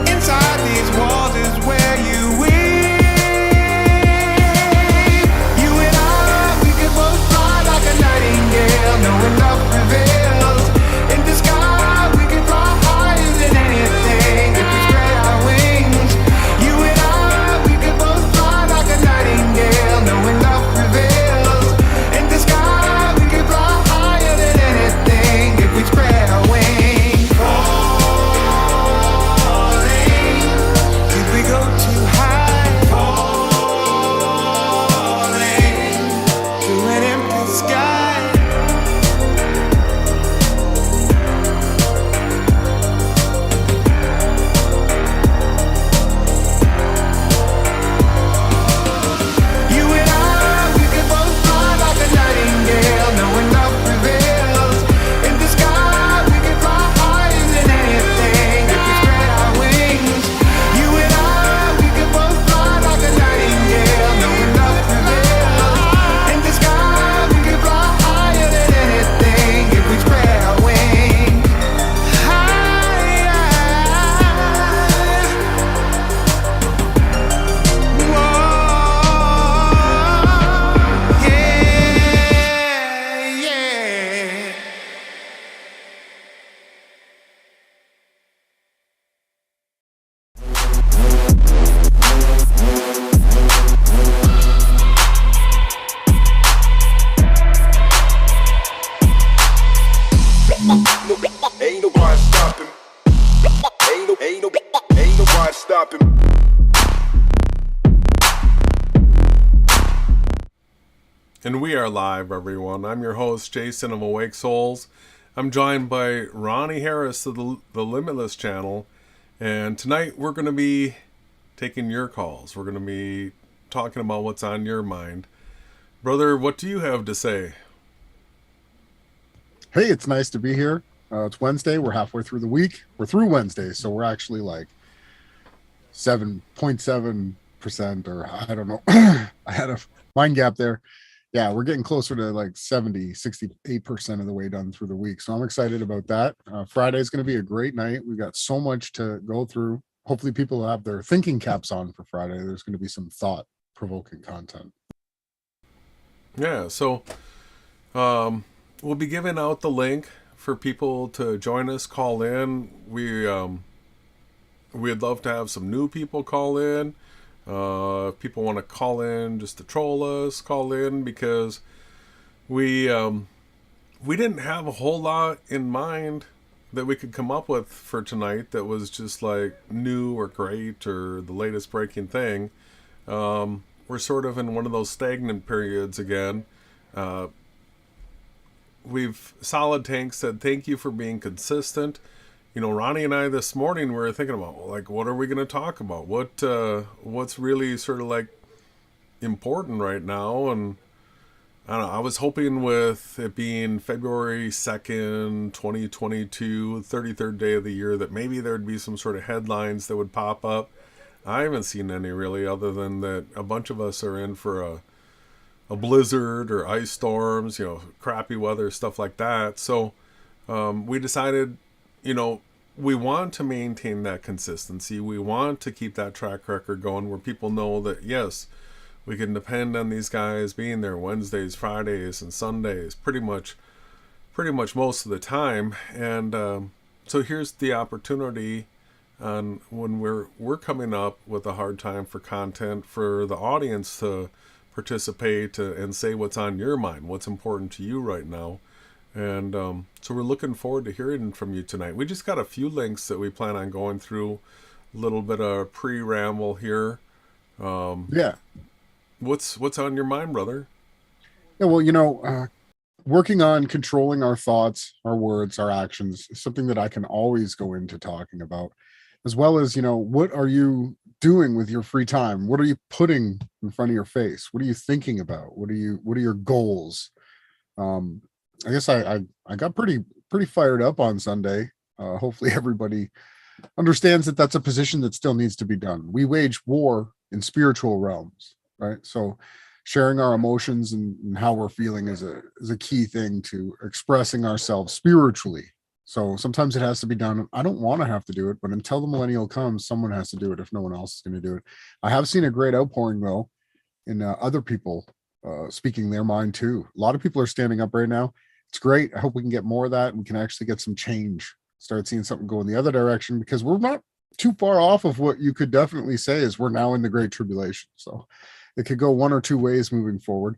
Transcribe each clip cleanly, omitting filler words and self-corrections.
Inside these walls is where you weave. You and I, we could both fly like a nightingale, knowing love prevails. In the sky, we could fly higher than anything if we spread our wings. You and I, we could both fly like a nightingale, knowing love prevails. In the sky, we could fly higher than anything if we spread our wings. Falling, did we go too high? Falling to an empty sky. You and I, we could both fly like a nightingale, knowing love prevails. In the sky, we could fly higher than anything if we spread our wings. You and I, we could both fly like a nightingale, knowing love prevails. In the sky, we could fly higher than anything if we spread our wings. Higher. Whoa, yeah, yeah. Ain't nobody stopping. Ain't nobody stopping. And we are live, everyone. I'm your host, Jason of Awake Souls. I'm joined by Ronnie Harris of the Limitless Channel. And tonight we're going to be taking your calls. We're going to be talking about what's on your mind. Brother, what do you have to say? Hey, it's nice to be here. It's Wednesday. We're halfway through the week. We're through Wednesday, so we're actually like 7.7%, or I don't know. I had a mind gap there. Yeah, we're getting closer to like 68% of the way done through the week. So I'm excited about that. Friday is going to be a great night. We've got so much to go through. Hopefully people will have their thinking caps on for Friday. There's going to be some thought-provoking content. Yeah, so we'll be giving out the link for people to join us, call in. We'd love to have some new people call in. If people want to call in just to troll us, call in, because we didn't have a whole lot in mind that we could come up with for tonight that was just like new or great or the latest breaking thing. We're sort of in one of those stagnant periods again. Solid Tank said, thank you for being consistent. You know, Ronnie and I this morning were thinking about, like, what are we going to talk about? What's really sort of like important right now? And I don't know, I was hoping with it being February 2nd, 2022, 33rd day of the year, that maybe there'd be some sort of headlines that would pop up. I haven't seen any really, other than that a bunch of us are in for a blizzard or ice storms, you know, crappy weather, stuff like that. So we decided, you know, we want to maintain that consistency. We want to keep that track record going where people know that, yes, we can depend on these guys being there Wednesdays, Fridays, and Sundays, pretty much most of the time. And so here's the opportunity on when we're coming up with a hard time for content, for the audience to participate and say what's on your mind, what's important to you right now. And so we're looking forward to hearing from you tonight. We just got a few links that we plan on going through, a little bit of pre-ramble here. Yeah. What's on your mind, brother? Yeah, well, you know, working on controlling our thoughts, our words, our actions is something that I can always go into talking about, as well as, you know, what are you doing with your free time? What are you putting in front of your face? What are you thinking about? What are your goals? I guess I got pretty fired up on Sunday. Hopefully everybody understands that that's a position that still needs to be done. We wage war in spiritual realms, right? So sharing our emotions and how we're feeling is a key thing to expressing ourselves spiritually So sometimes it has to be done. I don't want to have to do it, but until the millennial comes, someone has to do it if no one else is going to do it. I have seen a great outpouring though in other people speaking their mind too. A lot of people are standing up right now. It's great. I hope we can get more of that and we can actually get some change, start seeing something go in the other direction, because we're not too far off of what you could definitely say is we're now in the Great Tribulation. So it could go one or two ways moving forward.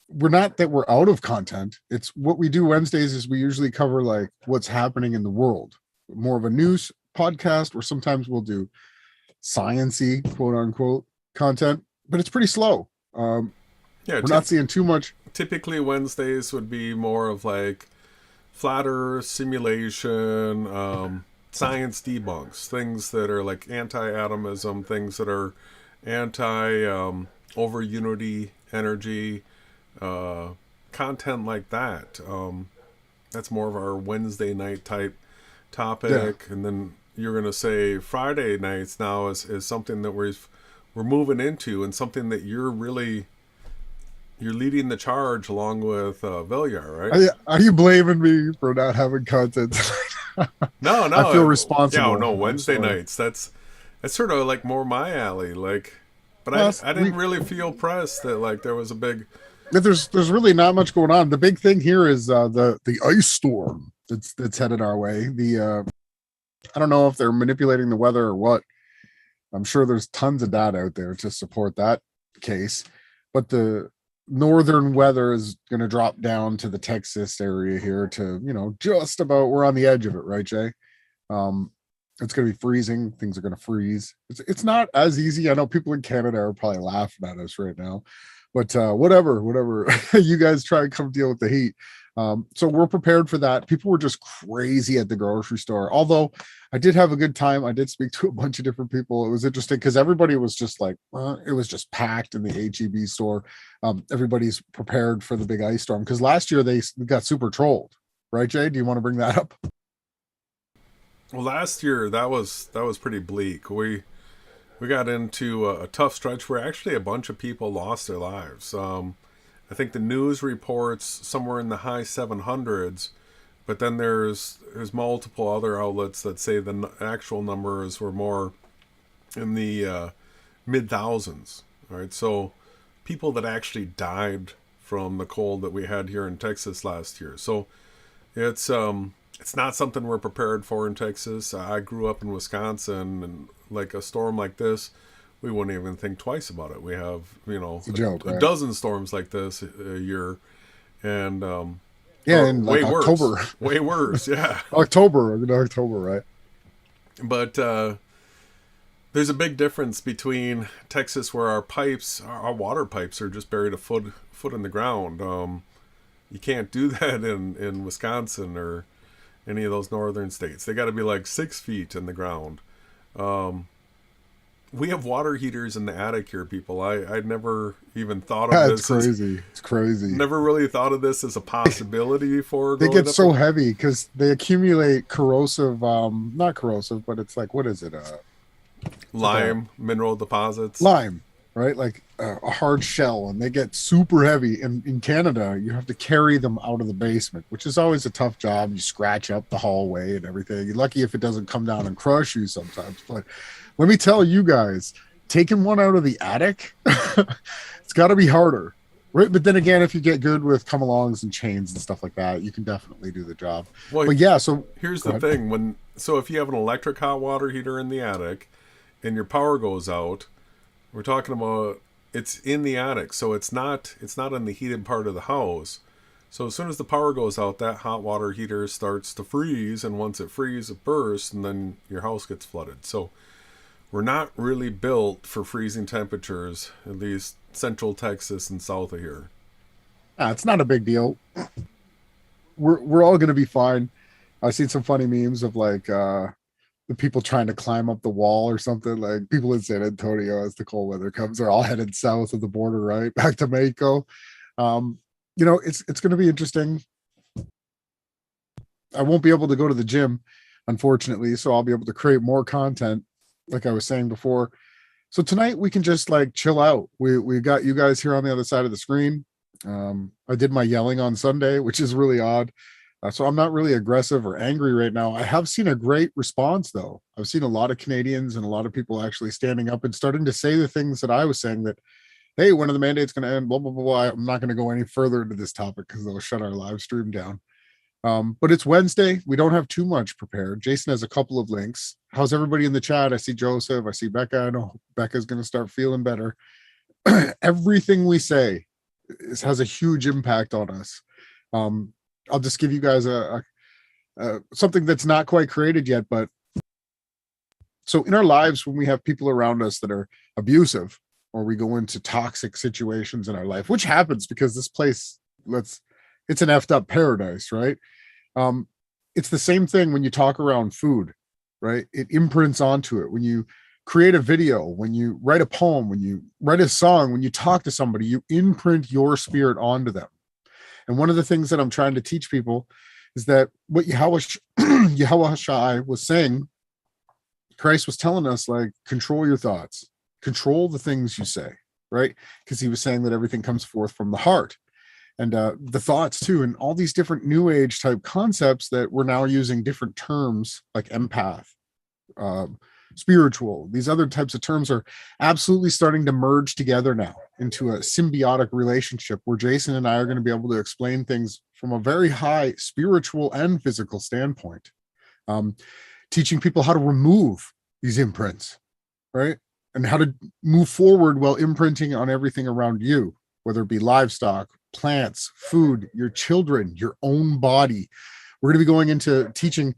We're not that we're out of content. It's what we do Wednesdays is we usually cover like what's happening in the world, more of a news podcast, or sometimes we'll do science-y, quote unquote, content, but it's pretty slow. We're not seeing too much. Typically Wednesdays would be more of like flat earth simulation, science debunks, things that are like anti-atomism, things that are anti over unity energy, content like that. That's more of our Wednesday night type topic. Yeah. And then you're going to say Friday nights now is something that we're moving into, and something that you're leading the charge along with Villar, right? Are you blaming me for not having content? No. I feel responsible. Yeah, no, Wednesday nights. That's sort of like more my alley. Like, but well, I didn't really feel pressed that like there was a big. There's really not much going on. The big thing here is the ice storm that's headed our way. I don't know if they're manipulating the weather or what. I'm sure there's tons of data out there to support that case, but the northern weather is going to drop down to the Texas area here to, just about, we're on the edge of it, right, Jay? It's going to be freezing. Things are going to freeze. It's not as easy. I know people in Canada are probably laughing at us right now, but whatever, you guys try and come deal with the heat. So we're prepared for that. People were just crazy at the grocery store. Although I did have a good time. I did speak to a bunch of different people. It was interesting because everybody was just like, it was just packed in the HEB store. Everybody's prepared for the big ice storm because last year they got super trolled, right, Jay? Do you want to bring that up? Well, last year that was pretty bleak. We got into a tough stretch where actually a bunch of people lost their lives. I think the news reports somewhere in the high 700s, but then there's multiple other outlets that say the actual numbers were more in the mid thousands. All right, so people that actually died from the cold that we had here in Texas last year. So it's not something we're prepared for in Texas. I grew up in Wisconsin, and like a storm like this, we wouldn't even think twice about it. We have, a dozen storms like this a year, and in like October, way worse, yeah. October, right? But there's a big difference between Texas, where our water pipes are just buried a foot in the ground. You can't do that in Wisconsin or any of those northern states. They got to be like 6 feet in the ground. We have water heaters in the attic here, people. I'd never even thought of this. It's crazy. Never really thought of this as a possibility for. They get so heavy because they accumulate corrosive, not corrosive, but it's like, what is it? Lime, mineral deposits. Lime, right? Like a hard shell, and they get super heavy. And in Canada, you have to carry them out of the basement, which is always a tough job. You scratch up the hallway and everything. You're lucky if it doesn't come down and crush you sometimes, but let me tell you guys, taking one out of the attic, it's got to be harder, right? But then again, if you get good with come-alongs and chains and stuff like that, you can definitely do the job. Well, but yeah, so here's the thing: if you have an electric hot water heater in the attic, and your power goes out, we're talking about it's in the attic, so it's not in the heated part of the house. So as soon as the power goes out, that hot water heater starts to freeze, and once it freezes, it bursts, and then your house gets flooded. So we're not really built for freezing temperatures, at least central Texas and south of here. It's not a big deal. We're all going to be fine. I've seen some funny memes of like the people trying to climb up the wall or something. Like people in San Antonio, as the cold weather comes, are all headed south of the border, right? Back to Mexico. It's going to be interesting. I won't be able to go to the gym, unfortunately, so I'll be able to create more content, like I was saying before. So tonight we can just like chill out. We got you guys here on the other side of the screen. I did my yelling on Sunday, which is really odd. So I'm not really aggressive or angry right now. I have seen a great response, though. I've seen a lot of Canadians and a lot of people actually standing up and starting to say the things that I was saying, that, hey, when are the mandates going to end? Blah, blah, blah, blah. I'm not going to go any further into this topic because they'll shut our live stream down. But it's Wednesday. We don't have too much prepared. Jason has a couple of links. How's everybody in the chat? I see Joseph. I see Becca. I know Becca's going to start feeling better. Everything we say has a huge impact on us. I'll just give you guys a something that's not quite created yet, but so in our lives, when we have people around us that are abusive, or we go into toxic situations in our life, which happens because this place, it's an effed up paradise, right? It's the same thing when you talk around food, right? It imprints onto it. When you create a video, when you write a poem, when you write a song, when you talk to somebody, you imprint your spirit onto them. And one of the things that I'm trying to teach people is that what Yahawahashai was saying, Christ was telling us, like, control your thoughts, control the things you say, right? Because he was saying that everything comes forth from the heart. And the thoughts too, and all these different new age type concepts that we're now using different terms like empath, spiritual. These other types of terms are absolutely starting to merge together now into a symbiotic relationship where Jason and I are going to be able to explain things from a very high spiritual and physical standpoint, teaching people how to remove these imprints, right? And how to move forward while imprinting on everything around you, whether it be livestock, plants, food, your children, your own body. We're going to be going into teaching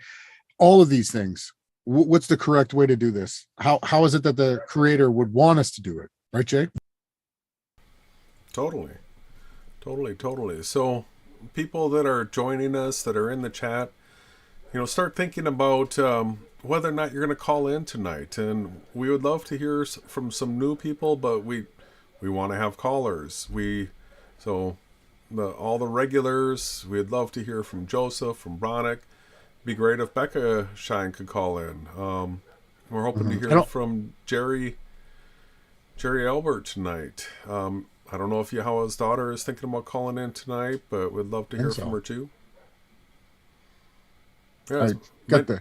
all of these things. What's the correct way to do this? How is it that the creator would want us to do it? Right, Jay? Totally. So people that are joining us, that are in the chat, start thinking about whether or not you're going to call in tonight. And we would love to hear from some new people, but we want to have callers. All the regulars, we'd love to hear from Joseph, from Bronick. Be great if Becca Shine could call in. We're hoping to hear from Jerry Albert tonight. I don't know if Yahweh's daughter is thinking about calling in tonight, but we'd love to hear from her too. Yeah, go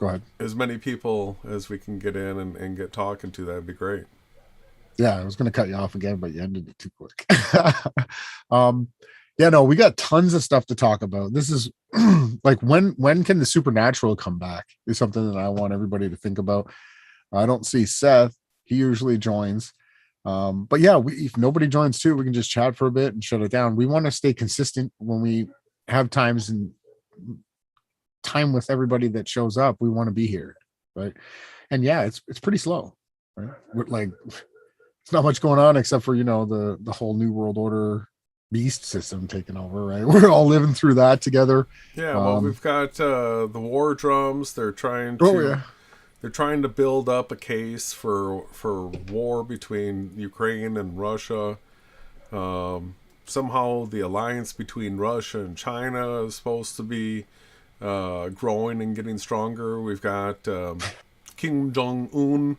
ahead. As many people as we can get in and get talking to, that'd be great. Yeah, I was going to cut you off again, but you ended it too quick. We got tons of stuff to talk about. This is like, when can the supernatural come back is something that I want everybody to think about. I don't see Seth. He usually joins. But yeah, if nobody joins too, we can just chat for a bit and shut it down. We want to stay consistent when we have time with everybody that shows up. We want to be here, right? And yeah, it's pretty slow, right? It's not much going on except for the whole New World Order beast system taking over, right? We're all living through that together. Yeah, well, we've got the war drums. They're trying to build up a case for war between Ukraine and Russia. Somehow the alliance between Russia and China is supposed to be growing and getting stronger. We've got Kim Jong-un,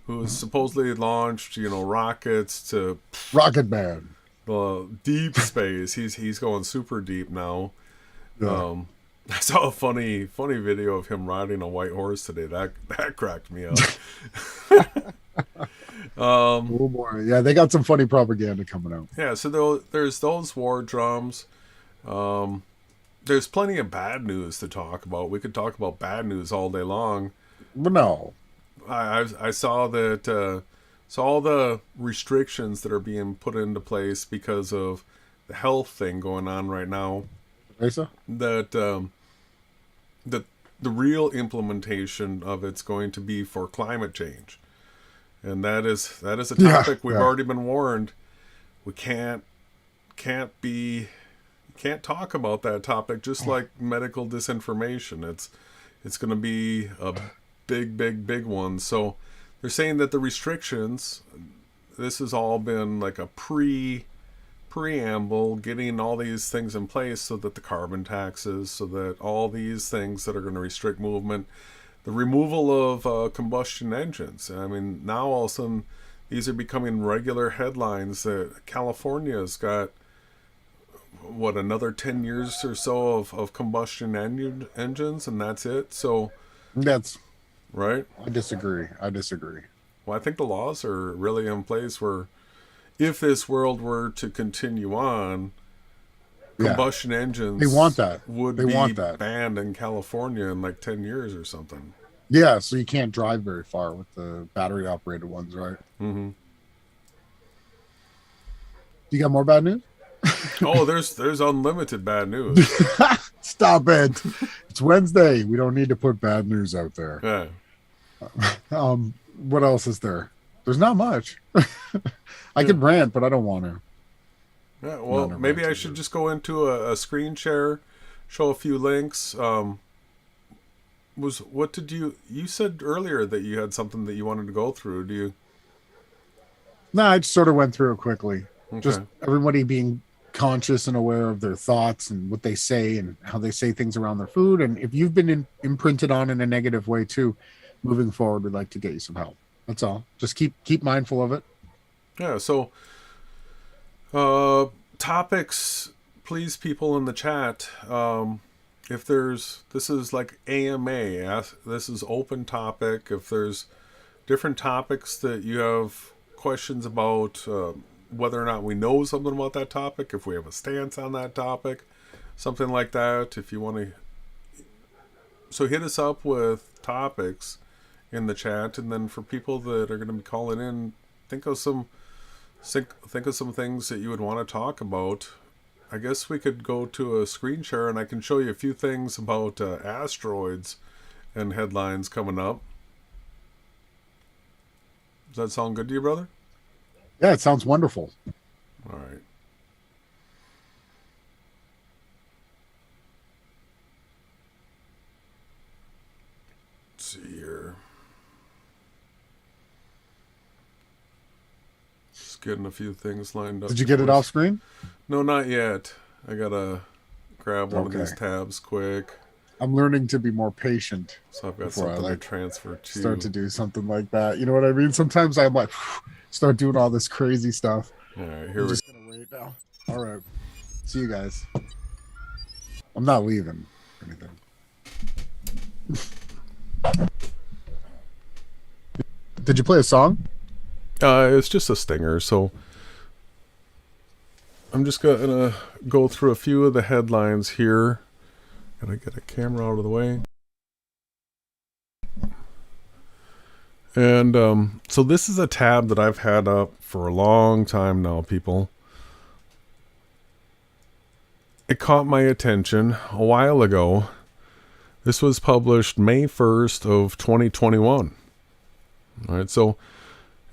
who has supposedly launched, rockets to Rocket Man, the deep space. He's going super deep now. Yeah. I saw a funny video of him riding a white horse today. That cracked me up. Oh boy, yeah, they got some funny propaganda coming out. Yeah, so there's those war drums. There's plenty of bad news to talk about. We could talk about bad news all day long. But no. I saw that all the restrictions that are being put into place because of the health thing going on right now, that the real implementation of it's going to be for climate change, and that is a topic we've already been warned. We can't talk about that topic, just like medical disinformation. It's going to be a big one. So they're saying that the restrictions, this has all been like a preamble, getting all these things in place so that the carbon taxes, so that all these things that are going to restrict movement, the removal of combustion engines. I mean, now all of a sudden these are becoming regular headlines that California's got what, another 10 years or so of combustion engines, and that's it. So, That's right? I disagree. Well, I think the laws are really in place where if this world were to continue on, Yeah. combustion engines They want that. would They be want that. banned in California in like 10 years or something. Yeah, so you can't drive very far with the battery operated ones, right? Mm-hmm. You got more bad news? Oh, there's unlimited bad news. Stop it. It's Wednesday. We don't need to put bad news out there. Yeah. What else is there? There's not much. I could rant, but I don't want to. Yeah, well, maybe I should just go into a screen share, show a few links. What did you said earlier that you had something that you wanted to go through? Do you? No, I just sort of went through it quickly. Okay. Just everybody being conscious and aware of their thoughts and what they say and how they say things around their food. And if you've been imprinted on in a negative way too, moving forward, we'd like to get you some help. That's all. Just keep mindful of it. Yeah. So, topics, please, people in the chat. If this is like AMA, this is open topic. If there's different topics that you have questions about, whether or not we know something about that topic, if we have a stance on that topic, something like that. If you want to, so hit us up with topics in the chat, and then for people that are going to be calling in, think of some things that you would want to talk about. I guess we could go to a screen share and I can show you a few things about asteroids and headlines coming up. Does that sound good to you, brother? Yeah, it sounds wonderful. All right. Let's see here. Just getting a few things lined up. Did you get it off screen? No, not yet. I gotta grab one of these Okay. tabs quick. I'm learning to be more patient So I've got before I, something to transfer to. start to do something like that. You know what I mean? Sometimes I'm like, start doing all this crazy stuff. All right, here I'm we just gonna wait now. All right. See you guys. I'm not leaving or anything. Did you play a song? It's just a stinger, so I'm just gonna go through a few of the headlines here. Gotta get a camera out of the way. And so this is a tab that I've had up for a long time now, people. It caught my attention a while ago. This was published May 1st of 2021. All right, so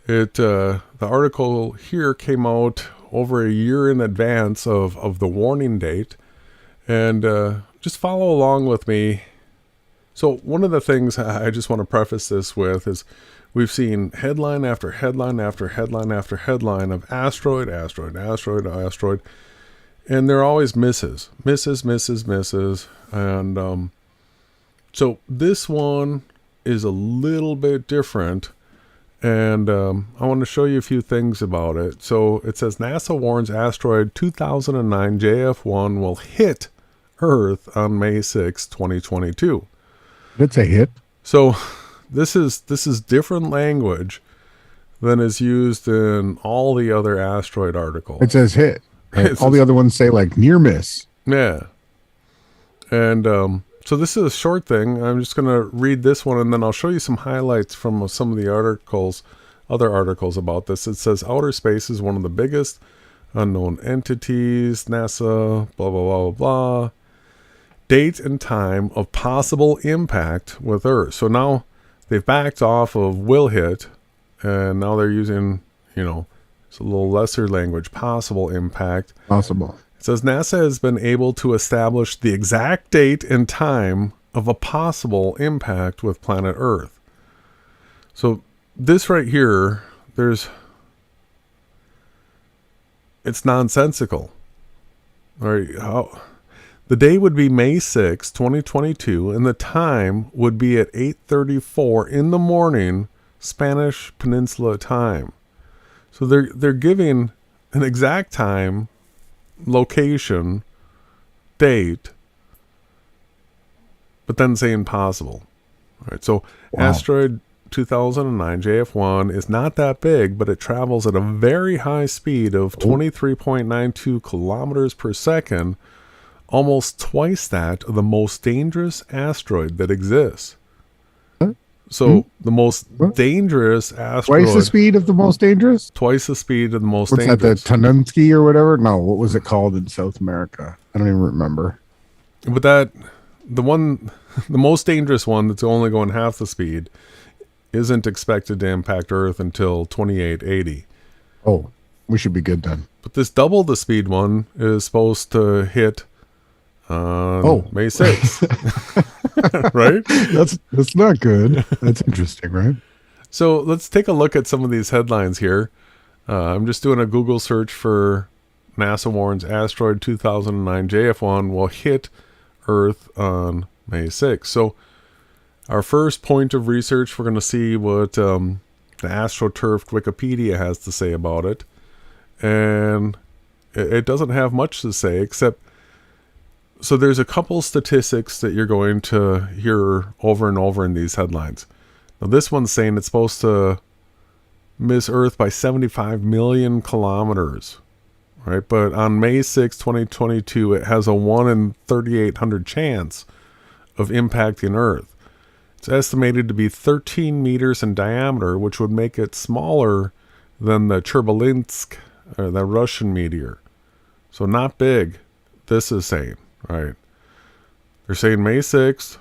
the article here came out over a year in advance of the warning date, and just follow along with me. So one of the things I just want to preface this with is we've seen headline after headline after headline after headline of asteroid, asteroid, asteroid, asteroid, and they're always misses. And so this one is a little bit different. And I want to show you a few things about it. So it says NASA warns asteroid 2009 JF1 will hit Earth on May 6, 2022. It's a hit. So this is different language than is used in all the other asteroid articles. It says hit. Right? All the other ones say like near miss. Yeah. And so this is a short thing. I'm just going to read this one, and then I'll show you some highlights from some of the other articles about this. It says outer space is one of the biggest unknown entities. NASA, blah, blah, blah, blah, blah. Date and time of possible impact with Earth. So now they've backed off of will hit, and now they're using, it's a little lesser language, possible impact. Possible. It says NASA has been able to establish the exact date and time of a possible impact with planet Earth. So this right here, it's nonsensical. All right, the day would be May 6, 2022, and the time would be at 8:34 in the morning, Spanish Peninsula time. So they're giving an exact time location, date, but then saying possible. All right, so Asteroid 2009 JF1 is not that big, but it travels at a very high speed of 23.92 kilometers per second, almost twice that of the most dangerous asteroid that exists. So the most dangerous asteroid... Twice the speed of the most dangerous? Twice the speed of the most What's dangerous. that, the Tanunsky or whatever? No, what was it called in South America? I don't even remember. But the most dangerous one that's only going half the speed isn't expected to impact Earth until 2880. Oh, we should be good then. But this double the speed one is supposed to hit on May 6th. Right? That's not good. That's interesting, right? So let's take a look at some of these headlines here. I'm just doing a Google search for NASA warns Asteroid 2009 JF1 will hit Earth on May 6th. So our first point of research, we're going to see what the AstroTurfed Wikipedia has to say about it. And it doesn't have much to say, except, so there's a couple statistics that you're going to hear over and over in these headlines. Now this one's saying it's supposed to miss Earth by 75 million kilometers, right? But on May 6, 2022, it has a 1 in 3,800 chance of impacting Earth. It's estimated to be 13 meters in diameter, which would make it smaller than the Chernobylsk, or the Russian meteor. So not big, this is saying, right? They're saying May 6th,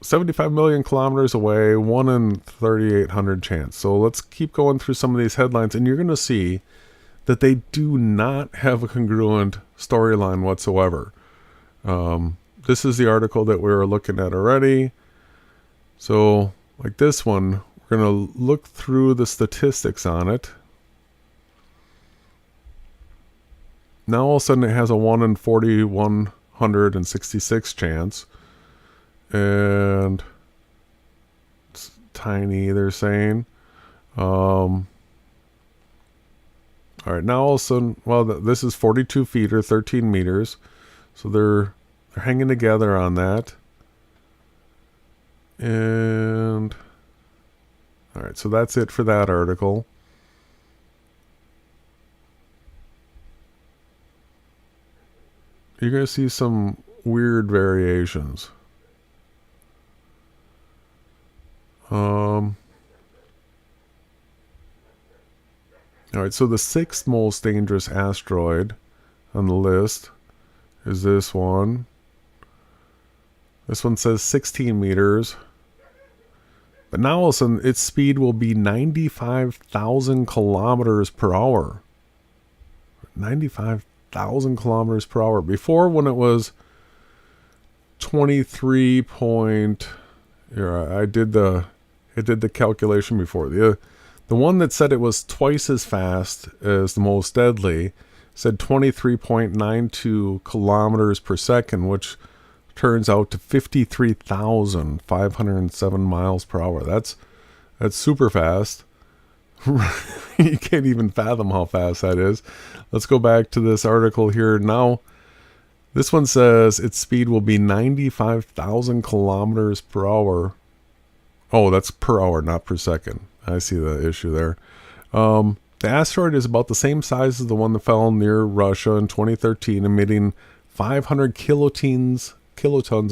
75 million kilometers away, 1 in 3,800 chance. So let's keep going through some of these headlines, and you're going to see that they do not have a congruent storyline whatsoever. This is the article that we were looking at already. So, like this one, we're going to look through the statistics on it. Now all of a sudden it has a 1 in 4,166 chance. And it's tiny, they're saying. All right, now all of a sudden, well, this is 42 feet or 13 meters. So they're hanging together on that. And all right, so that's it for that article. You're going to see some weird variations. All right, so the 6th most dangerous asteroid on the list is this one. This one says 16 meters. But now all of a sudden, its speed will be 95,000 kilometers per hour. 95,000 kilometers per hour. Before, when it was 23 point... Here, I did the calculation before. The one that said it was twice as fast as the most deadly said 23.92 kilometers per second, which turns out to 53,507 miles per hour. That's super fast. You can't even fathom how fast that is. Let's go back to this article here. Now, this one says its speed will be 95,000 kilometers per hour. Oh, that's per hour, not per second. I see the issue there. The asteroid is about the same size as the one that fell near Russia in 2013, emitting 500 kilotons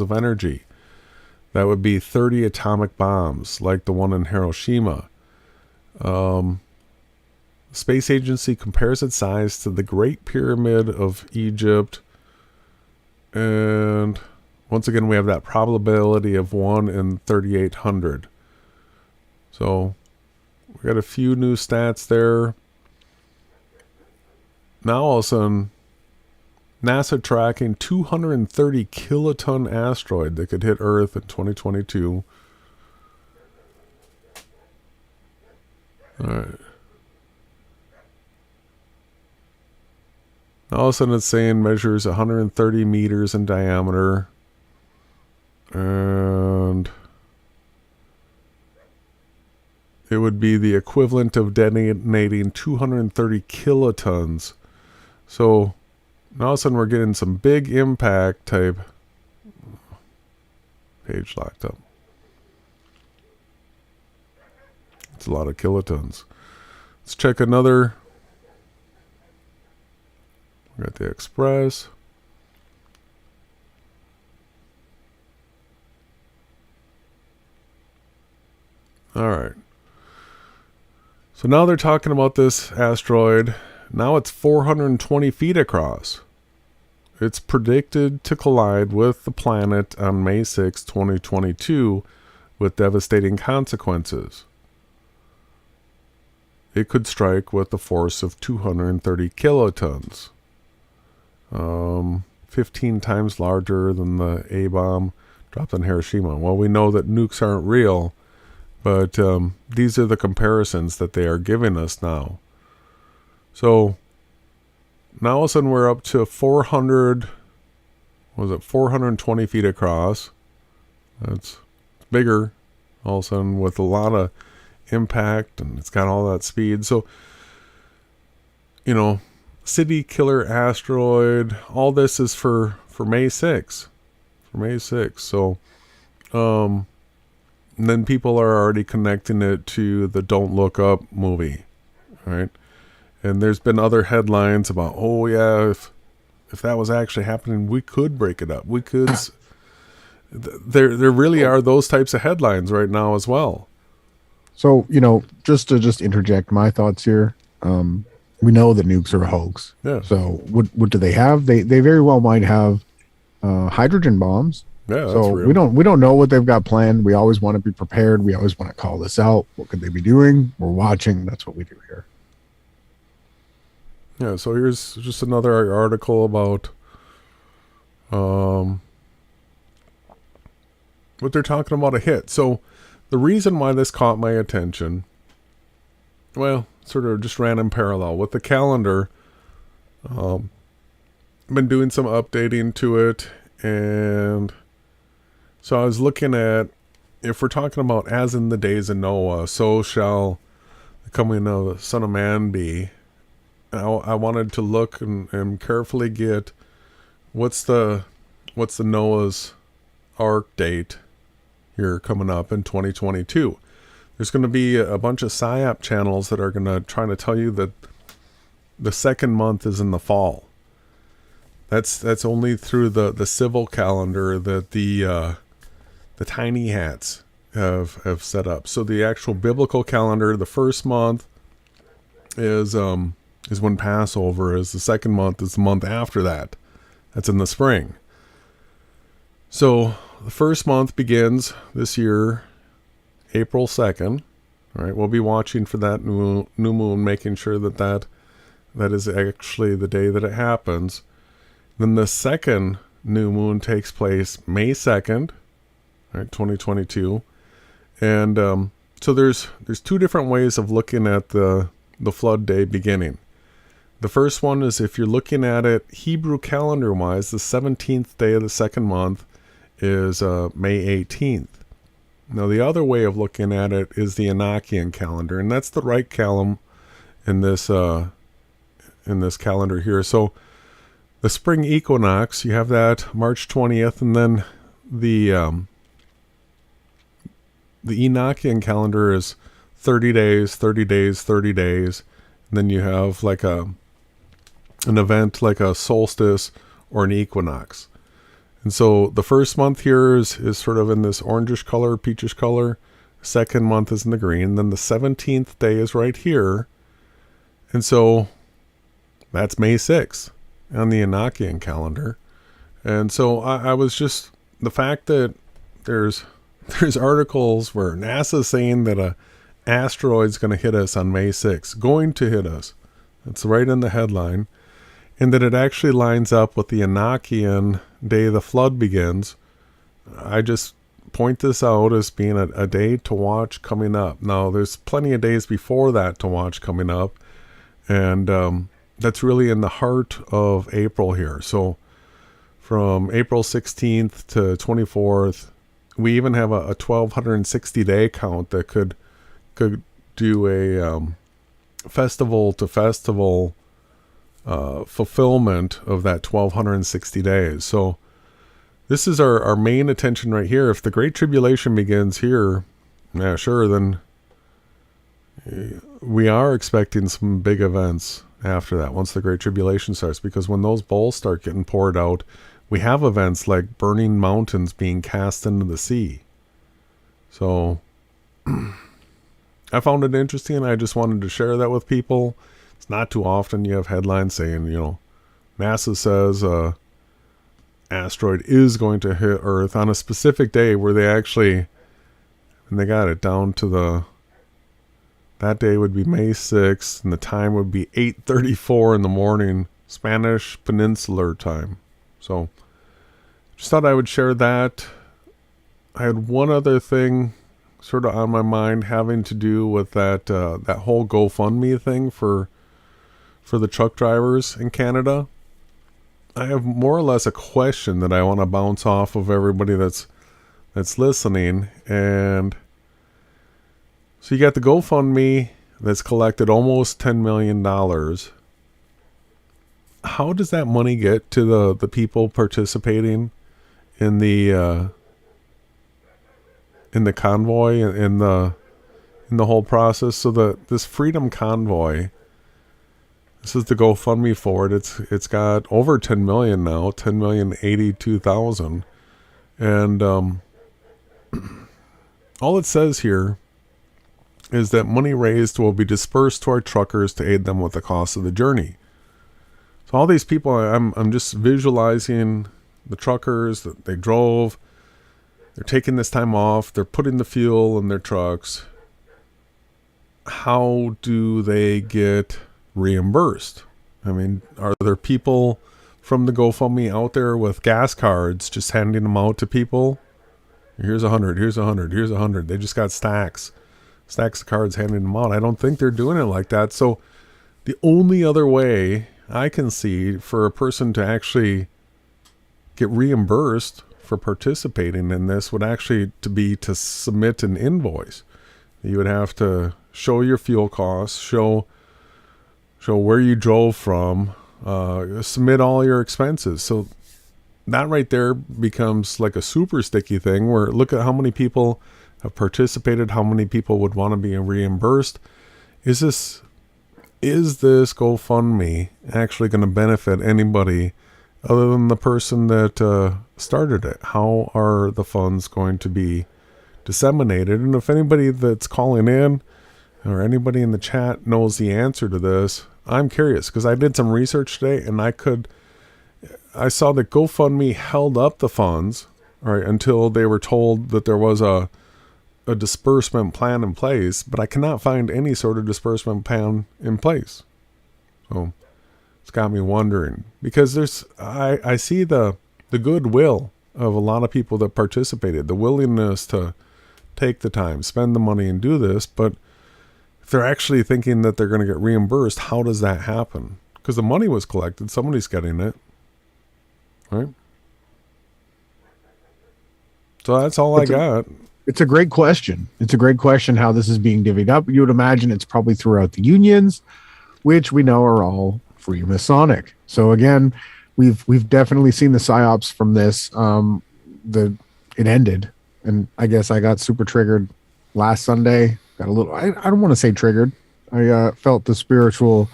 of energy. That would be 30 atomic bombs, like the one in Hiroshima. The space agency compares its size to the Great Pyramid of Egypt. And once again, we have that probability of 1 in 3,800. So we got a few new stats there. Now all of a sudden, NASA tracking 230 kiloton asteroid that could hit Earth in 2022. All right. All of a sudden it's saying measures 130 meters in diameter. And it would be the equivalent of detonating 230 kilotons So now all of a sudden we're getting some big impact type. Page locked up. It's a lot of kilotons. Let's check another. We got the Express. All right. So now they're talking about this asteroid. Now it's 420 feet across. It's predicted to collide with the planet on May 6, 2022, with devastating consequences. It could strike with a force of 230 kilotons. 15 times larger than the A-bomb dropped on Hiroshima. Well, we know that nukes aren't real, but these are the comparisons that they are giving us now. So now all of a sudden we're up to 420 feet across. That's bigger all of a sudden with a lot of impact, and it's got all that speed. So, city killer asteroid, all this is for May 6th. For May 6th. So, and then people are already connecting it to the Don't Look Up movie, right? And there's been other headlines about, oh yeah, if that was actually happening, we could break it up. We could. There really are those types of headlines right now as well. So, just to interject my thoughts here, we know that nukes are a hoax. Yeah. So what do they have? They very well might have hydrogen bombs. Yeah, so real. we don't know what they've got planned. We always want to be prepared. We always want to call this out. What could they be doing? We're watching. That's what we do here. Yeah, so here's just another article about what they're talking about a hit. So the reason why this caught my attention, well, sort of just ran in parallel with the calendar. I've been doing some updating to it, and so I was looking at, if we're talking about as in the days of Noah, so shall the coming of the Son of Man be. I wanted to look and carefully get what's the Noah's Ark date here coming up in 2022. There's going to be a bunch of PSYOP channels that are going to try to tell you that the second month is in the fall. That's only through the civil calendar that the tiny hats have set up. So the actual biblical calendar, the first month is when Passover is. The second month is the month after that. That's in the spring. So the first month begins this year, April 2nd. All right, we'll be watching for that new moon, making sure that is actually the day that it happens. Then the second new moon takes place May 2nd, right, 2022. And so there's two different ways of looking at the flood day beginning. The first one is, if you're looking at it Hebrew calendar wise, the 17th day of the second month is May 18th. Now the other way of looking at it is the Enochian calendar, and that's the right column in this calendar here. So the spring equinox, you have that March 20th, and then the Enochian calendar is 30 days, 30 days, 30 days. And then you have like an event like a solstice or an equinox. And so the first month here is sort of in this orangish color, peachish color. Second month is in the green. Then the 17th day is right here. And so that's May 6th on the Enochian calendar. And so I was just, the fact that there's articles where NASA's saying that a asteroid's going to hit us on May 6th, going to hit us. It's right in the headline. And that it actually lines up with the Enochian day the flood begins. I just point this out as being a day to watch coming up. Now, there's plenty of days before that to watch coming up. And that's really in the heart of April here. So from April 16th to 24th, we even have a 1260 day count that could do a festival to festival fulfillment of that 1260 days. So this is our main attention right here. If the Great Tribulation begins here, yeah, sure, then we are expecting some big events after that, once the Great Tribulation starts, because when those bowls start getting poured out, we have events like burning mountains being cast into the sea. So I found it interesting. I just wanted to share that with people. It's not too often you have headlines saying, NASA says asteroid is going to hit Earth on a specific day, where they actually, and they got it down to that day would be May 6th, and the time would be 8:34 in the morning, Spanish Peninsular time. So just thought I would share that. I had one other thing sort of on my mind, having to do with that whole GoFundMe thing for the truck drivers in Canada. I have more or less a question that I want to bounce off of everybody that's listening. And so you got the GoFundMe that's collected almost $10 million. How does that money get to the people participating in the convoy, in the whole process? So this Freedom Convoy, this is the GoFundMe for it. It's got over 10 million now, 10,082,000, and all it says here is that money raised will be dispersed to our truckers to aid them with the cost of the journey. So all these people, I'm just visualizing the truckers that they drove. They're taking this time off. They're putting the fuel in their trucks. How do they get reimbursed? I mean, are there people from the GoFundMe out there with gas cards just handing them out to people? Here's 100, here's 100, here's 100. They just got stacks of cards handing them out. I don't think they're doing it like that. So the only other way I can see for a person to actually get reimbursed for participating in this would actually to submit an invoice. You would have to show your fuel costs, show where you drove from, submit all your expenses. So that right there becomes like a super sticky thing, where look at how many people have participated, how many people would want to be reimbursed. Is this GoFundMe actually going to benefit anybody other than the person that started it? How are the funds going to be disseminated? And if anybody that's calling in or anybody in the chat knows the answer to this, I'm curious, because I did some research today, and I saw that GoFundMe held up the funds, right, until they were told that there was a disbursement plan in place, but I cannot find any sort of disbursement plan in place. So it's got me wondering, because I see the goodwill of a lot of people that participated, the willingness to take the time, spend the money, and do this. But if they're actually thinking that they're going to get reimbursed, how does that happen? Because the money was collected, somebody's getting it, right? So that's all I got. It's a great question. It's a great question how this is being divvied up. You would imagine it's probably throughout the unions, which we know are all Freemasonic. So again, we've definitely seen the psyops from this. It ended, and I guess I got super triggered last Sunday. Got a little. I don't want to say triggered. I felt the spiritual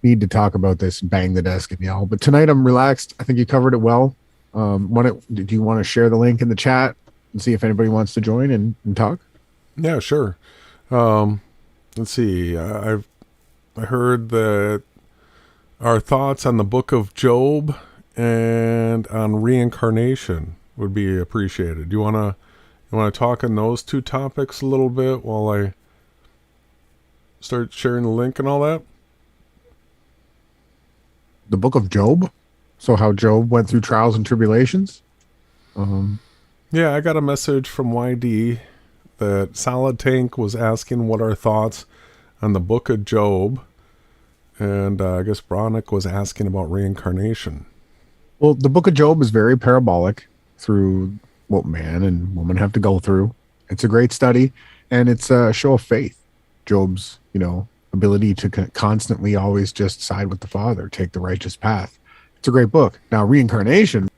need to talk about this, bang the desk and yell. But tonight I'm relaxed. I think you covered it well. Do you want to share the link in the chat and see if anybody wants to join and talk? Yeah, sure. Let's see. I heard that our thoughts on the book of Job and on reincarnation would be appreciated. You want to talk on those two topics a little bit while I start sharing the link and all that? The book of Job? So how Job went through trials and tribulations? Yeah, I got a message from YD that Solid Tank was asking what our thoughts on the book of Job, and I guess Bronick was asking about reincarnation. Well, the book of Job is very parabolic through what man and woman have to go through. It's a great study, and it's a show of faith. Job's, ability to constantly always just side with the Father, take the righteous path. It's a great book. Now, reincarnation,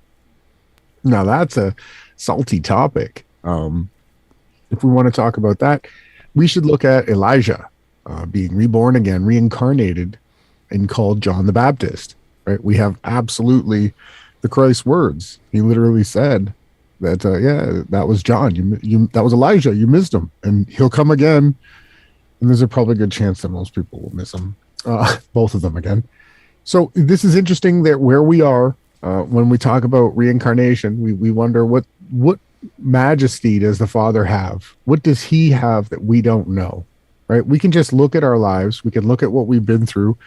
now that's a salty topic. If we want to talk about that, we should look at Elijah being reborn again, reincarnated, and called John the Baptist. Right? We have absolutely the Christ's words. He literally said that, yeah, that was John. That was Elijah. You missed him, and he'll come again. And there's a probably good chance that most people will miss him, both of them again. So this is interesting that where we are when we talk about reincarnation, we wonder what majesty does the Father have? What does he have that we don't know? Right? We can just look at our lives. We can look at what we've been through.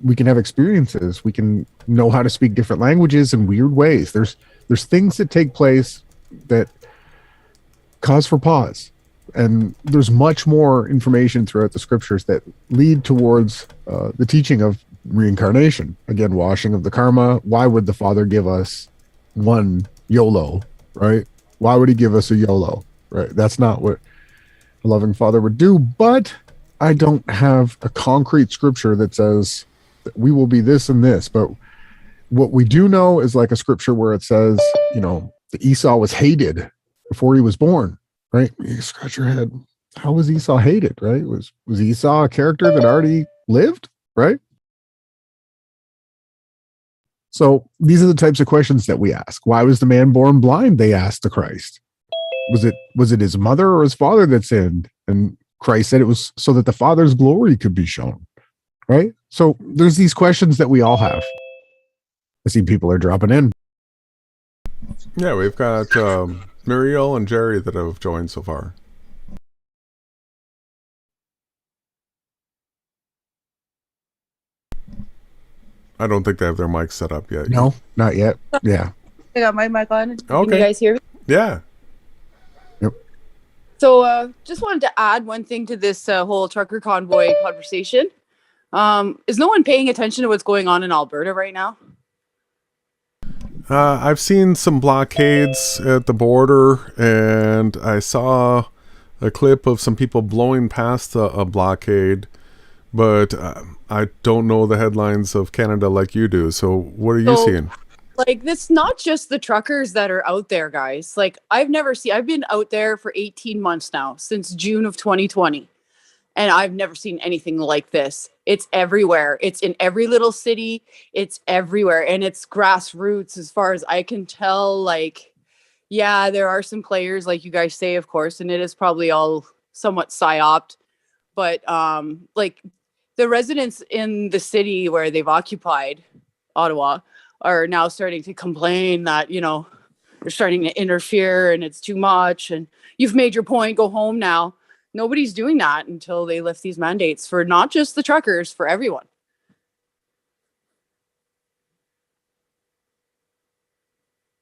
We can have experiences. We can know how to speak different languages in weird ways. There's things that take place that cause for pause. And there's much more information throughout the scriptures that lead towards the teaching of reincarnation. Again, washing of the karma. Why would the Father give us one YOLO, right? Why would he give us a YOLO, right? That's not what a loving Father would do. But I don't have a concrete scripture that says that we will be this and this. But what we do know is like a scripture where it says, that Esau was hated before he was born, right? You scratch your head. How was Esau hated, right? Was Esau a character that already lived, right? So these are the types of questions that we ask. Why was the man born blind? They asked the Christ. Was it his mother or his father that sinned? And Christ said it was so that the Father's glory could be shown, right? So there's these questions that we all have. I see people are dropping in. Yeah, we've got Muriel and Jerry that have joined so far. I don't think they have their mics set up yet. No, not yet. Yeah. I got my mic on. Okay. Can you guys hear me? Yeah. Yep. So just wanted to add one thing to this whole trucker convoy conversation. Is no one paying attention to what's going on in Alberta right now? I've seen some blockades at the border, and I saw a clip of some people blowing past a blockade, but I don't know the headlines of Canada like you do. So what are you seeing? Like, it's not just the truckers that are out there, guys. Like, I've been out there for 18 months now, since June of 2020. And I've never seen anything like this. It's everywhere. It's in every little city. It's everywhere. And it's grassroots as far as I can tell. Like, yeah, there are some players, like you guys say, of course, and it is probably all somewhat psyoped. But like the residents in the city where they've occupied, Ottawa, are now starting to complain that, they're starting to interfere and it's too much. And you've made your point, go home now. Nobody's doing that until they lift these mandates for not just the truckers, for everyone.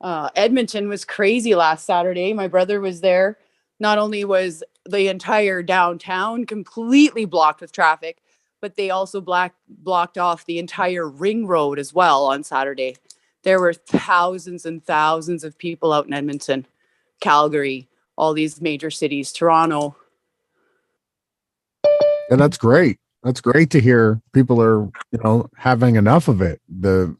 Edmonton was crazy last Saturday. My brother was there. Not only was the entire downtown completely blocked with traffic, but they also blocked off the entire ring road as well on Saturday. There were thousands and thousands of people out in Edmonton, Calgary, all these major cities, Toronto. And that's great. That's great to hear people are, having enough of it. The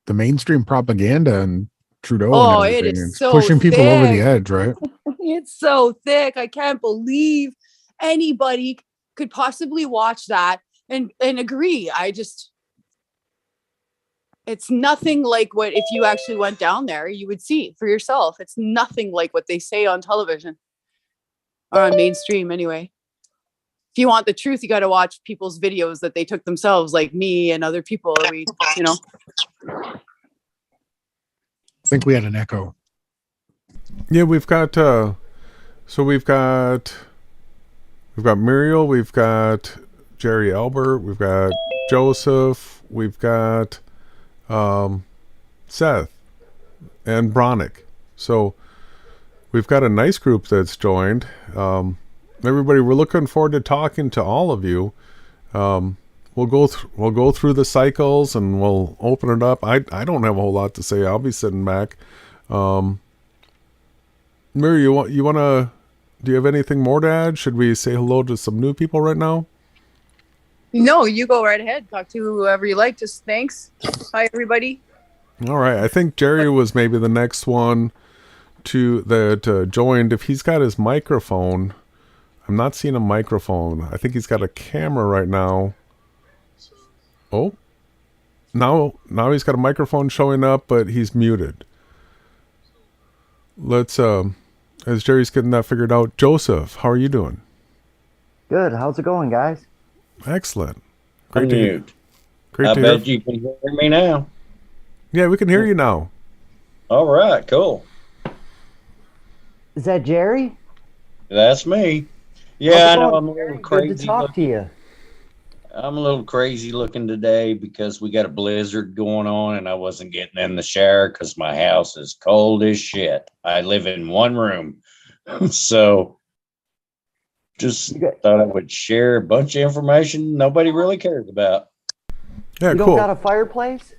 mainstream propaganda and Trudeau and it everything, is it's so pushing people thick. over the edge, right? It's so thick. I can't believe anybody could possibly watch that and agree. It's nothing like what, if you actually went down there, you would see for yourself. It's nothing like what they say on television or on mainstream anyway. If you want the truth, you got to watch people's videos that they took themselves, like me and other people. I think we had an echo. Yeah, we've got Muriel, we've got Jerry Albert, we've got Joseph, we've got Seth and Bronick. So we've got a nice group that's joined. Everybody, we're looking forward to talking to all of you. We'll go through the cycles and we'll open it up. I don't have a whole lot to say. I'll be sitting back. Mary, do you have anything more to add? Should we say hello to some new people right now? No, you go right ahead. Talk to whoever you like. Just thanks. Bye, everybody. All right. I think Jerry was maybe the next one that joined. If he's got his microphone, I'm not seeing a microphone. I think he's got a camera right now. Oh, now he's got a microphone showing up, but he's muted. Let's as Jerry's getting that figured out. Joseph, how are you doing? Good. How's it going, guys? Excellent. Great to hear. I bet you can hear me now. Yeah, we can hear you now. All right, cool. Is that Jerry? That's me. Yeah, I know I'm a Jerry? little crazy. Good to talk to you. I'm a little crazy looking today because we got a blizzard going on and I wasn't getting in the shower because my house is cold as shit. I live in one room. So just thought I would share a bunch of information nobody really cares about. Yeah, you cool. don't got a fireplace?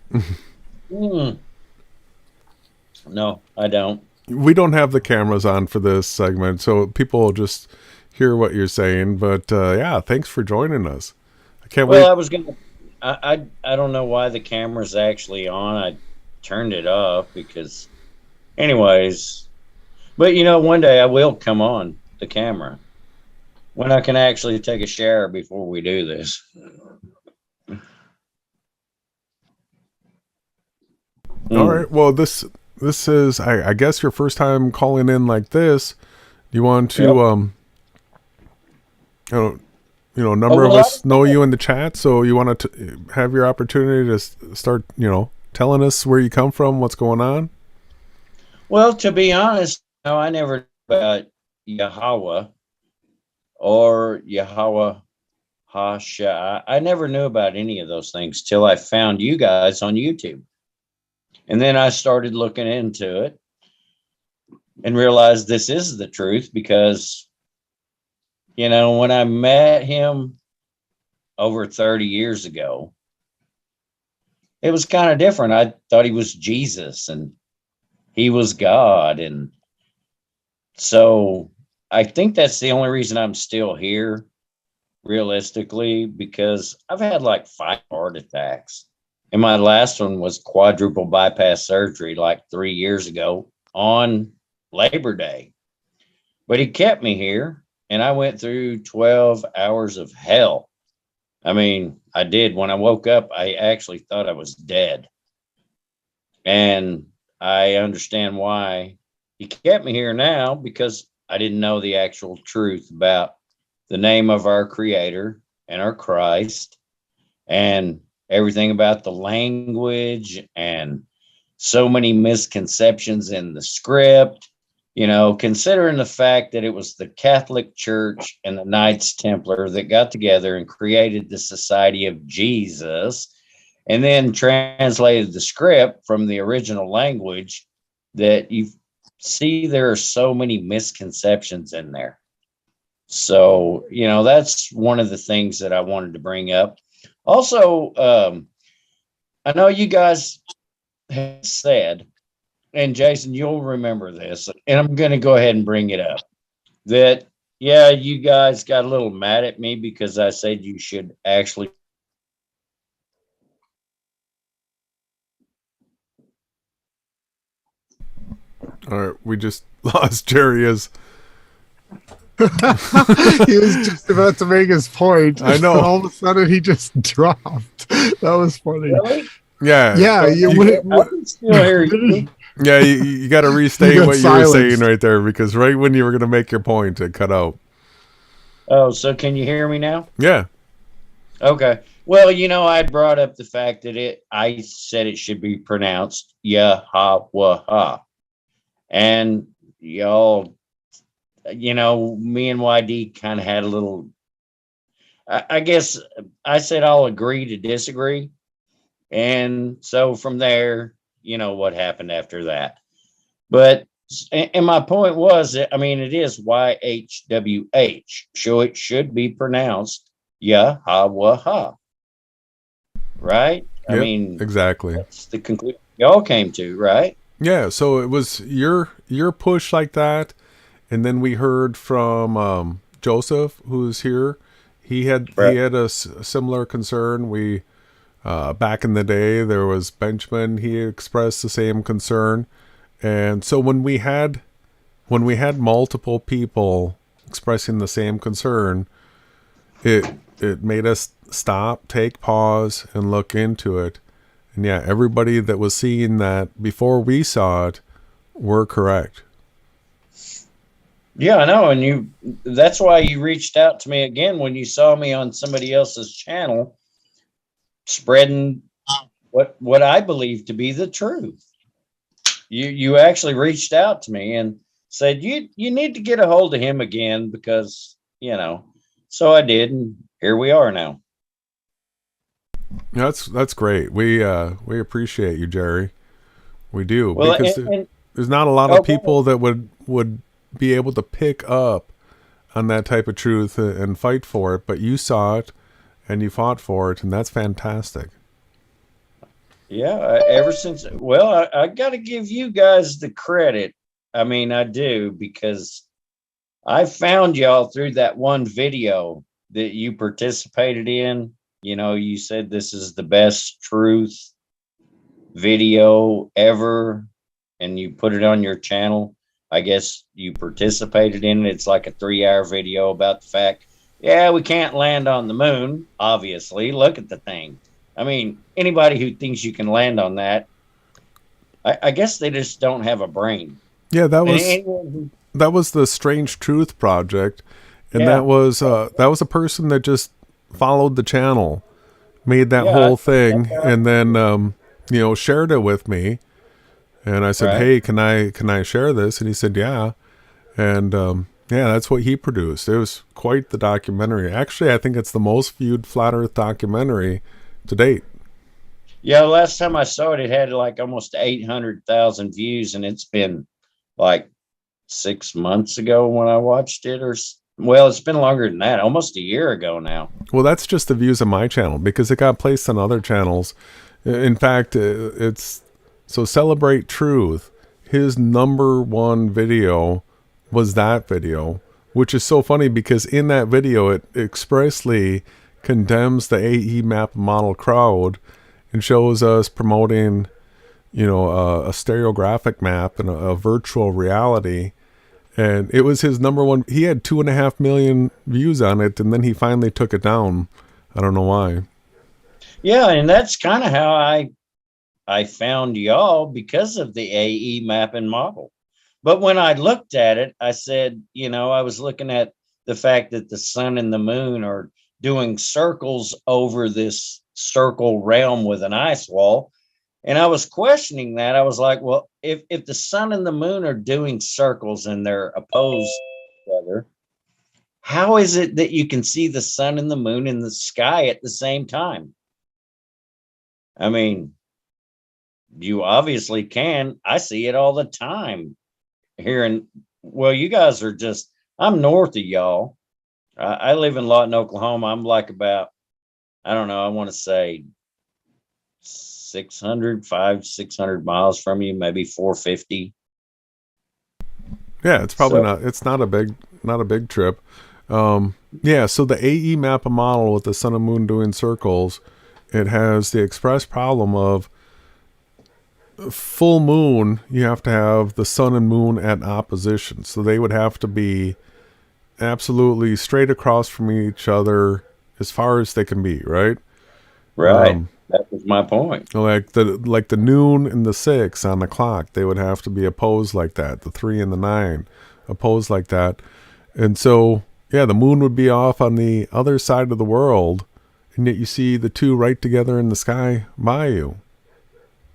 No, I don't. We don't have the cameras on for this segment, so people will just hear what you're saying. But yeah, thanks for joining us. I can't wait. Well, I was gonna. I don't know why the camera's actually on. I turned it off because, anyways. But one day I will come on the camera when I can actually take a shower before we do this. All right. Well, this is, I guess, your first time calling in like this. You want to, a number of us know you in the chat, so you want to have your opportunity to start, telling us where you come from, what's going on. Well, to be honest, I never knew about Yahweh or Yahawahashai. I never knew about any of those things till I found you guys on YouTube. And then I started looking into it and realized this is the truth because, when I met him over 30 years ago, it was kind of different. I thought he was Jesus and he was God. And so I think that's the only reason I'm still here, realistically, because I've had like 5 heart attacks. And my last one was quadruple bypass surgery like 3 years ago on Labor Day. But he kept me here and I went through 12 hours of hell. I mean, I did. When I woke up, I actually thought I was dead. And I understand why he kept me here now, because I didn't know the actual truth about the name of our Creator and our Christ and everything about the language and so many misconceptions in the script, considering the fact that it was the Catholic Church and the Knights Templar that got together and created the Society of Jesus and then translated the script from the original language, that you see there are so many misconceptions in there. So, that's one of the things that I wanted to bring up. Also, I know you guys have said, and Jason, you'll remember this, and I'm going to go ahead and bring it up, that, you guys got a little mad at me because I said you should actually. All right. We just lost Jerry as he was just about to make his point. I know. And all of a sudden, he just dropped. That was funny. Really? Yeah. Yeah. You got to restate what you were saying right there, because right when you were going to make your point, it cut out. Oh, so can you hear me now? Yeah. Okay. Well, I brought up the fact that I said it should be pronounced Yahawah. And y'all, me and YD kind of had a little, I guess I said I'll agree to disagree. And so from there, what happened after that. But, and my point was, it is YHWH. So it should be pronounced Yahawah. Right? Yep, exactly. That's the conclusion y'all came to, right? Yeah. So it was your push like that. And then we heard from Joseph, who's here. He had a similar concern. We back in the day, there was Benjamin. He expressed the same concern, and so when we had multiple people expressing the same concern, it made us stop, take pause, and look into it. And yeah, everybody that was seeing that before we saw it were correct. Yeah, I know. And that's why you reached out to me again when you saw me on somebody else's channel spreading what I believe to be the truth. You actually reached out to me and said, you need to get a hold of him again because, so I did. And here we are now. That's great. We appreciate you, Jerry. We do. Well, because there's not a lot of people that would be able to pick up on that type of truth and fight for it, but you saw it and you fought for it, and that's fantastic. Yeah, ever since, I got to give you guys the credit. I mean, I do, because I found y'all through that one video that you participated in. You said this is the best truth video ever, and you put it on your channel. I guess you participated in it. It's like a 3-hour video about the fact, we can't land on the moon. Obviously, look at the thing. I mean, anybody who thinks you can land on that, I guess they just don't have a brain. Yeah, that was the Strange Truth Project, and that was a person that just followed the channel, made that whole thing, and then shared it with me. And I said, "Hey, can I share this?" And he said, "Yeah." And that's what he produced. It was quite the documentary. Actually, I think it's the most viewed Flat Earth documentary to date. Yeah, last time I saw it, it had like almost 800,000 views, and it's been like 6 months ago when I watched it, it's been longer than that, almost a year ago now. Well, that's just the views of my channel because it got placed on other channels. In fact, it's so Celebrate Truth. His #1 video was that video, which is so funny because in that video, it expressly condemns the AE map model crowd and shows us promoting, a stereographic map and a virtual reality. And it was his #1. He had 2.5 million views on it, and then he finally took it down. I don't know why. Yeah, and that's kind of how I found y'all, because of the AE mapping model. But when I looked at it, I said, I was looking at the fact that the sun and the moon are doing circles over this circle realm with an ice wall. And I was questioning that. I was like, well, if the sun and the moon are doing circles and they're opposed to each other, how is it that you can see the sun and the moon in the sky at the same time? I mean, you obviously can. I see it all the time here. You guys are I'm north of y'all. I live in Lawton, Oklahoma. I'm like about, I don't know, I want to say 600 miles from you, maybe 450. Yeah, it's probably not a big trip. So the AE map model with the sun and moon doing circles, it has the express problem of full moon. You have to have the sun and moon at opposition. So they would have to be absolutely straight across from each other as far as they can be, right? Right. That was my point. Like the noon and the 6 on the clock, they would have to be opposed like that. The 3 and the 9 opposed like that. And so, the moon would be off on the other side of the world, and yet you see the two right together in the sky by you.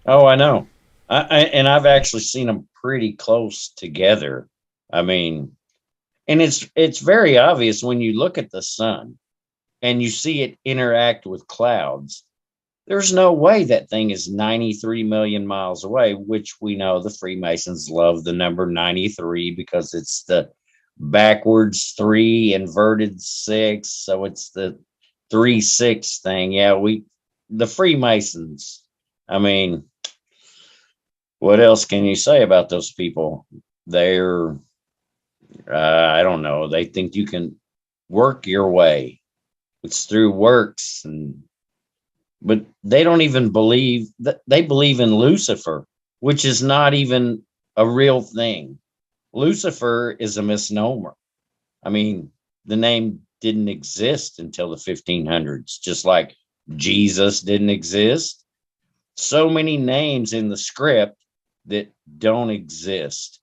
Oh, I know. And I've actually seen them pretty close together. I mean, and it's very obvious when you look at the sun and you see it interact with clouds. There's no way that thing is 93 million miles away, which we know the Freemasons love the number 93 because it's the backwards 3, inverted 6. So it's the 3-6 thing. Yeah, the Freemasons. I mean, what else can you say about those people? They're, I don't know. They think you can work your way it's through works, but they don't even believe that. They believe in Lucifer, which is not even a real thing. Lucifer is a misnomer. I mean, the name didn't exist until the 1500s, just like Jesus didn't exist. So many names in the script that don't exist.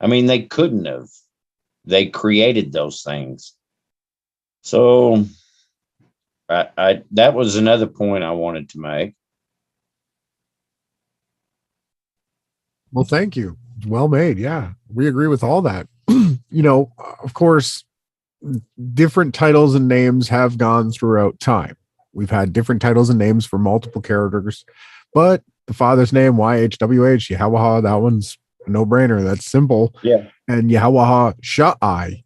I mean, they couldn't have. They created those things. So I that was another point I wanted to make. Well, thank you. Well made. Yeah, we agree with all that. You know, of course, different titles and names have gone throughout time. We've had different titles and names for multiple characters, but the father's name, YHWH, Yahawah, that one's a no-brainer. That's simple. Yeah. And Yahawahashai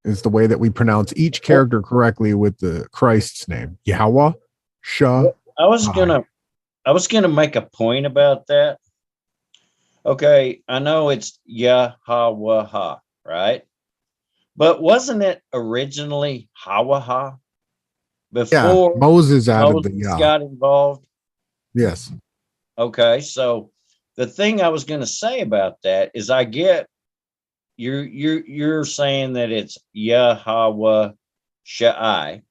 is the way that we pronounce each character correctly with the Christ's name. Yahawahashai. I was gonna make a point about that. Okay, I know it's Yahawah, right? But wasn't it originally Hawaha before Moses added the Yah. got involved? Yes. Okay, so the thing I was going to say about that is, I get you're saying that it's Yahawah Shai,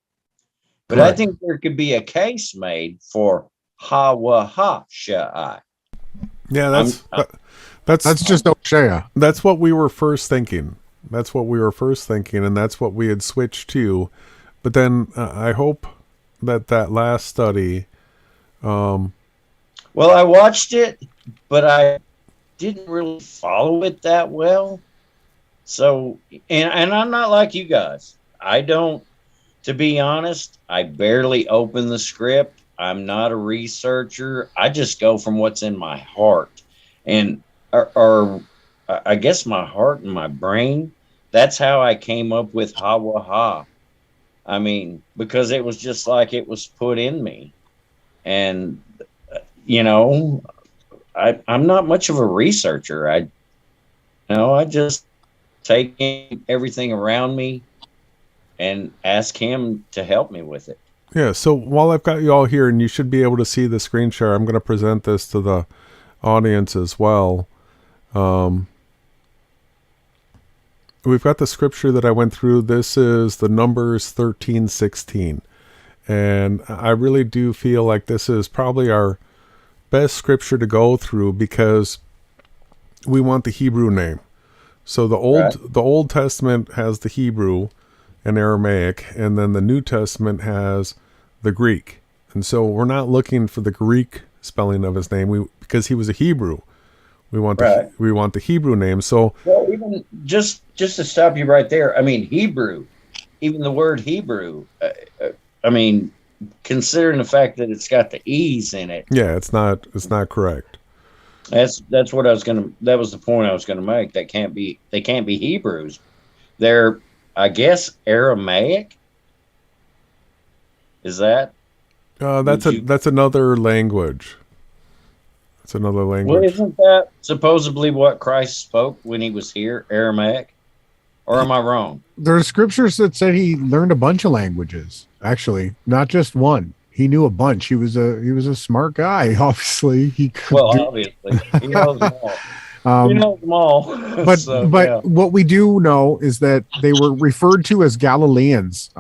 but I Correct. think there could be a case made for Yahawahashai. Yeah, That's just Oshea. that's what we were first thinking. That's what we were first thinking, and that's what we had switched to. But then I hope that last study. Well, I watched it, but I didn't really follow it that well. So, and I'm not like you guys. I don't, to be honest, I barely open the script. I'm not a researcher. I just go from what's in my heart, and or I guess my heart and my brain. That's how I came up with Hawaha. I mean, because it was just like it was put in me. And, you know, I'm not much of a researcher. I just take in everything around me and ask him to help me with it. Yeah, so while I've got you all here, and you should be able to see the screen share, I'm going to present this to the audience as well. We've got the scripture that I went through. This is the Numbers 13:16. And I really do feel like this is probably our best scripture to go through, because we want the Hebrew name. So the Old Testament has the Hebrew and Aramaic, and then the New Testament has the Greek. And so we're not looking for the Greek spelling of his name, because he was a Hebrew. We want the Hebrew name. So, well, even just to stop you right there, I mean, Hebrew, even the word Hebrew, I mean, considering the fact that it's got the E's in it. Yeah, it's not correct. That's what I was that was the point I was gonna make. They can't be Hebrews. They're, I guess, Aramaic. Is that? That's another language. It's another language. Well, isn't that supposedly what Christ spoke when he was here, Aramaic? Or am I wrong? There are scriptures that said he learned a bunch of languages. Actually, not just one. He knew a bunch. He was a smart guy. Obviously, he could. Obviously, he knows them all. He knows them all. But what we do know is that they were referred to as Galileans.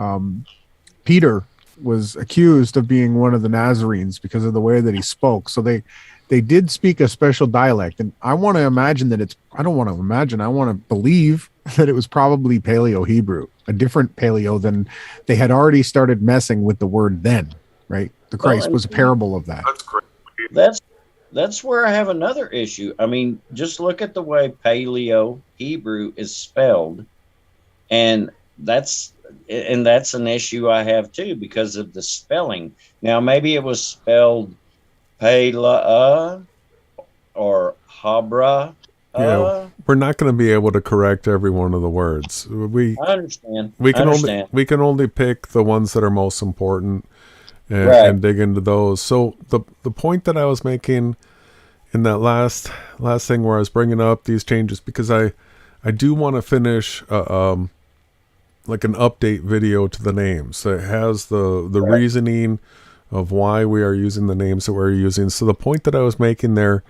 Peter was accused of being one of the Nazarenes because of the way that he spoke. So they did speak a special dialect, and I want to imagine that it's. I don't want to imagine. I want to believe that it was probably Paleo Hebrew, a different Paleo than they had already started messing with the word then. Right? The Christ was a parable of that. That's great. That's where I have another issue. I mean, just look at the way Paleo Hebrew is spelled, and that's an issue I have too, because of the spelling. Now, maybe it was spelled Pela or Habra. Yeah, we're not going to be able to correct every one of the words. I understand. We can only pick the ones that are most important and, right, and dig into those. So the point that I was making in that last thing where I was bringing up these changes, because I do want to finish like an update video to the names that has the reasoning of why we are using the names that we're using. So the point that I was making there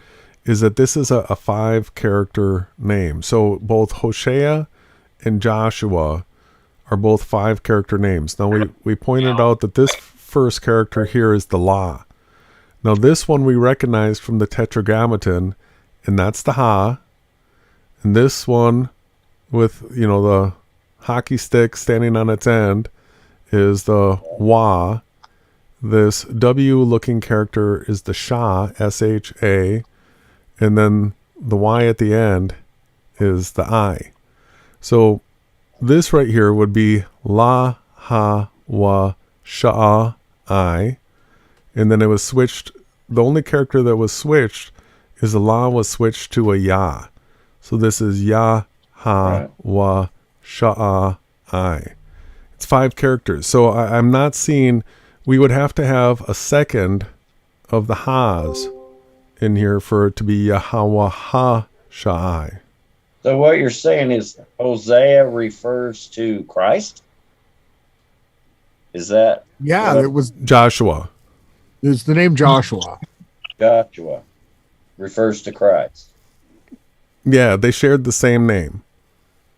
is that this is a 5-character name. So both Hosea and Joshua are both 5-character names. Now we pointed out that this first character here is the La. Now this one we recognized from the Tetragrammaton, and that's the Ha. And this one with, the hockey stick standing on its end is the Wa. This W-looking character is the Sha, S-H-A, and then the Y at the end is the I. So this right here would be La, Ha, Wa, Sha, I, and then it was switched. The only character that was switched is the La was switched to a Ya. So this is Ya, Ha, Wa, Sha, I. It's 5 characters. So I'm not seeing... We would have to have a second of the Ha's in here for it to be Yahawahashai. So what you're saying is Hosea refers to Christ? Is that? Yeah, what? it was. Joshua. It's the name Joshua. Joshua refers to Christ. Yeah, they shared the same name.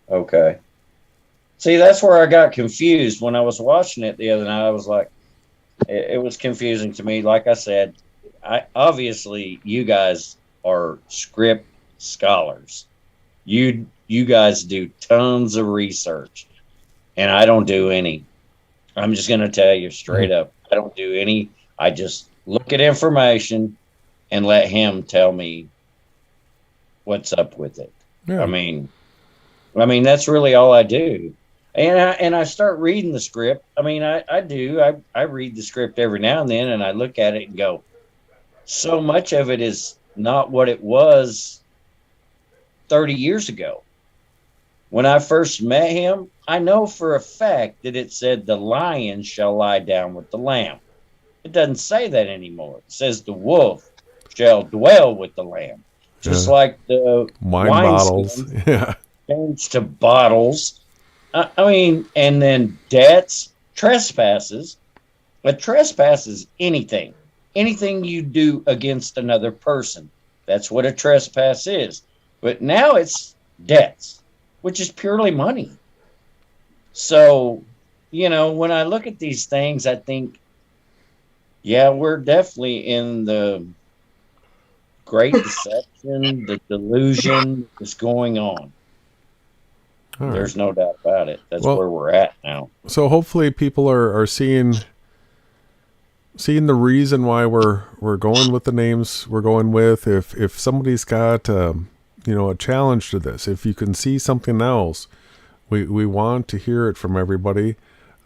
Okay. See, that's where I got confused when I was watching it the other night. I was like, it was confusing to me. Like I said, obviously you guys are script scholars. You guys do tons of research, and I don't do any. I'm just going to tell you straight up. I don't do any. I just look at information and let him tell me what's up with it. Yeah. I mean, that's really all I do. And I start reading the script. I mean, I do. I read the script every now and then, and I look at it and go, so much of it is not what it was 30 years ago. When I first met him, I know for a fact that it said the lion shall lie down with the lamb. It doesn't say that anymore. It says the wolf shall dwell with the lamb. Just like the wine bottles. Yeah. Changed to bottles. I mean, and then debts, trespasses. A trespass is anything you do against another person. That's what a trespass is. But now it's debts, which is purely money. So, when I look at these things, I think, yeah, we're definitely in the great deception, the delusion that's going on. All right. There's no doubt about it. That's where we're at now. So hopefully people are seeing the reason why we're going with the names we're going with. If somebody's got a challenge to this, if you can see something else, we want to hear it from everybody.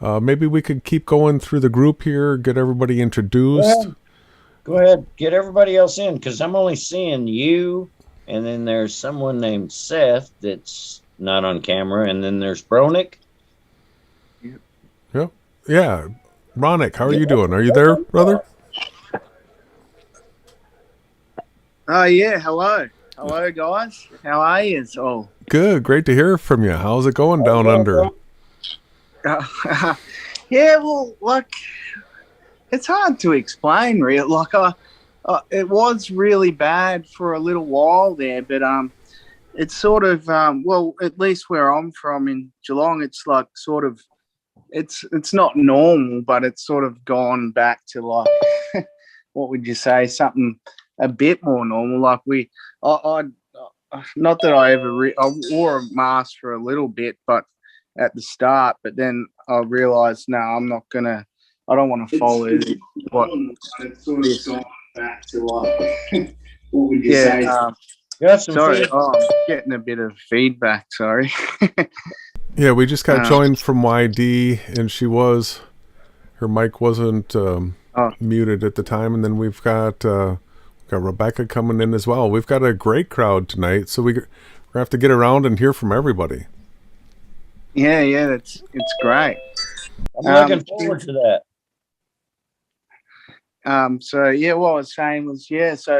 Maybe we could keep going through the group here, get everybody introduced. Go ahead, get everybody else in, because I'm only seeing you, and then there's someone named Seth that's not on camera, and then there's Bronick. Yeah. Ronick, how are you doing? Are you there, brother? Yeah, hello, guys. How are you all? Good, great to hear from you. How's it going down under? Yeah, well, it's hard to explain, really. It was really bad for a little while there, but it's sort of at least where I'm from in Geelong, it's it's not normal, but it's sort of gone back to what would you say, something a bit more normal. I not that I ever I wore a mask for a little bit, but at the start, but then I realized, no, I don't want to follow what it's sort of gone back to what would you say? Sorry, I'm getting a bit of feedback. Sorry. Yeah, we just got joined from YD, and her mic wasn't muted at the time, and then we've got Rebecca coming in as well. We've got a great crowd tonight, so we have to get around and hear from everybody. Yeah, it's great. I'm looking forward to that. So yeah, what I was saying was, and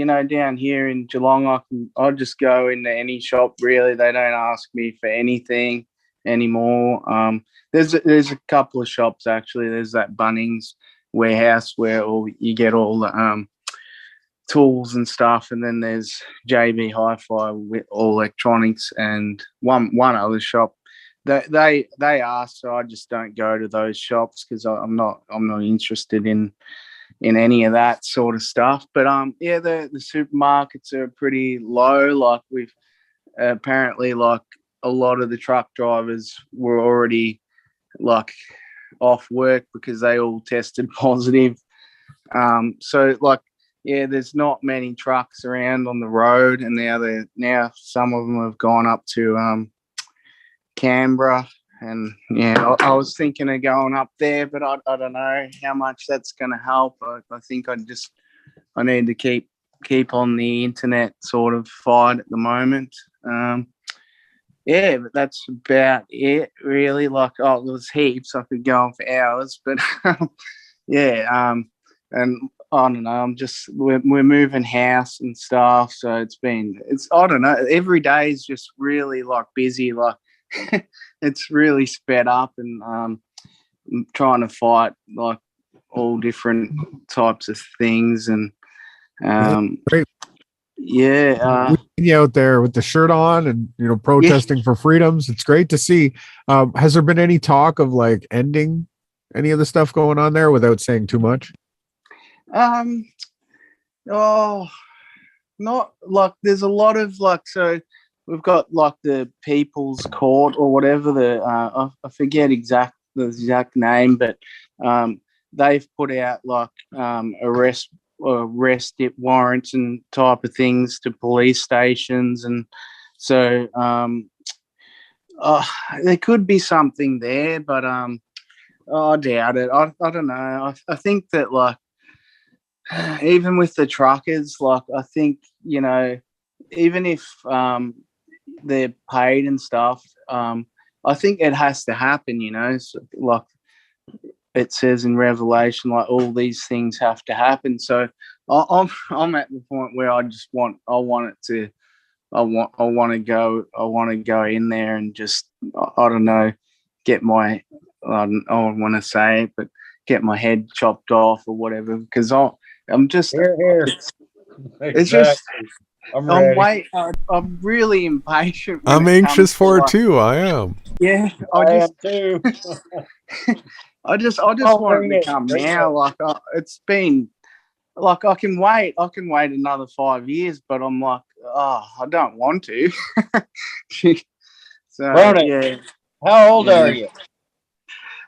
I, down here in Geelong, I'll just go into any shop. Really, they don't ask me for anything, anymore. There's a couple of shops actually. There's that Bunnings warehouse where you get all the tools and stuff, and then there's JB Hi-Fi with all electronics, and one other shop. They ask, so I just don't go to those shops because I'm not interested in any of that sort of stuff. But yeah, the supermarkets are pretty low. Like we've apparently, like a lot of the truck drivers were already like off work because they all tested positive. So like, yeah, there's not many trucks around on the road, and now some of them have gone up to Canberra, and yeah, I was thinking of going up there, but I don't know how much that's going to help. I think I need to keep on the internet sort of fight at the moment. Yeah, but that's about it really. Like, there's heaps. I could go on for hours, but yeah, and I don't know. We're moving house and stuff, so it's I don't know. Every day is just really like busy. Like it's really sped up, and I'm trying to fight like all different types of things, and Great. yeah. You out there with the shirt on and protesting for freedoms. It's great to see. Has there been any talk of like ending any of the stuff going on there without saying too much? Not like there's a lot of like, so we've got like the People's Court or whatever I forget the exact name, but they've put out like arrest warrants and type of things to police stations, and so there could be something there, but I doubt it. I don't know. I think that like even with the truckers, like I think even if they're paid and stuff, I think it has to happen. So, like it says in Revelation, like all these things have to happen. So I'm at the point where I want to go in there and just I don't know, get my I don't want to say it, but get my head chopped off or whatever, because I'm just Here. It's just I'm really impatient. I'm anxious for it too. I am. Yeah, I am too. I just want it to come now. Like it's been like I can wait another 5 years, but I'm like, I don't want to. So Ronnie, yeah. How old are you?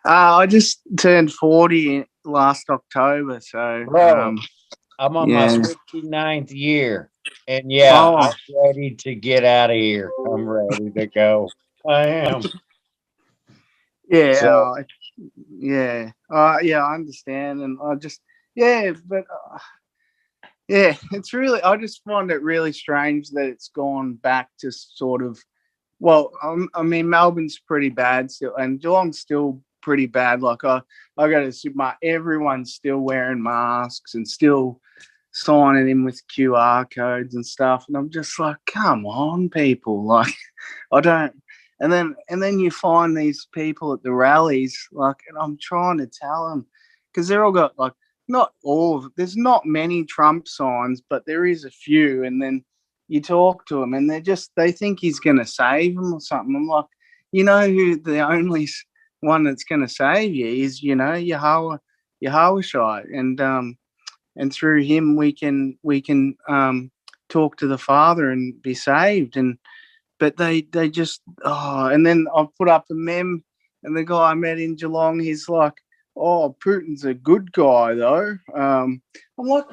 I just turned 40 last October, so Bro, I'm on my 59th year, and I'm ready to get out of here. I'm ready to go. I am. Yeah, So- I understand, and but it's really, I just find it really strange that it's gone back to sort of, well, I mean, Melbourne's pretty bad still, and Geelong's still pretty bad. Like I go to the supermarket, everyone's still wearing masks and still signing in with QR codes and stuff, and I'm just like, come on, people, like I don't. And then you find these people at the rallies, like, and I'm trying to tell them, because they're all got like, not all of it, there's not many Trump signs, but there is a few. And then you talk to them, and they think he's going to save them or something. I'm like, who the only one that's going to save you is, Yahawahashai, and through him we can talk to the Father and be saved. But they just, and then I put up a meme, and the guy I met in Geelong, he's like, Putin's a good guy, though. I'm like,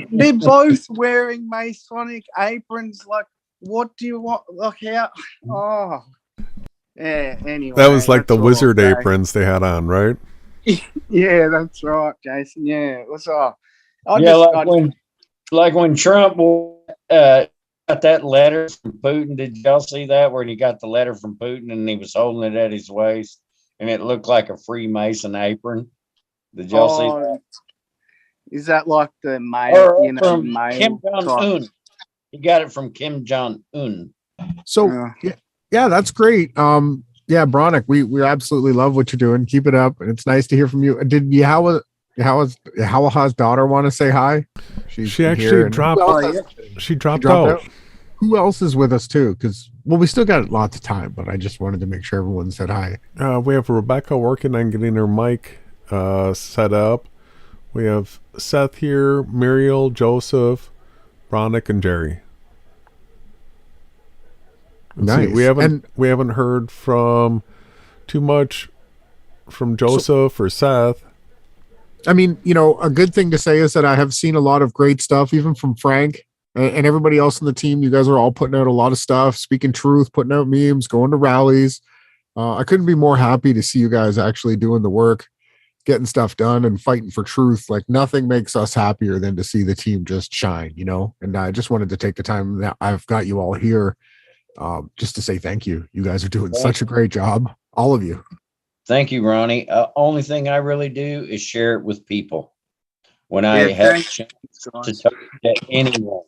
they're both wearing Masonic aprons. Like, what do you want? Like, how? Yeah, anyway. That was like the wizard aprons they had on, right? Yeah, that's right, Jason. Yeah, what's up? Like when Trump got that letter from Putin. Did y'all see that, where he got the letter from Putin and he was holding it at his waist and it looked like a Freemason apron? Did y'all see that? Is that like the mail? From Kim Jong-un. He got it from Kim Jong-un. So yeah, that's great. Yeah, Bronick, we absolutely love what you're doing. Keep it up, and it's nice to hear from you. Did Yahawah's daughter want to say hi? She actually dropped. She dropped out. Who else is with us too? Because we still got lots of time, but I just wanted to make sure everyone said hi. We have Rebecca working on getting her mic set up. We have Seth here, Muriel, Joseph, Bronick, and Jerry. Nice. See, we haven't heard from too much from Joseph or Seth. I mean, a good thing to say is that I have seen a lot of great stuff, even from Frank and everybody else in the team. You guys are all putting out a lot of stuff, speaking truth, putting out memes, going to rallies. I couldn't be more happy to see you guys actually doing the work, getting stuff done and fighting for truth. Like, nothing makes us happier than to see the team just shine, and I just wanted to take the time that I've got you all here just to say thank you. You guys are doing such a great job, all of you. Thank you, Ronnie. Only thing I really do is share it with people. When I have a chance to talk to anyone,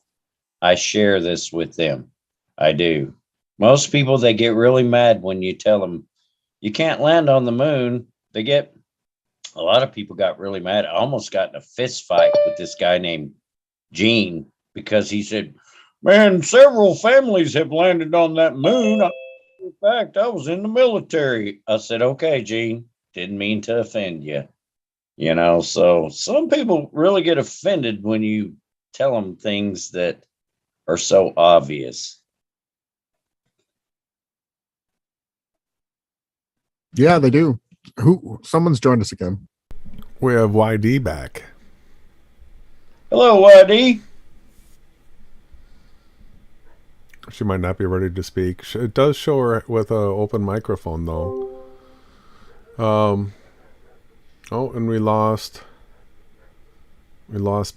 I share this with them. I do. Most people, they get really mad when you tell them you can't land on the moon. A lot of people got really mad. I almost got in a fist fight with this guy named Gene because he said, man, several families have landed on that moon. In fact, I was in the military. I said, okay, Gene, didn't mean to offend you. So some people really get offended when you tell them things that are so obvious. Yeah, they do. Someone's joined us again. We have YD back. Hello, YD. She might not be ready to speak. It does show her with an open microphone, though. And we lost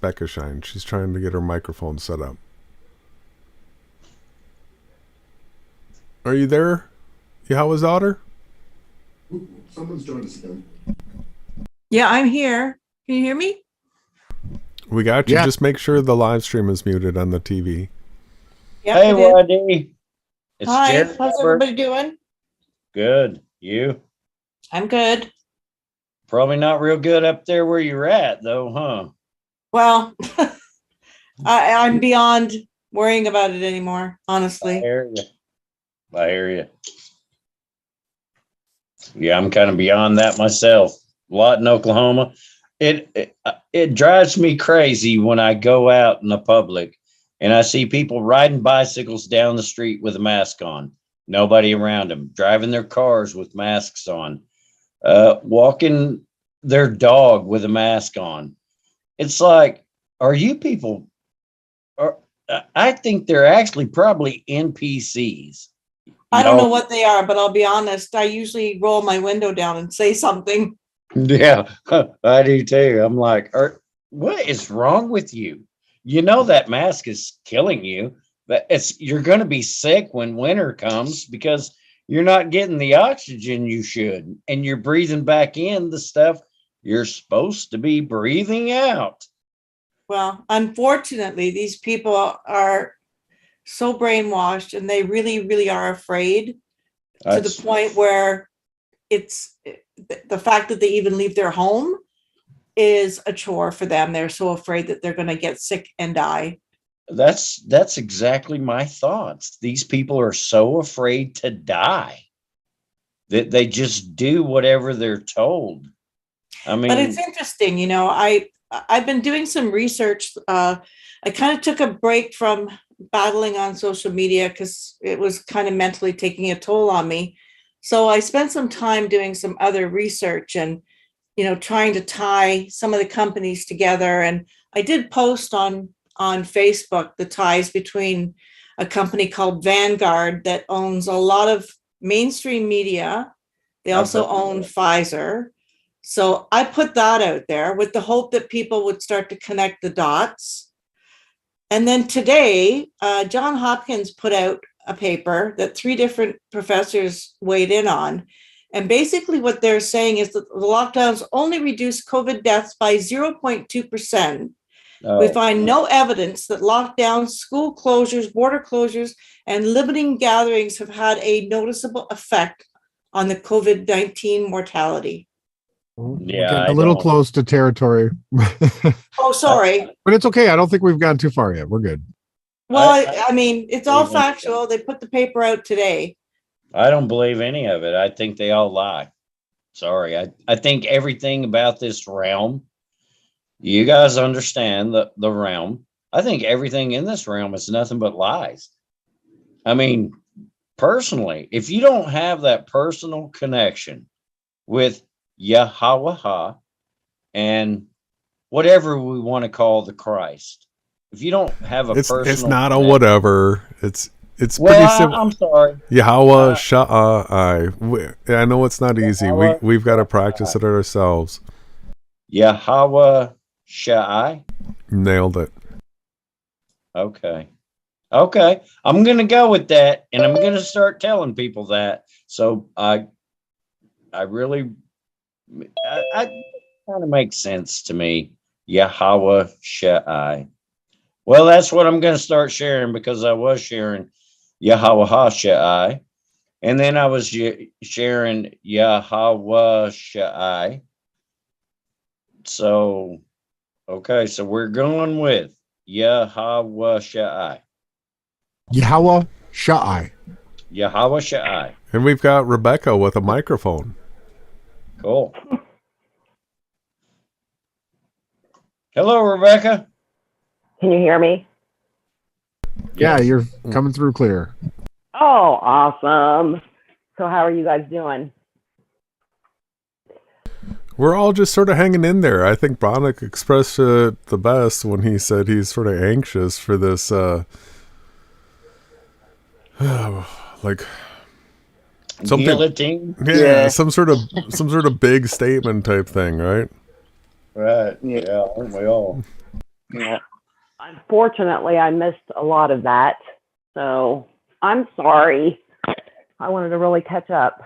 Becca Shine. She's trying to get her microphone set up. Are you there, Yahawah's daughter? Someone's joined us again. Yeah, I'm here. Can you hear me? We got you. Yeah. Just make sure the live stream is muted on the TV. Yeah, Hey, YD. It's hi. Jerry. How's everybody doing? Good. You? I'm good. Probably not real good up there where you're at, though, huh? Well, I'm beyond worrying about it anymore, honestly. I hear you. Yeah, I'm kind of beyond that myself. A lot in Oklahoma. It drives me crazy when I go out in the public and I see people riding bicycles down the street with a mask on, nobody around them, driving their cars with masks on, walking their dog with a mask on. It's like, are you people? I think they're actually probably NPCs. I don't know what they are, but I'll be honest. I usually roll my window down and say something. Yeah, I do too. I'm like, what is wrong with you? That mask is killing you. You're going to be sick when winter comes because you're not getting the oxygen you should, and you're breathing back in the stuff you're supposed to be breathing out. Well, unfortunately, these people are so brainwashed and they really, really are afraid to the point where it's the fact that they even leave their home is a chore for them. They're so afraid that they're going to get sick and die. That's exactly my thoughts. These people are so afraid to die that they just do whatever they're told. I mean, but it's interesting, I've been doing some research. I kind of took a break from battling on social media because it was kind of mentally taking a toll on me. So I spent some time doing some other research and, trying to tie some of the companies together. And I did post on Facebook the ties between a company called Vanguard that owns a lot of mainstream media. They also own Pfizer. So I put that out there with the hope that people would start to connect the dots. And then today, John Hopkins put out a paper that 3 different professors weighed in on. And basically what they're saying is that the lockdowns only reduced COVID deaths by 0.2%. We find no evidence that lockdowns, school closures, border closures, and limiting gatherings have had a noticeable effect on the COVID-19 mortality. We're Yeah, getting I a little don't- close to territory. Oh, sorry. But it's okay. I don't think we've gone too far yet. We're good. Well, I- I mean, it's all Even- factual. They put the paper out today. I don't believe any of it. I think they all lie. Sorry. I think everything about this realm, you guys understand the realm. I think everything in this realm is nothing but lies. I mean, personally, if you don't have that personal connection with Yahawah and whatever we want to call the Christ, if you don't have a It's personal not a connection- whatever. It's Well, pretty simple. I'm sorry. Yahawahashai. I know it's not easy. We've got to practice it ourselves. Yahawahashai. Nailed it. Okay. Okay. I'm going to go with that, and I'm going to start telling people that. So I really, I kind of makes sense to me. Yahawahashai. Well, that's what I'm going to start sharing, because I was sharing Yahawahashai, and then I was sharing Yahawahashai. So, okay, so we're going with Yahawahashai. Yahawahashai. Yahawahashai. And we've got Rebecca with a microphone. Cool. Hello, Rebecca. Can you hear me? Yeah, you're coming through clear. Oh, awesome. So how are you guys doing? We're all just sort of hanging in there. I think Bronick expressed it the best when he said he's sort of anxious for this, like something, Guillotine. yeah, some sort of big statement type thing, right? Right. Yeah, aren't we all? Yeah. Unfortunately, I missed a lot of that. So I'm sorry. I wanted to really catch up.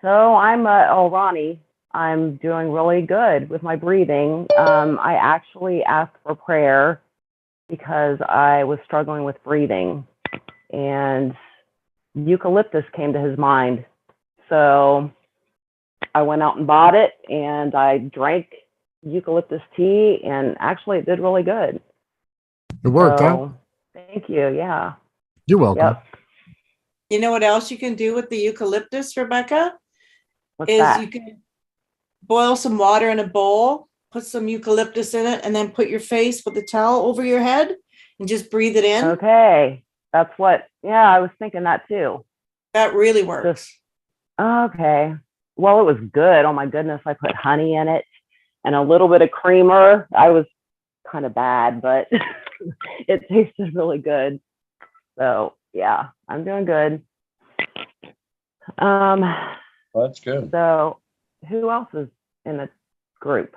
So I'm, Ronnie, I'm doing really good with my breathing. I actually asked for prayer because I was struggling with breathing, and eucalyptus came to his mind. So I went out and bought it, and I drank eucalyptus tea, and actually it did really good. It worked, huh? So, thank you. Yeah. You're welcome. Yep. You know what else you can do with the eucalyptus, Rebecca? What's Is that? you can boil some water in a bowl, put some eucalyptus in it, and then put your face with a towel over your head and just breathe it in. Okay. That's what, yeah, I was thinking that too. That really works. Okay. Well, it was good. Oh my goodness. I put honey in it and a little bit of creamer. I was kind of bad, but it tasted really good. So yeah, I'm doing good. That's good. So who else is in the group?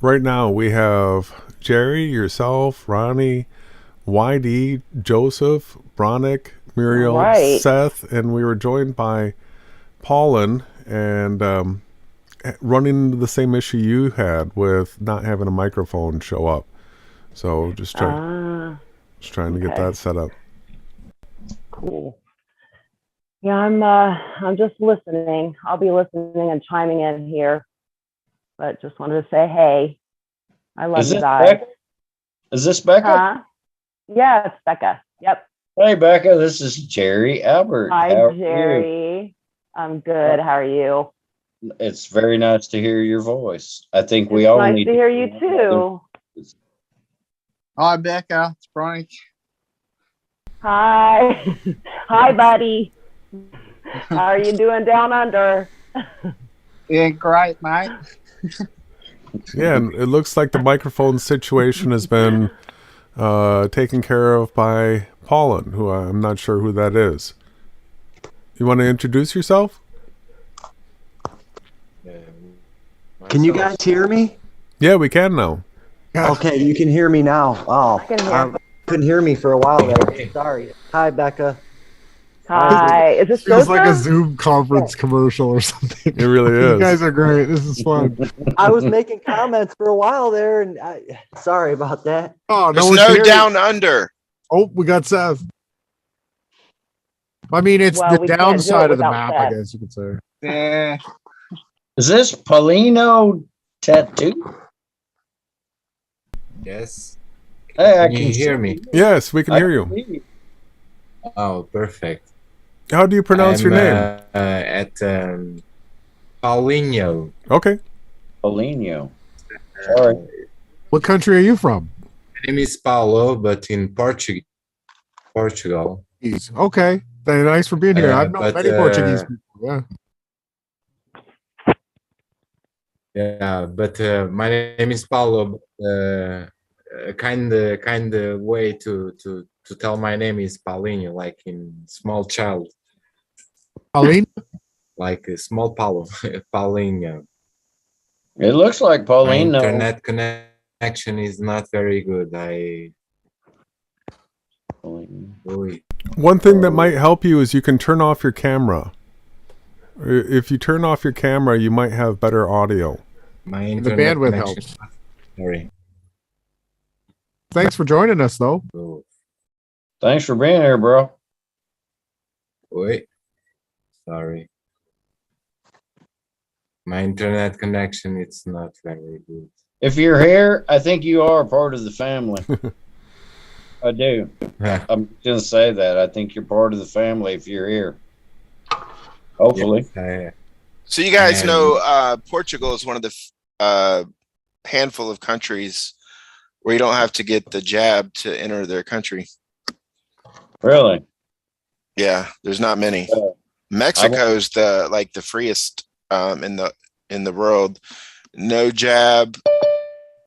Right now we have Jerry, yourself, Ronnie, YD, Joseph, Bronick, Muriel, Right. Seth, and we were joined by Paulin, and running into the same issue you had with not having a microphone show up. So just trying to get okay. that set up. Cool. Yeah, I'm just listening. I'll be listening and chiming in here, but just wanted to say, hey, I love Is you this guys. Becca? Is this Becca? Huh? Yeah, it's Becca. Yep. Hey, Becca, this is Jerry Albert. Hi, How are you? Jerry. I'm good. How are you? It's very nice to hear your voice. I think we It's all nice need to hear you too. Hi, Becca. It's Brian. Hi. Hi, buddy. How are you doing down under? Yeah, great, mate. Yeah, and it looks like the microphone situation has been taken care of by Paulin, who I'm not sure who that is. You want to introduce yourself? Can you guys hear me? Yeah, we can now. Okay, you can hear me now. Oh, I can hear. couldn't hear me for a while there. Sorry. Hi, Becca. Hi. Is this Feels like a Joseph? Zoom conference commercial or something. It really You is. guys are great. This is fun. I was making comments for a while there, and sorry about that. Oh, There's one's no here. down under. Oh, we got Seth. I mean, it's Well, the we can't do it downside of the without map, I Seth. guess you could say. Yeah. Is this Paulino tattoo? Yes. Hey, I Can can you hear see me? you. Yes, we can I hear can you. see you. Oh, perfect. How do you pronounce your name? At Paulinho. Okay. Paulino. Sorry. What country are you from? My name is Paulo, but in Portugal. Okay. Thanks for being here. I've known but, many Portuguese people. Yeah. Yeah, but my name is Paulo. Kind of way to tell my name is Paulinho, like in small child, Pauline? like a small Paulo, Paulinho. It looks like My Paulino. internet connection is not very good. One thing that might help you is you can turn off your camera. If you turn off your camera, you might have better audio. My The internet bandwidth connection. helps. Sorry. Thanks for joining us, though. Thanks for being here, bro. Wait. Sorry. My internet connection, it's not very good. If you're here, I think you are part of the family. I do. I'm going to say that. I think you're part of the family if you're here. Hopefully. Yes, So you guys And- know Portugal is one of the handful of countries where you don't have to get the jab to enter their country. Really? Yeah, there's not many. Mexico's the freest in the world. No jab,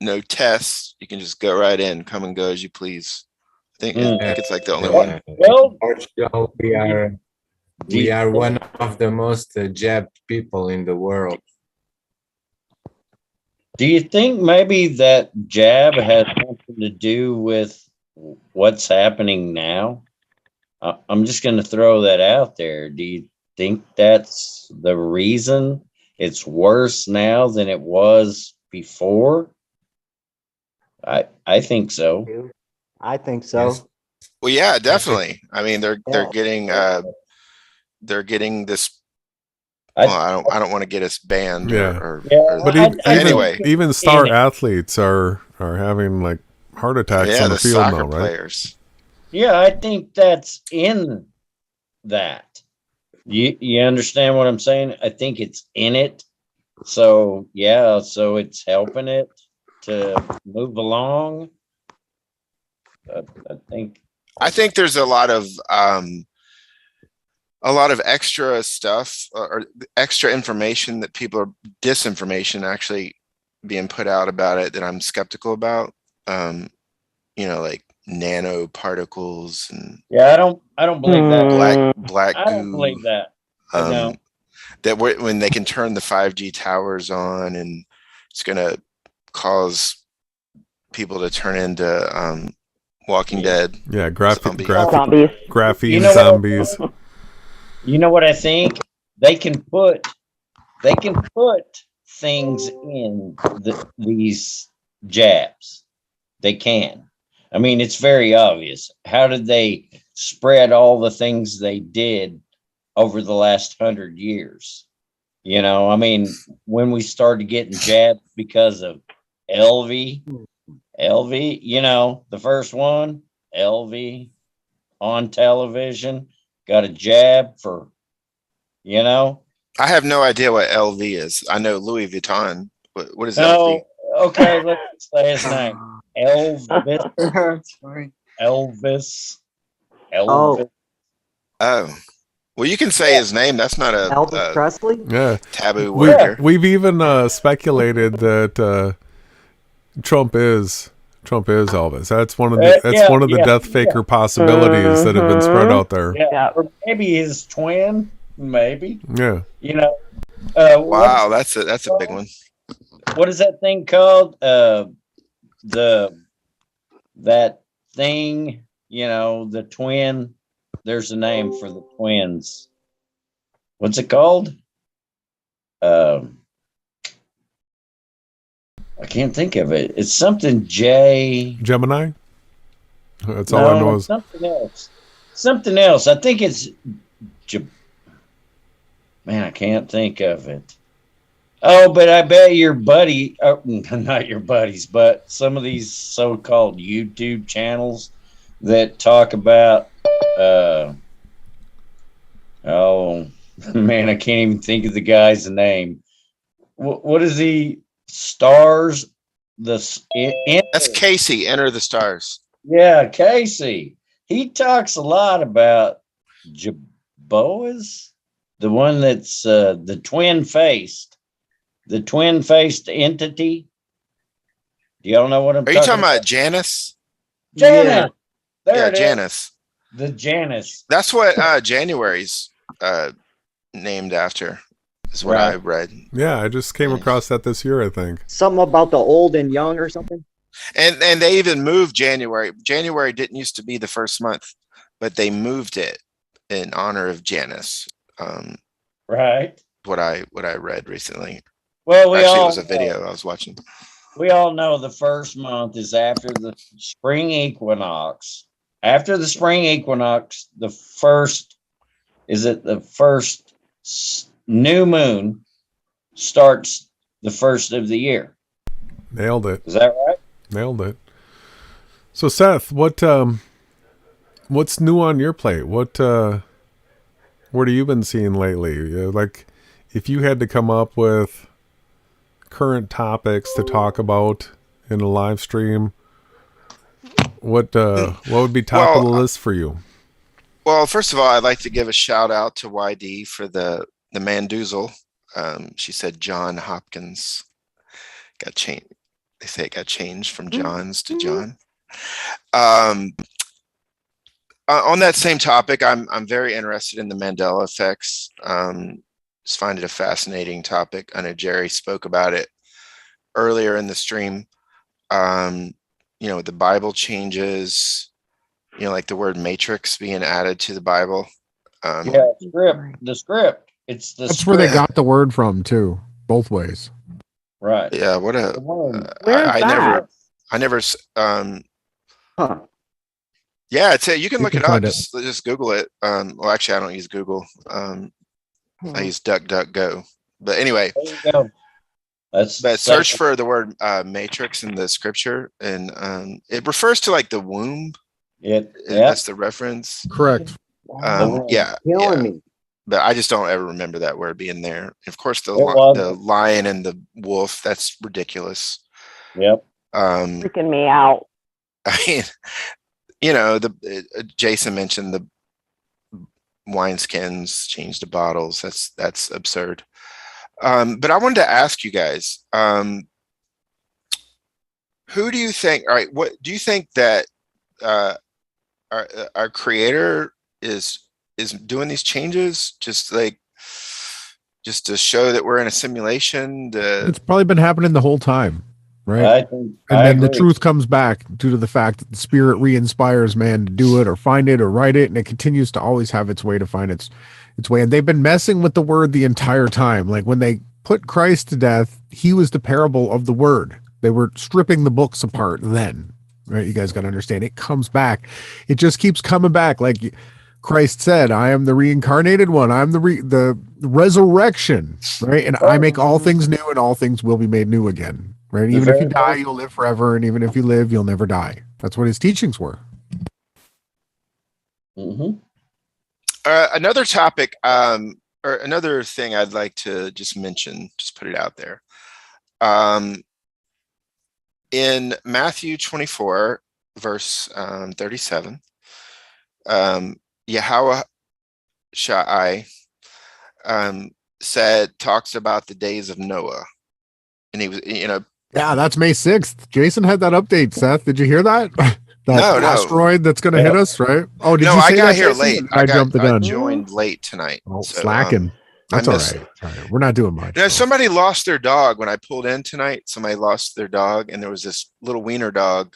no tests. You can just go right in, come and go as you please. I think it's like the only one. Well, Portugal, we are one of the most jabbed people in the world. Do you think maybe that jab has something to do with what's happening now? I'm just going to throw that out there. Do you think that's the reason it's worse now than it was before? I think so. I think so. Yes. Well, yeah, definitely. I mean, they're Yeah. getting this. Well, I don't want to get us banned. Yeah. But anyway, even star athletes are having like heart attacks yeah, on the the field soccer now, right? players. Yeah, I think that's in that. You understand what I'm saying? I think it's in it. So yeah, so it's helping it to move along. I think there's a lot of extra stuff or extra information that people are disinformation actually being put out about it that I'm skeptical about. Like nanoparticles and yeah, I don't believe that. black I don't goo. believe that. I don't. That when they can turn the 5G towers on and it's gonna cause people to turn into Walking Dead. Yeah, zombies. graphene zombies. You know what I think? They can put things in these jabs. They can. I mean, it's very obvious. How did they spread all the things they did over the last 100 years? I mean, when we started getting jabs because of LV, the first one, LV on television, got a jab for, I have no idea what LV is. I know Louis Vuitton. What is No, LV? okay, let's say his name. Elvis. Sorry. Elvis. Oh. Oh. Well, you can say his name. That's not a Elvis Presley? Yeah. taboo word here. We've even speculated that Trump is Elvis. That's one of the death faker possibilities that have been spread out there. Yeah, or maybe his twin, maybe. Yeah. Wow, that's a big one. What is that thing called? That thing, the twin. There's a name for the twins. What's it called? I can't think of it. It's something Gemini? That's all I know is something else. Something else. I think it's Man, I can't think of it. Oh, but I bet your buddy, not your buddies, but some of these so-called YouTube channels that talk about, oh man, I can't even think of the guy's name. What is he? Stars? That's Casey. Enter the Stars. Yeah, Casey. He talks a lot about Jaboas, the one that's the twin-faced entity. Do y'all know what I'm Are you talking about Janus? Janus. There Yeah, it is. Janus. The Janus. That's what January's named after, is what I read. Yeah, I just came across that this year, I think. Something about the old and young or something. And they even moved January. January didn't used to be the first month, but they moved it in honor of Janus. Right. What I read recently. Well, Actually, it was a video I was watching. We all know the first month is after the spring equinox. After the spring equinox, the first new moon starts the first of the year. Nailed it. Is that right? Nailed it. So Seth, what's new on your plate? What have you been seeing lately? Like, if you had to come up with current topics to talk about in a live stream, what would be top of the list for you? Well, first of all, I'd like to give a shout out to YD for the Mandoozle. She said John Hopkins got changed. They say it got changed from Johns to John. On that same topic, I'm very interested in the Mandela effects. Just find it a fascinating topic. I know Jerry spoke about it earlier in the stream. The Bible changes, like the word matrix being added to the Bible. The script. That's where they got the word from too, both ways. Right. Yeah. What a, I never, yeah, you can look it up. Just Google it. Well, actually, I don't use Google. I use DuckDuckGo. But anyway, but search for the word matrix in the scripture, and it refers to like the womb. That's the reference. Correct. Killing me. But I just don't ever remember that word being there. And of course, the lion and the wolf, that's ridiculous. Yep. Freaking me out. I mean, Jason mentioned the wineskins changed to bottles. That's absurd. But I wanted to ask you guys, who do you think, all right, what do you think that our creator is doing these changes just to show that we're in a simulation? It's probably been happening the whole time, right? And then the truth comes back due to the fact that the spirit re-inspires man to do it or find it or write it, and it continues to always have its way to find its way. And they've been messing with the word the entire time. Like when they put Christ to death, he was the parable of the word. They were stripping the books apart then, right? You guys got to understand, it comes back. It just keeps coming back. Like Christ said, I am the reincarnated one. I'm the resurrection, right? And I make all things new, and all things will be made new again, right? Even if you die, you'll live forever. And even if you live, you'll never die. That's what his teachings were. Mm-hmm. Another topic, or another thing I'd like to just mention, just put it out there. In Matthew 24, verse 37, Yahawahashai talks about the days of Noah, and he was, yeah, that's May 6th. Jason had that update. Seth, did you hear that? That asteroid that's going to hit us, right? Oh, did you say I got that, here Jason? late. I jumped the gun. I joined late tonight. Oh, slacking. That's all right. We're not doing much. Somebody lost their dog when I pulled in tonight. Somebody lost their dog, and there was this little wiener dog,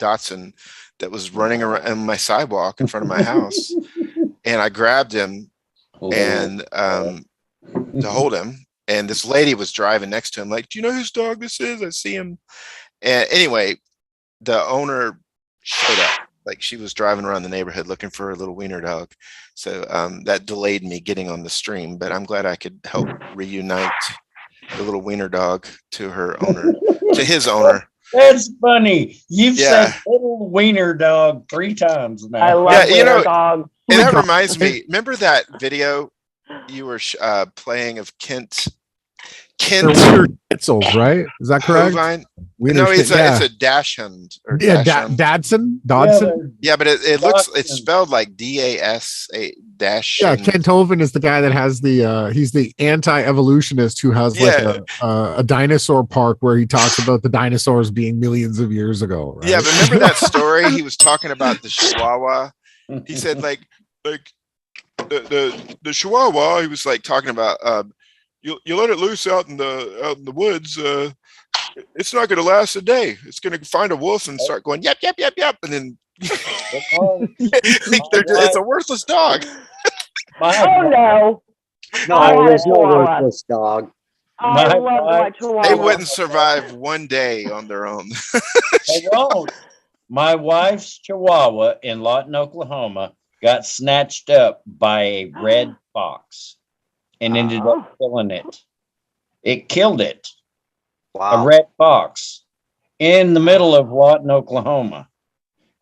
Dotson, that was running around on my sidewalk in front of my house, and I grabbed him and to hold him. And this lady was driving next to him, like, "Do you know whose dog this is? I see him." And anyway, the owner showed up like she was driving around the neighborhood looking for her little wiener dog. So that delayed me getting on the stream, but I'm glad I could help reunite the little wiener dog to her owner, to his owner. That's funny. You've Yeah. said little wiener dog 3 times now. I love Yeah, you wiener know, dogs. And that reminds me, remember that video you were playing of Kent? They're wiener schnitzels, right? Is that correct? Bovine? Wiener No, it's yeah. a dachshund. Or Yeah, dachshund. Dodson. Yeah, but it looks, it's spelled like D-A-S-A dash. Yeah, Kent Hovind is the guy that has the he's the anti-evolutionist who has like a dinosaur park where he talks about the dinosaurs being millions of years ago. Right? Yeah, but remember that story? He was talking about the Chihuahua. He said like the Chihuahua. He was like talking about you let it loose out in the woods. It's not going to last a day. It's going to find a wolf and start going yep yep yep yep, and then it's a worthless dog. Oh no! No, there's no worthless dog. I love my Chihuahua. They wouldn't survive one day on their own. They won't. My wife's Chihuahua in Lawton, Oklahoma, got snatched up by a red fox and ended up killing it. It killed it. Wow. A red fox in the middle of Lawton, Oklahoma.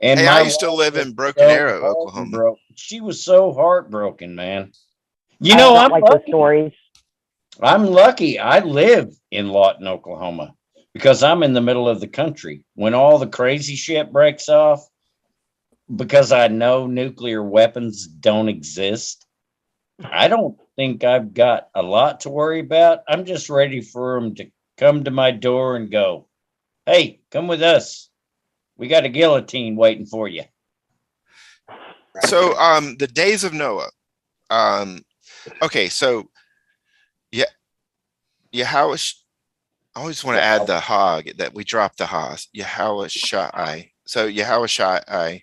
And Hey, my I used to wife live was in Broken so Arrow, Oklahoma. She was so heartbroken, man. You I know, don't I'm like the lucky. stories. I'm lucky. I live in Lawton, Oklahoma, because I'm in the middle of the country. When all the crazy shit breaks off, because I know nuclear weapons don't exist, I don't think I've got a lot to worry about. I'm just ready for them to come to my door and go, hey, come with us. We got a guillotine waiting for you. So the days of Noah. Okay, so yeah, Yahawahashai. I always want to add the hog that we dropped the ha. Yahawahashai. So Yahawahashai.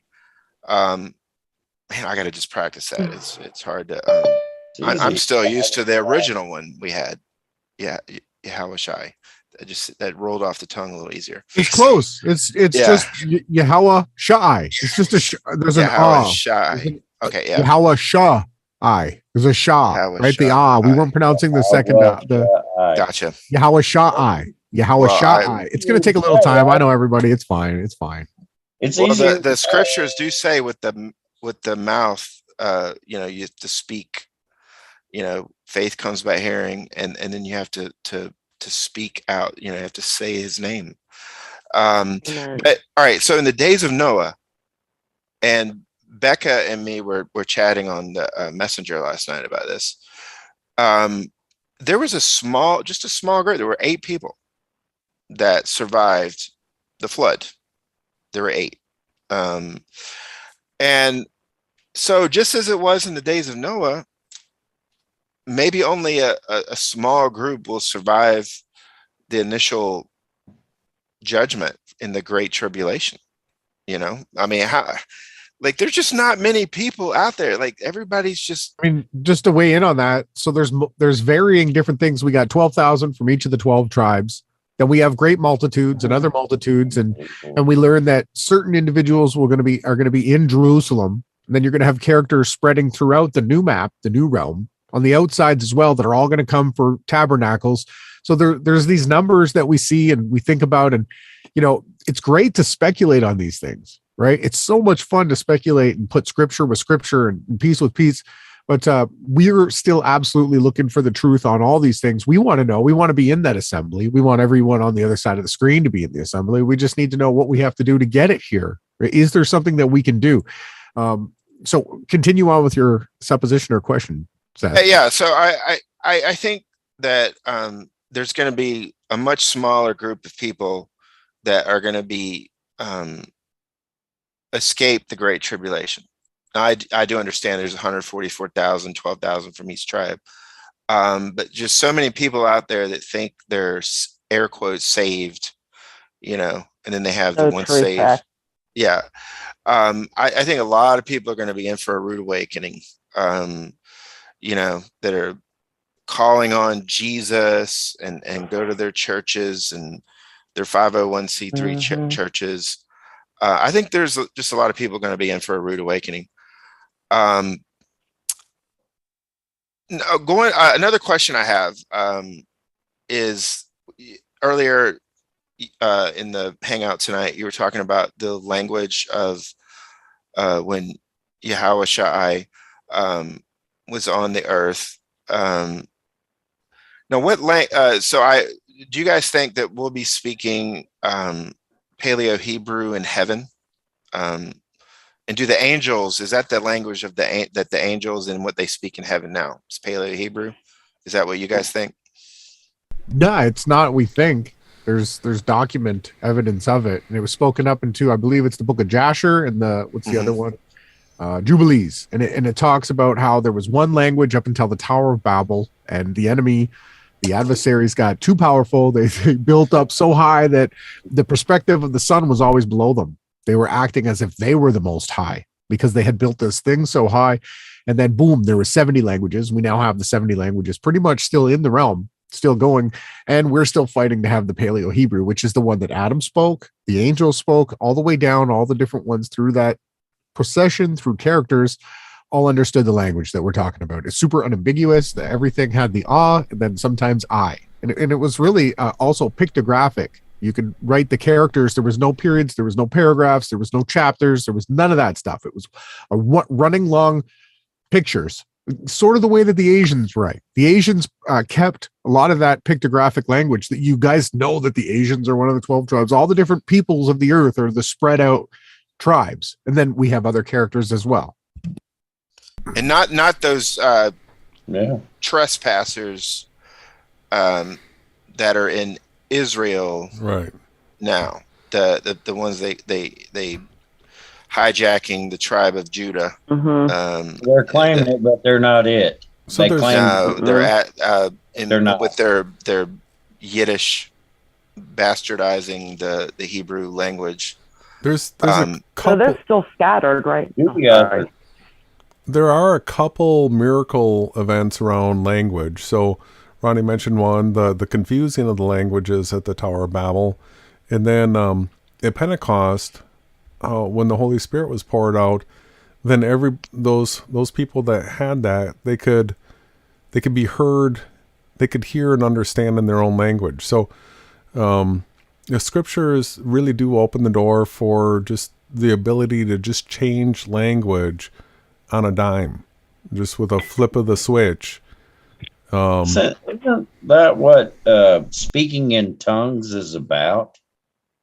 Man, I gotta just practice that. It's hard to I'm still used to the original one we had. Yeah, Yahawahashai. That rolled off the tongue a little easier. It's close. It's just Yahawahashai. It's just there's an Yahawahashai. Okay, yeah. Yahawahashai. There's a sha, right? The ah. We weren't pronouncing the second. Gotcha. Yahawahashai. Yahawahashai. It's going to take a little time. I know everybody. It's fine. It's fine. It's well, easier. the scriptures do say with the mouth, you know, you have to speak. You know, faith comes by hearing, and then you have to speak out. You know, you have to say his name. But all right. So in the days of Noah, and Becca and me were chatting on the messenger last night about this. There was a small group. There were 8 people that survived the flood. There were 8. And so just as it was in the days of Noah, maybe only a small group will survive the initial judgment in the Great Tribulation. You know, I mean, like there's just not many people out there. Like everybody's just. I mean, just to weigh in on that. So there's varying different things. We got 12,000 from each of the 12 tribes. Then we have great multitudes and other multitudes, and we learn that certain individuals are going to be in Jerusalem. And then you're going to have characters spreading throughout the new map, the new realm, on the outsides as well, that are all going to come for tabernacles. So there's these numbers that we see and we think about, and you know, it's great to speculate on these things, right? It's so much fun to speculate and put scripture with scripture and piece with piece. But we're still absolutely looking for the truth on all these things. We want to know. We want to be in that assembly. We want everyone on the other side of the screen to be in the assembly. We just need to know what we have to do to get it here. Right? Is there something that we can do? So continue on with your supposition or question, Seth. Yeah. So I think that there's going to be a much smaller group of people that are going to be escape the Great Tribulation. Now, I do understand there's 144,000, 12,000 from each tribe. But just so many people out there that think they're air quotes saved, you know, and then they have the one saved. Fact. Yeah. I think a lot of people are going to be in for a rude awakening, you know, that are calling on Jesus and go to their churches and their 501c3 churches. I think there's just a lot of people going to be in for a rude awakening. Another question I have is earlier in the hangout tonight, you were talking about the language of when Yahawahashai was on the earth. Now, do you guys think that we'll be speaking Paleo Hebrew in heaven? And do the angels, is that the language of that the angels and what they speak in heaven now? Is Paleo Hebrew? Is that what you guys think? No, it's not. We think there's document evidence of it, and it was spoken up into, I believe it's the book of Jasher and what's the other one? Jubilees, and it talks about how there was one language up until the Tower of Babel, and the adversaries got too powerful. They built up so high that the perspective of the sun was always below them. They were acting as if they were the most high because they had built this thing so high. And then boom, there were 70 languages. We now have the 70 languages pretty much still in the realm, still going. And we're still fighting to have the Paleo Hebrew, which is the one that Adam spoke, the angels spoke, all the way down, all the different ones through that procession, through characters, all understood the language that we're talking about. It's super unambiguous. That everything had the and then sometimes I. And it was really also pictographic. You could write the characters. There was no periods. There was no paragraphs. There was no chapters. There was none of that stuff. It was running long pictures, sort of the way that the Asians write. The Asians kept a lot of that pictographic language that you guys know that the Asians are one of the 12 tribes. All the different peoples of the earth are the spread out tribes. And then we have other characters as well. And not those trespassers that are in Israel right now, the ones they hijacking the tribe of Judah. They're claiming it, but they're not it. So they claim they're at they're not with their Yiddish bastardizing the Hebrew language. There's a couple. So they're still scattered, right? Yeah. There are a couple miracle events around language. So Ronnie mentioned one, the confusing of the languages at the Tower of Babel. And then at Pentecost, when the Holy Spirit was poured out, then those people that had that, they could be heard, they could hear and understand in their own language. So the scriptures really do open the door for just the ability to just change language on a dime, just with a flip of the switch. Isn't that what speaking in tongues is about?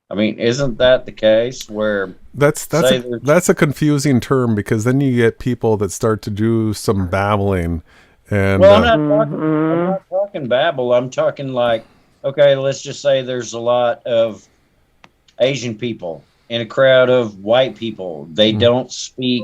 I mean, isn't that the case where that's a confusing term, because then you get people that start to do some babbling. And well, I'm not talking babble. I'm talking like, okay, let's just say there's a lot of Asian people in a crowd of white people. They don't speak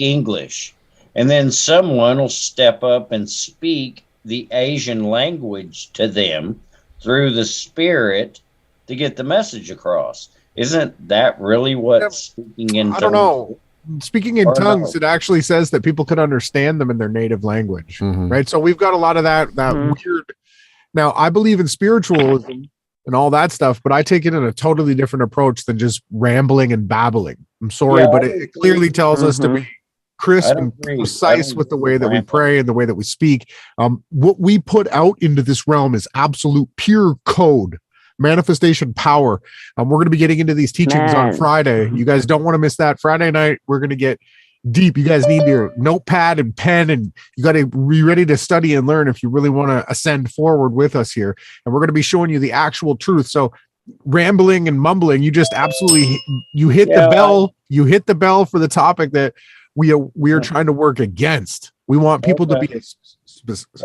English. And then someone will step up and speak the Asian language to them through the Spirit to get the message across. Isn't that really what speaking in tongues? I don't know. Speaking in tongues, it actually says that people can understand them in their native language, right? So we've got a lot of that weird. Now, I believe in spiritualism and all that stuff, but I take it in a totally different approach than just rambling and babbling. I'm sorry, but it clearly tells us to be crisp and precise with the way that we pray and the way that we speak. What we put out into this realm is absolute pure code, manifestation power. We're going to be getting into these teachings on Friday. You guys don't want to miss that. Friday night, we're going to get deep. You guys need your notepad and pen, and you got to be ready to study and learn if you really want to ascend forward with us here. And we're going to be showing you the actual truth. So rambling and mumbling, you just absolutely, you hit the bell. You hit the bell for the topic that we are trying to work against. We want people to be as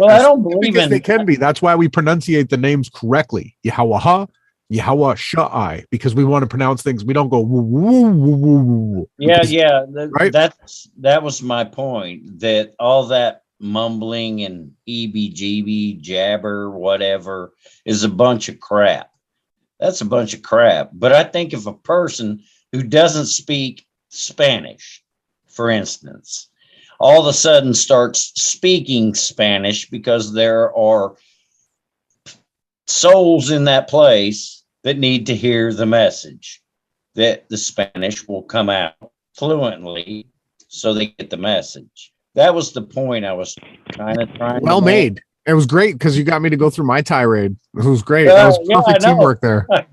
I don't believe in they can be. That's why we pronunciate the names correctly. Yahawahashai, because we want to pronounce things. We don't go woo, woo, woo, woo, woo. Right? That was my point, that all that mumbling and EBGB jabber, whatever, is a bunch of crap. That's a bunch of crap. But I think if a person who doesn't speak Spanish, for instance, all of a sudden starts speaking Spanish because there are souls in that place that need to hear the message, that the Spanish will come out fluently so they get the message. That was the point I was kind of trying Well to make. made. It was great because you got me to go through my tirade. It was great. Yeah, That was yeah, perfect I know. teamwork there. I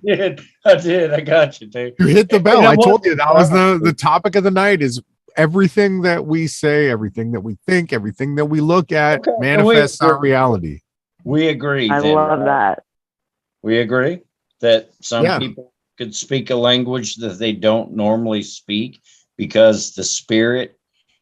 did. I got you, dude. You hit the And bell. you know I told what? you that was the topic of the night is everything that we say, everything that we think, everything that we look at Okay, and manifests our reality. We agree. I then, love right? that. We agree that some Yeah. people could speak a language that they don't normally speak because the spirit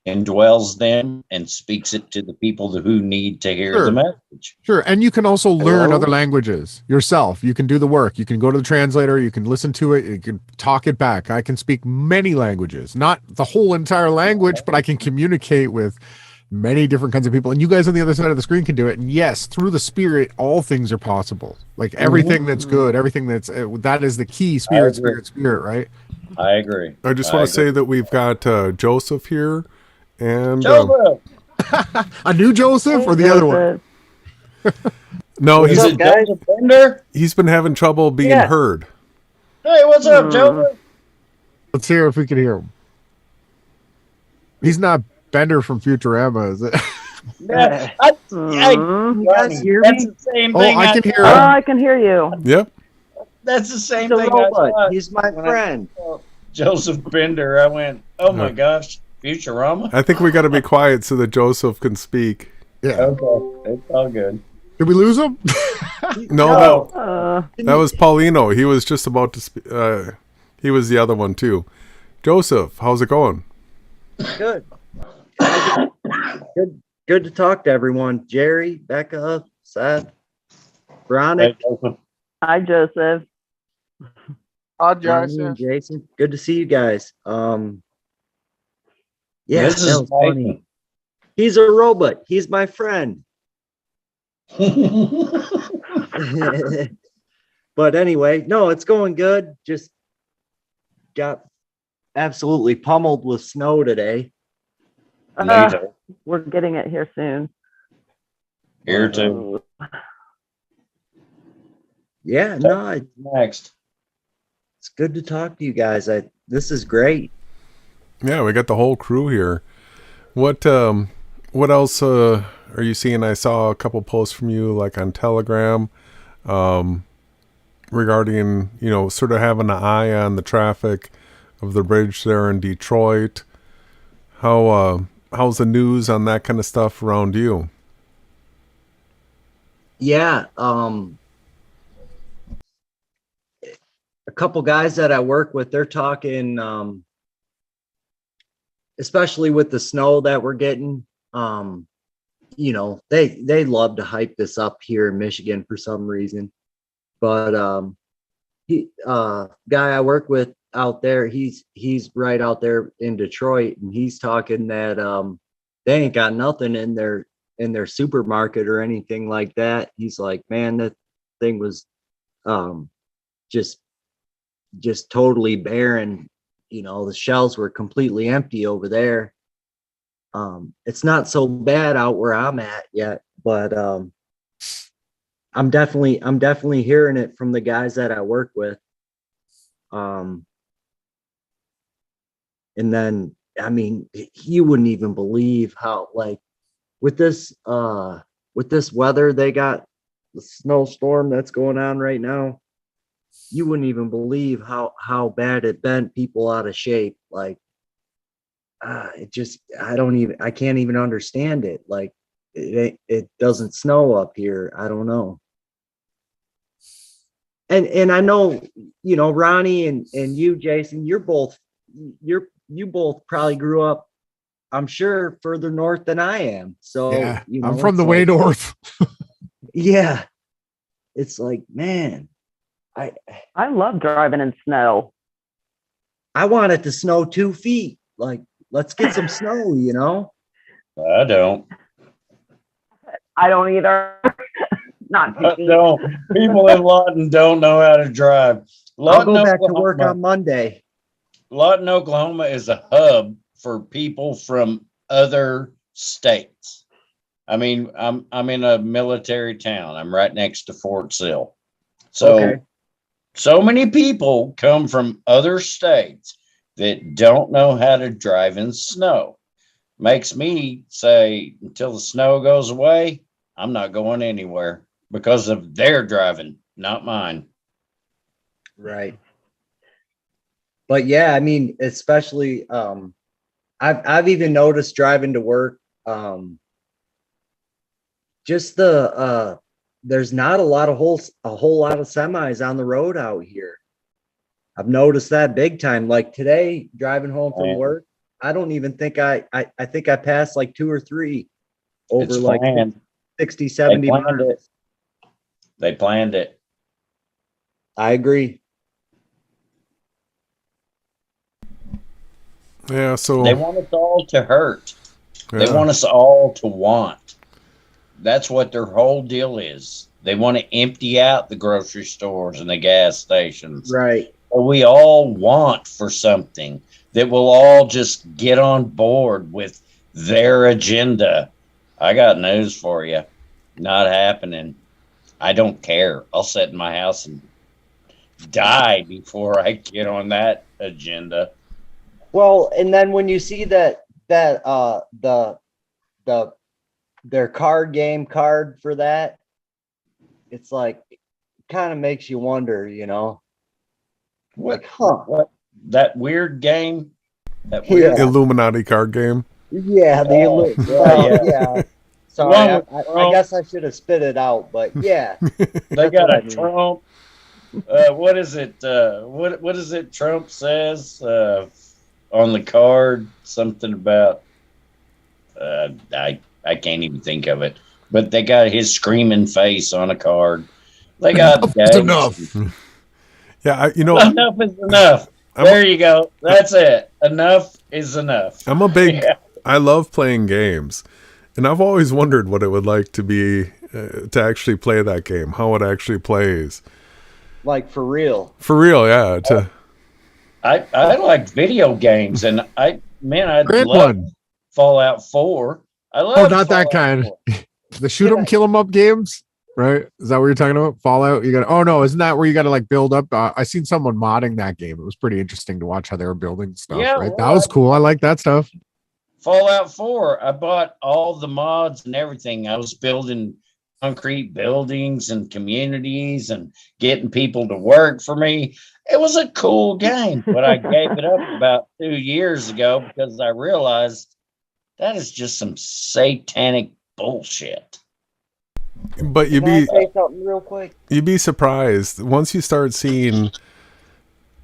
indwells them and speaks it to the people who need to hear the message. Sure. And you can also learn Hello? other languages yourself. You can do the work. You can go to the translator. You can listen to it. You can talk it back. I can speak many languages, not the whole entire language, but I can communicate with many different kinds of people. And you guys on the other side of the screen can do it. And yes, through the spirit, all things are possible. Like everything that's good, everything that is the key. Spirit, right? I agree. I just want to say that we've got Joseph here, and Joseph! a new Joseph or the other one? No, Is it Joseph Bender? he's been having trouble being Yeah. heard. Hey, what's up, Joseph? Let's hear if we can hear him. He's not Bender from Futurama, is it? Yeah, You guys hear that's me? the same Oh, thing. I can hear Oh, him. I can hear you. Yep. That's the same He's a thing. robot. I He's my when I friend. saw Joseph Bender. I went, oh my gosh, Futurama? I think we got to be quiet so that Joseph can speak. Yeah. Okay, it's all good. Did we lose him? No, Uh, that was Paulino. He was just about to speak. He was the other one too. Joseph, how's it going? Good. Good to talk to everyone. Jerry, Becca, Seth, Veronica, Hi, Joseph. Hi, Ronnie, and Jason. Good to see you guys. Yeah, This that is was funny. He's a robot. He's my friend. But anyway, no, it's going good. Just got absolutely pummeled with snow today. We're getting it here soon. Here too. Yeah, no, Next. it's good to talk to you guys. This is great. Yeah, we got the whole crew here. What else are you seeing? I saw a couple posts from you, like on Telegram, regarding, sort of having an eye on the traffic of the bridge there in Detroit. How's the news on that kind of stuff around you? Yeah, a couple guys that I work with, they're talking, especially with the snow that we're getting, they love to hype this up here in Michigan for some reason. But guy I work with out there, he's right out there in Detroit, and he's talking that they ain't got nothing in their supermarket or anything like that. He's like, man, that thing was just totally barren. The shelves were completely empty over there. It's not so bad out where I'm at yet, but I'm definitely hearing it from the guys that I work with. And then, I mean, you wouldn't even believe how, like, with this weather they got, the snowstorm that's going on right now, you wouldn't even believe how bad it bent people out of shape. Like, I can't even understand it. Like, it doesn't snow up here. I don't know. And I know, Ronnie and you, Jason, you both probably grew up, I'm sure, further north than I am. So Yeah, I'm from the way north. Yeah. It's like, man, I love driving in snow. I want it to snow 2 feet. Like, let's get some snow, I don't. I don't either. Not 2 feet. No, people in Lawton don't know how to drive. I'll go back to work on Monday. Lawton, Oklahoma is a hub for people from other states. I mean, I'm in a military town. I'm right next to Fort Sill. So Okay. So many people come from other states that don't know how to drive in snow. Makes me say, until the snow goes away, I'm not going anywhere because of their driving, not mine. Right. But yeah, I mean, especially I've even noticed driving to work, just there's not a whole lot of semis on the road out here. I've noticed that big time. Like today, driving home from work, I don't even think I think I passed like 2 or 3 over It's like planned. 60, 70 They planned miles. it. They planned it. I agree. Yeah, so They want us all to hurt. They yeah. want us all to want. That's what their whole deal is. They want to empty out the grocery stores and the gas stations. Right. We all want for something that we'll all just get on board with their agenda. I got news for you. Not happening. I don't care. I'll sit in my house and die before I get on that agenda. Well, and then when you see that their card for that, it's like it kind of makes you wonder, you know. What? Like, huh? What? That weird game? That weird Illuminati card game. Yeah, yeah. Sorry, I guess I should have spit it out, but yeah. They got a Trump. What is it? What is it? Trump says on the card something about. I can't even think of it. But they got his screaming face on a card. They got enough. Yeah, enough is enough. There you go. That's it. Enough is enough. I'm a big. I love playing games, and I've always wondered what it would like to be to actually play that game. How it actually plays. Like for real. For real, yeah. I like video games, and I'd love Fallout 4. I love. Oh, not that kind. The shoot 'em, kill 'em up games, right? Is that what you're talking about? Fallout. You got. Oh no, isn't that where you got to like build up? I seen someone modding that game. It was pretty interesting to watch how they were building stuff. Yeah, right. That was cool. I like that stuff. Fallout 4. I bought all the mods and everything. I was building concrete buildings and communities and getting people to work for me. It was a cool game, but I gave it up about 2 years ago because I realized that is just some satanic bullshit. But Can I say something real quick? You'd be surprised once you start seeing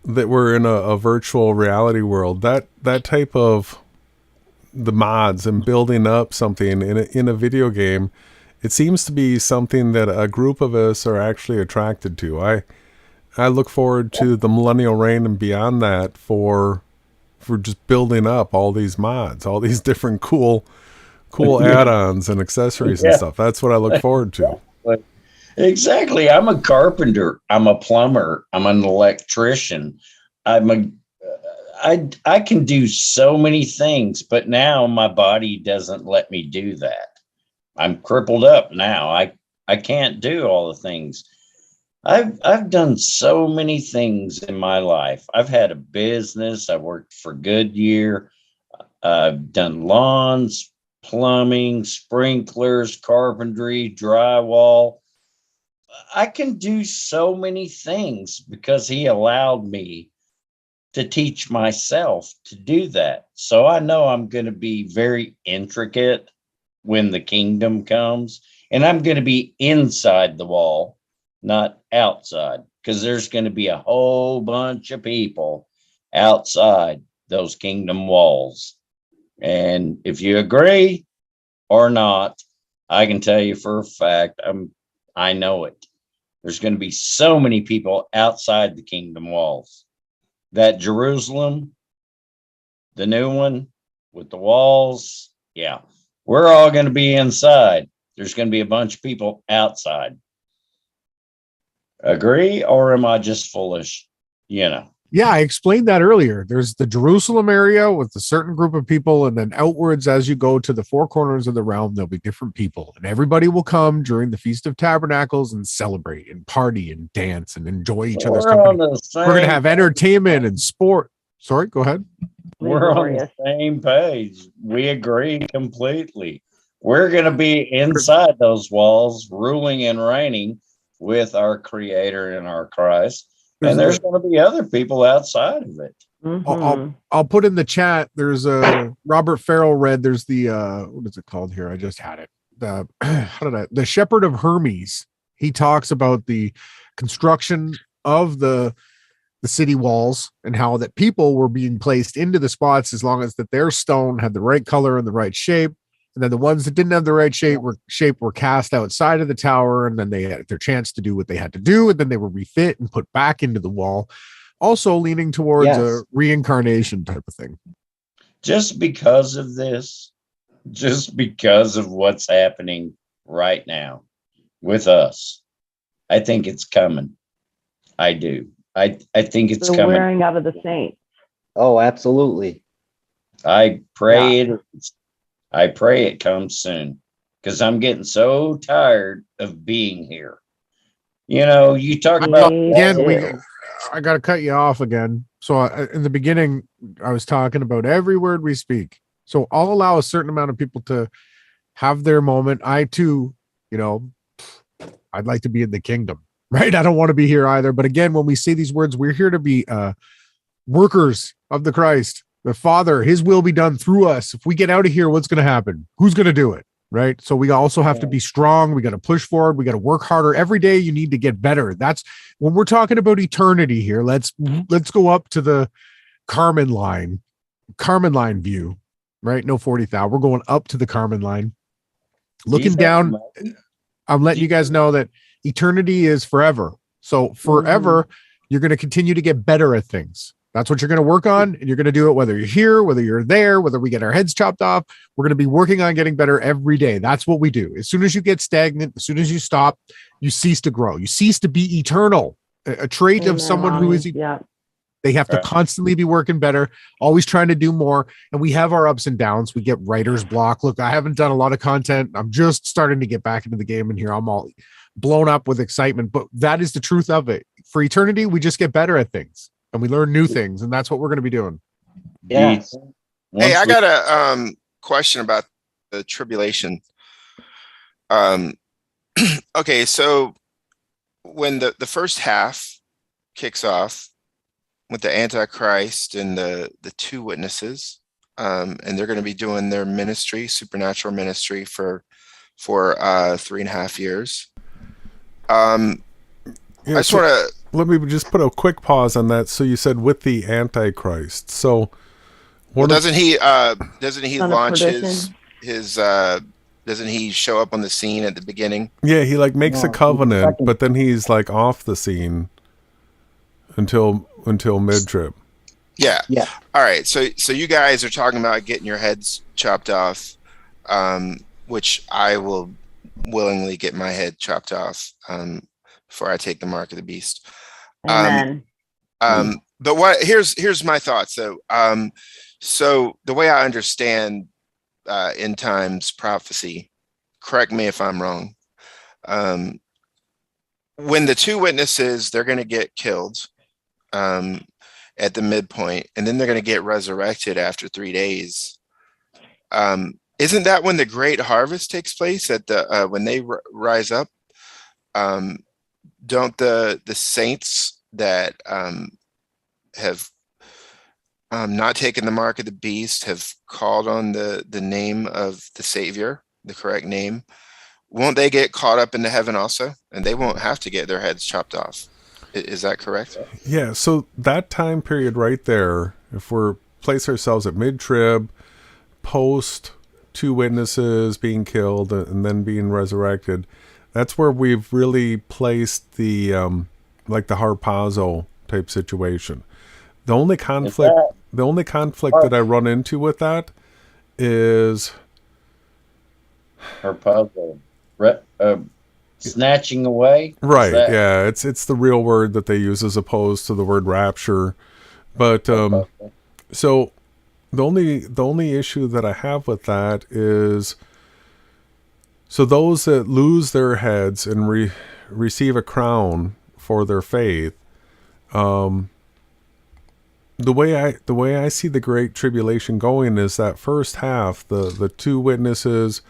that we're in a virtual reality world. That type of the mods and building up something in a video game, it seems to be something that a group of us are actually attracted to. I look forward to the millennial reign and beyond that for just building up all these mods, all these different cool add-ons and accessories and stuff. That's what I look forward to. Exactly. I'm a carpenter. I'm a plumber. I'm an electrician. I can do so many things, but now my body doesn't let me do that. I'm crippled up now. I can't do all the things. I've done so many things in my life. I've had a business. I worked for Goodyear. I've done lawns, plumbing, sprinklers, carpentry, drywall. I can do so many things because he allowed me to teach myself to do that. So I know I'm going to be very intricate when the kingdom comes, and I'm going to be inside the wall, not outside, because there's going to be a whole bunch of people outside those kingdom walls. And if you agree or not, I can tell you for a fact, I know it. There's going to be so many people outside the kingdom walls. That Jerusalem, the new one with the walls, yeah, we're all going to be inside. There's going to be a bunch of people outside. Agree, or am I just foolish? You know. Yeah, I explained that earlier. There's the Jerusalem area with a certain group of people, and then outwards as you go to the four corners of the realm, there'll be different people, and everybody will come during the Feast of Tabernacles and celebrate and party and dance and enjoy each other's We're on company. the same. We're gonna have entertainment and sport. Sorry, go ahead. We're on the same page. We agree completely. We're going to be inside those walls, ruling and reigning with our Creator and our Christ. And there's going to be other people outside of it. I'll put in the chat. There's a Robert Farrell read. There's the what is it called here? I just had it. The Shepherd of Hermes. He talks about the construction of the city walls and how that people were being placed into the spots as long as that their stone had the right color and the right shape. And then the ones that didn't have the right shape were cast outside of the tower, and then they had their chance to do what they had to do, and then they were refit and put back into the wall. Also leaning towards a reincarnation type of thing. Just because of this, just because of what's happening right now with us, I think it's coming. I do. I think it's the coming. wearing out of the saints. Oh, absolutely. I pray it comes soon, because I'm getting so tired of being here. You know, you talk about again. I got to cut you off again. So in the beginning, I was talking about every word we speak. So I'll allow a certain amount of people to have their moment. I too, you know, I'd like to be in the kingdom, right? I don't want to be here either. But again, when we say these words, we're here to be workers of the Christ, the Father. His will be done through us. If we get out of here, what's going to happen? Who's going to do it? Right. So we also have to be strong. We got to push forward. We got to work harder every day. You need to get better. That's when we're talking about eternity here. Let's go up to the Carmen line view, right? No 40,000. We're going up to the Carmen line, looking down. I'm letting you guys know that eternity is forever. So forever, you're going to continue to get better at things. That's what you're going to work on, and you're going to do it whether you're here, whether you're there, whether we get our heads chopped off. We're going to be working on getting better every day. That's what we do. As soon as you get stagnant, as soon as you stop, you cease to grow. You cease to be eternal. A trait of someone who is, they have to constantly be working better, always trying to do more. And we have our ups and downs. We get writer's block. Look, I haven't done a lot of content. I'm just starting to get back into the game, and here I'm all blown up with excitement. But that is the truth of it. For eternity, we just get better at things. And we learn new things, and that's what we're going to be doing. Yeah. Hey, I got a question about the tribulation. Okay, so when the first half kicks off with the Antichrist and the two witnesses, and they're going to be doing their ministry, supernatural ministry for 3.5 years. I just want to. Let me just put a quick pause on that. So you said with the Antichrist. So doesn't he launch his doesn't he show up on the scene at the beginning? Yeah, he like makes a covenant, but then he's like off the scene until mid-trib. Yeah. All right. So you guys are talking about getting your heads chopped off, which I will willingly get my head chopped off before I take the mark of the beast. Amen. But here's my thoughts though. So the way I understand end times prophecy, correct me if I'm wrong. When the two witnesses, they're going to get killed at the midpoint, and then they're going to get resurrected after 3 days. Isn't that when the great harvest takes place at the when they rise up? Don't the saints that have not taken the mark of the beast, have called on the name of the Savior, the correct name, won't they get caught up into heaven also? And they won't have to get their heads chopped off. Is that correct? Yeah, so that time period right there, if we're place ourselves at mid-trib, post two witnesses being killed and then being resurrected, that's where we've really placed the like the harpazo type situation. The only conflict that I run into with that is harpazo, snatching away. Right. Yeah, it's the real word that they use as opposed to the word rapture. But so the only issue that I have with that is, so those that lose their heads and receive a crown for their faith, the way I see the Great Tribulation going is that first half, the two witnesses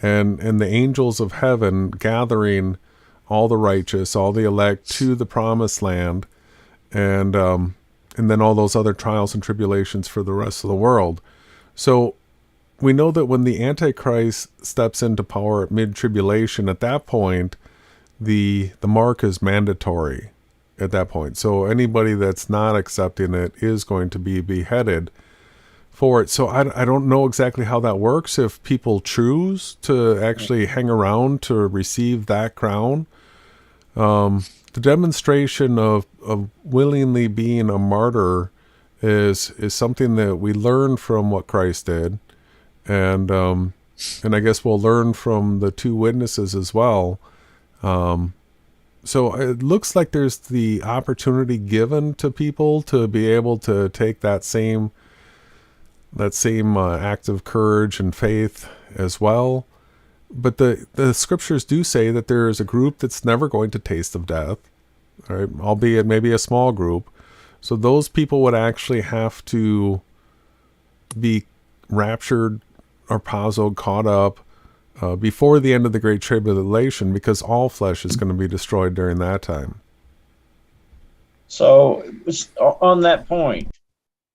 and the angels of heaven gathering all the righteous, all the elect to the promised land, and then all those other trials and tribulations for the rest of the world. So we know that when the Antichrist steps into power at mid-tribulation, at that point, the mark is mandatory at that point. So anybody that's not accepting it is going to be beheaded for it. So I don't know exactly how that works, if people choose to actually hang around to receive that crown. The demonstration of willingly being a martyr is something that we learn from what Christ did. And I guess we'll learn from the two witnesses as well. So it looks like there's the opportunity given to people to be able to take that same act of courage and faith as well. But the scriptures do say that there is a group that's never going to taste of death, right? Albeit maybe a small group. So those people would actually have to be raptured or caught up before the end of the Great Tribulation, because all flesh is going to be destroyed during that time. So on that point,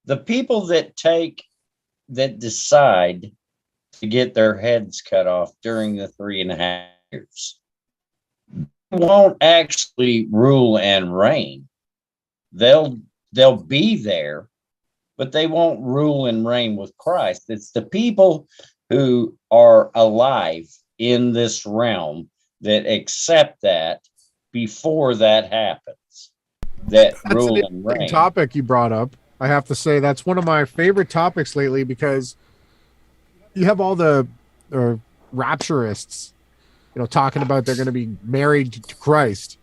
the people that decide to get their heads cut off during the 3.5 years won't actually rule and reign. They'll be there, but they won't rule and reign with Christ. It's the people who are alive in this realm that accept that before that happens, that That's rule an and interesting reign. topic you brought up. I have to say that's one of my favorite topics lately, because you have all the rapturists, talking about they're going to be married to Christ.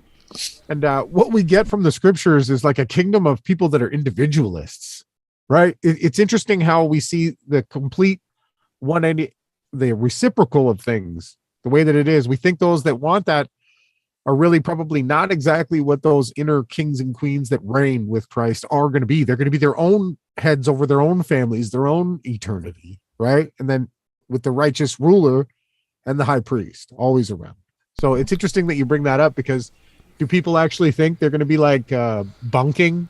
And what we get from the scriptures is like a kingdom of people that are individualists, right? It's interesting how we see the complete 180, the reciprocal of things, the way that it is. We think those that want that are really probably not exactly what those inner kings and queens that reign with Christ are going to be. They're going to be their own heads over their own families, their own eternity, right? And then with the righteous ruler and the high priest always around. So it's interesting that you bring that up, because do people actually think they're going to be like bunking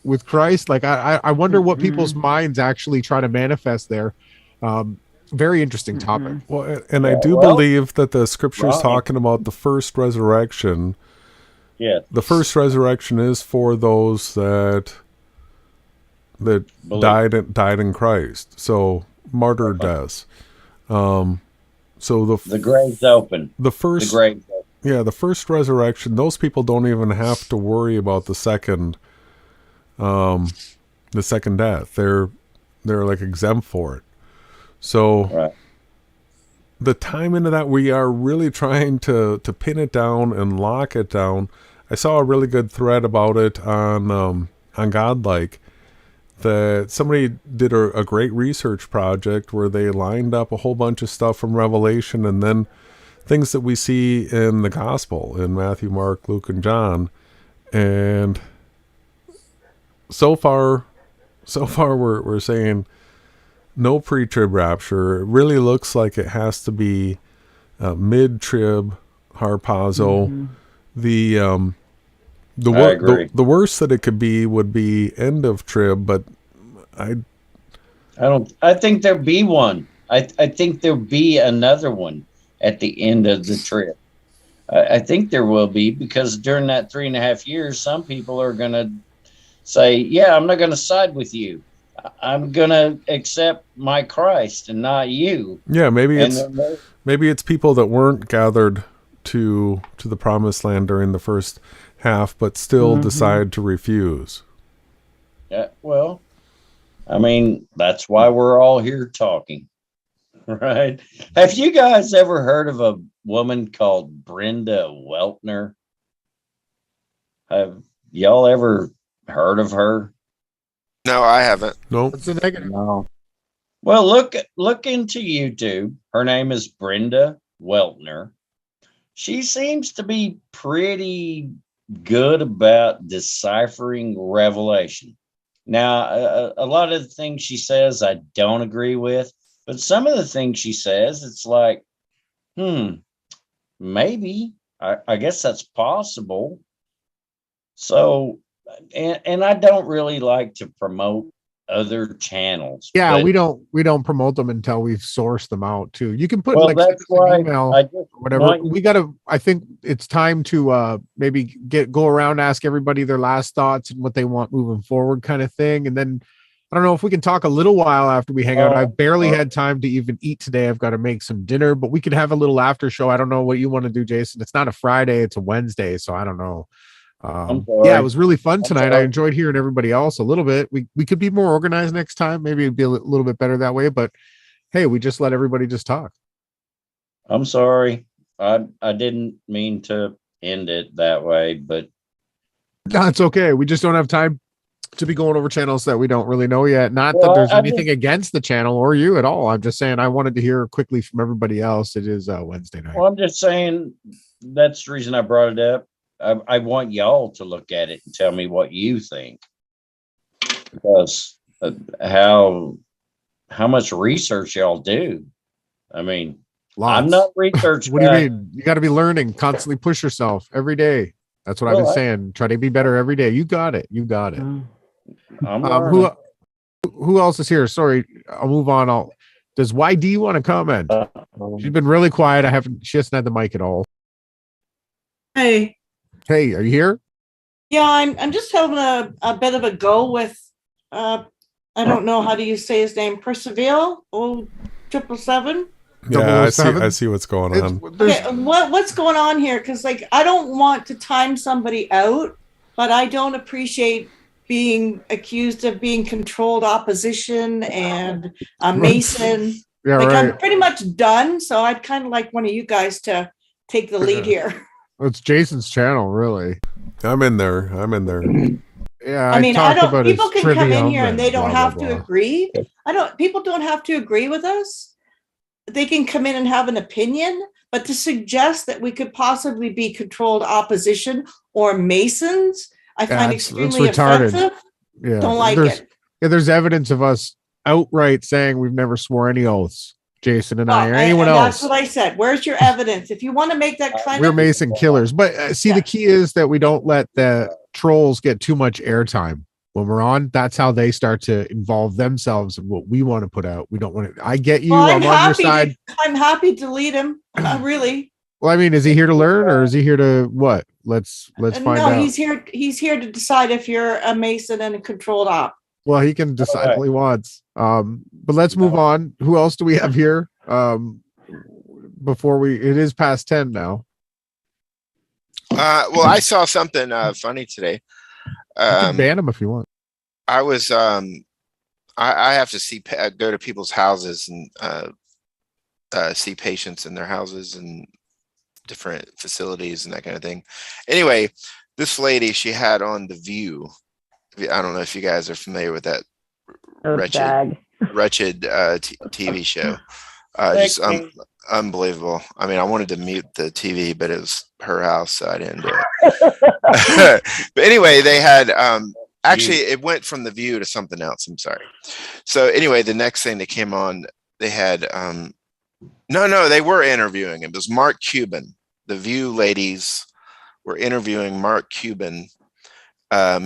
with Christ? Like, I wonder what people's minds actually try to manifest there. Very interesting topic. Well, and I do believe that the scripture's talking about the first resurrection. Yeah. The first resurrection is for those that died in Christ. So martyr deaths. So the grave's open. The first resurrection, those people don't even have to worry about the second death. They're like exempt for it. So the time into that, we are really trying to pin it down and lock it down. I saw a really good thread about it on Godlike, that somebody did a great research project where they lined up a whole bunch of stuff from Revelation and then things that we see in the gospel in Matthew, Mark, Luke, and John. And so far we're saying no pre-trib rapture. It really looks like it has to be mid-trib harpazo. The worst that it could be would be end of trib, but I think there'll be one. I think there'll be another one at the end of the trip. I think there will be, because during that 3.5 years, some people are going to say, yeah, I'm not going to side with you. I'm going to accept my Christ and not you. Yeah, maybe it's people that weren't gathered to the promised land during the first half, but still decide to refuse. Yeah, well, I mean, that's why we're all here talking, right? Have you guys ever heard of a woman called Brenda Weltner? Have y'all ever heard of her? No, I haven't. Nope. What's the negative? No. Well, look into YouTube. Her name is Brenda Weltner. She seems to be pretty good about deciphering revelation. Now, a lot of the things she says I don't agree with, but some of the things she says, it's like, maybe. I guess that's possible. So, and I don't really like to promote other channels. Yeah, but, we don't promote them until we've sourced them out too. You can put well, like send that's us an why email I just or whatever. want We gotta. I think it's time to maybe go around, ask everybody their last thoughts and what they want moving forward, kind of thing. And then I don't know if we can talk a little while after we hang out. I've barely had time to even eat today. I've got to make some dinner, but we could have a little after show. I don't know what you want to do, Jason. It's not a Friday; it's a Wednesday, so I don't know. Yeah, it was really fun tonight. I enjoyed hearing everybody else a little bit. We could be more organized next time. Maybe it'd be a little bit better that way. But hey, we just let everybody just talk. I'm sorry. I didn't mean to end it that way, but No, it's okay. We just don't have time to be going over channels that we don't really know yet. Not Well, that there's I anything against the channel or you at all. I'm just saying I wanted to hear quickly from everybody else. It is Wednesday night. well, I'm just saying that's the reason I brought it up. I want y'all to look at it and tell me what you think, because how much research y'all do. I mean, Lots. I'm not research. What do you mean? You got to be learning, constantly push yourself every day. That's what I've been saying. Try to be better every day. You got it. You got it. I'm learning. Who else is here? Sorry, I'll move on. Does YD want to comment? She's been really quiet. She hasn't had the mic at all. Hey. Hey, are you here? Yeah, I'm just having a bit of a go with I don't know how do you say his name, Persevere 0777. Yeah, I see what's going on. Okay, what's going on here? Because like I don't want to time somebody out, but I don't appreciate being accused of being controlled opposition and a Mason. Yeah, like right. I'm pretty much done, so I'd kind of like one of you guys to take the lead here. It's Jason's channel, really. I'm in there. Yeah, I mean, I don't. People can come in here and and they don't blah, have blah, to blah. agree. People don't have to agree with us. They can come in and have an opinion, but to suggest that we could possibly be controlled opposition or Masons, I find extremely offensive. Yeah, Don't like it. Yeah, there's evidence of us outright saying we've never swore any oaths, Jason and I, or Well, anyone and else. that's what I said. Where's your evidence? If you want to make that kind We're of Mason killers. But see, the key is that we don't let the trolls get too much airtime when we're on. That's how they start to involve themselves in what we want to put out. We don't want to. I get you. Well, I'm on your side. I'm happy to lead him. Really. Well, I mean, is he here to learn or is he here to what? Let's find out. No, he's here to decide if you're a Mason and a controlled op. Well, he can decide what he wants. But let's move on. Who else do we have here? Before it is past 10 now. Well, I saw something funny today. You can ban him if you want. I was I have to go to people's houses and see patients in their houses and different facilities and that kind of thing. Anyway, this lady, she had on The View. I don't know if you guys are familiar with that wretched TV show. Just unbelievable. I mean, I wanted to mute the TV, but it was her house, so I didn't do it. But anyway, they had actually it went from The View to something else. I'm sorry. So anyway, the next thing that came on, they had no, they were interviewing him. It was Mark Cuban. The View ladies were interviewing Mark Cuban.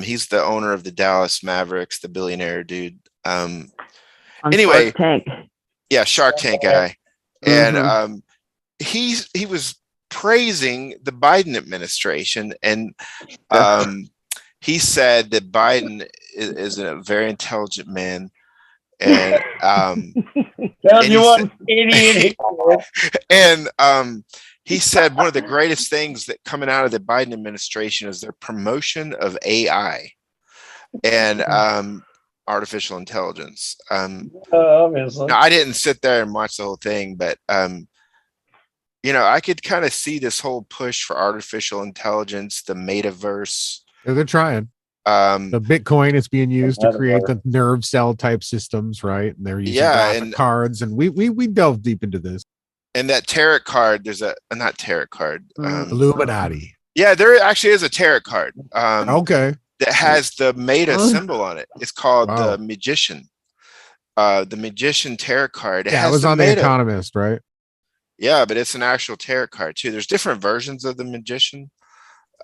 He's the owner of the Dallas Mavericks, the billionaire dude. Anyway, Shark Tank. Yeah, Shark Tank guy. And he was praising the Biden administration, and he said that Biden is a very intelligent man, and he said one of the greatest things that coming out of the Biden administration is their promotion of AI and artificial intelligence. Obviously. Now, I didn't sit there and watch the whole thing, but I could kind of see this whole push for artificial intelligence, the metaverse. Yeah, they're trying. The Bitcoin is being used to Another create word. the nerve cell type systems, right? And they're using Yeah, graphic and- cards, and we delve deep into this. And that tarot card, there's a not tarot card. Illuminati. Yeah, there actually is a tarot card. Okay. That has the Meta symbol on it. It's called Wow. the Magician. The Magician tarot card. Yeah, it has was on The Meta. Economist, right? Yeah, but it's an actual tarot card too. There's different versions of the Magician.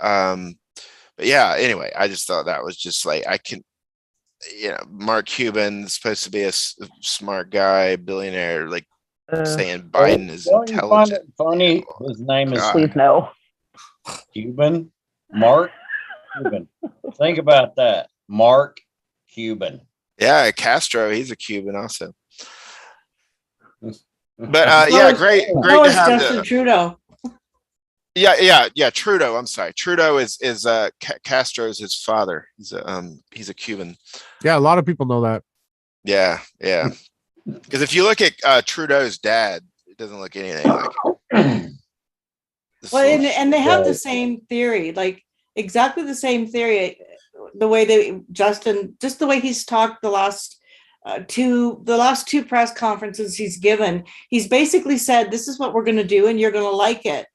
But yeah, anyway, I just thought that was just like, I can, Mark Cuban is supposed to be a smart guy, billionaire, like saying Biden is Don't you find it intelligent. funny? His name is God. Please no. Cuban. Mark Cuban. Think about that. Mark Cuban. Yeah, Castro, he's a Cuban also. But yeah, great So to is have Justin the. Trudeau. Yeah. Trudeau. I'm sorry. Trudeau is Castro's his father. He's a Cuban. Yeah, a lot of people know that. Yeah. Because if you look at Trudeau's dad, it doesn't look anything like it. Well, and they have the same theory, like exactly the same theory. The way Justin, just the way he's talked the last two press conferences he's given, he's basically said, "This is what we're going to do, and you're going to like it.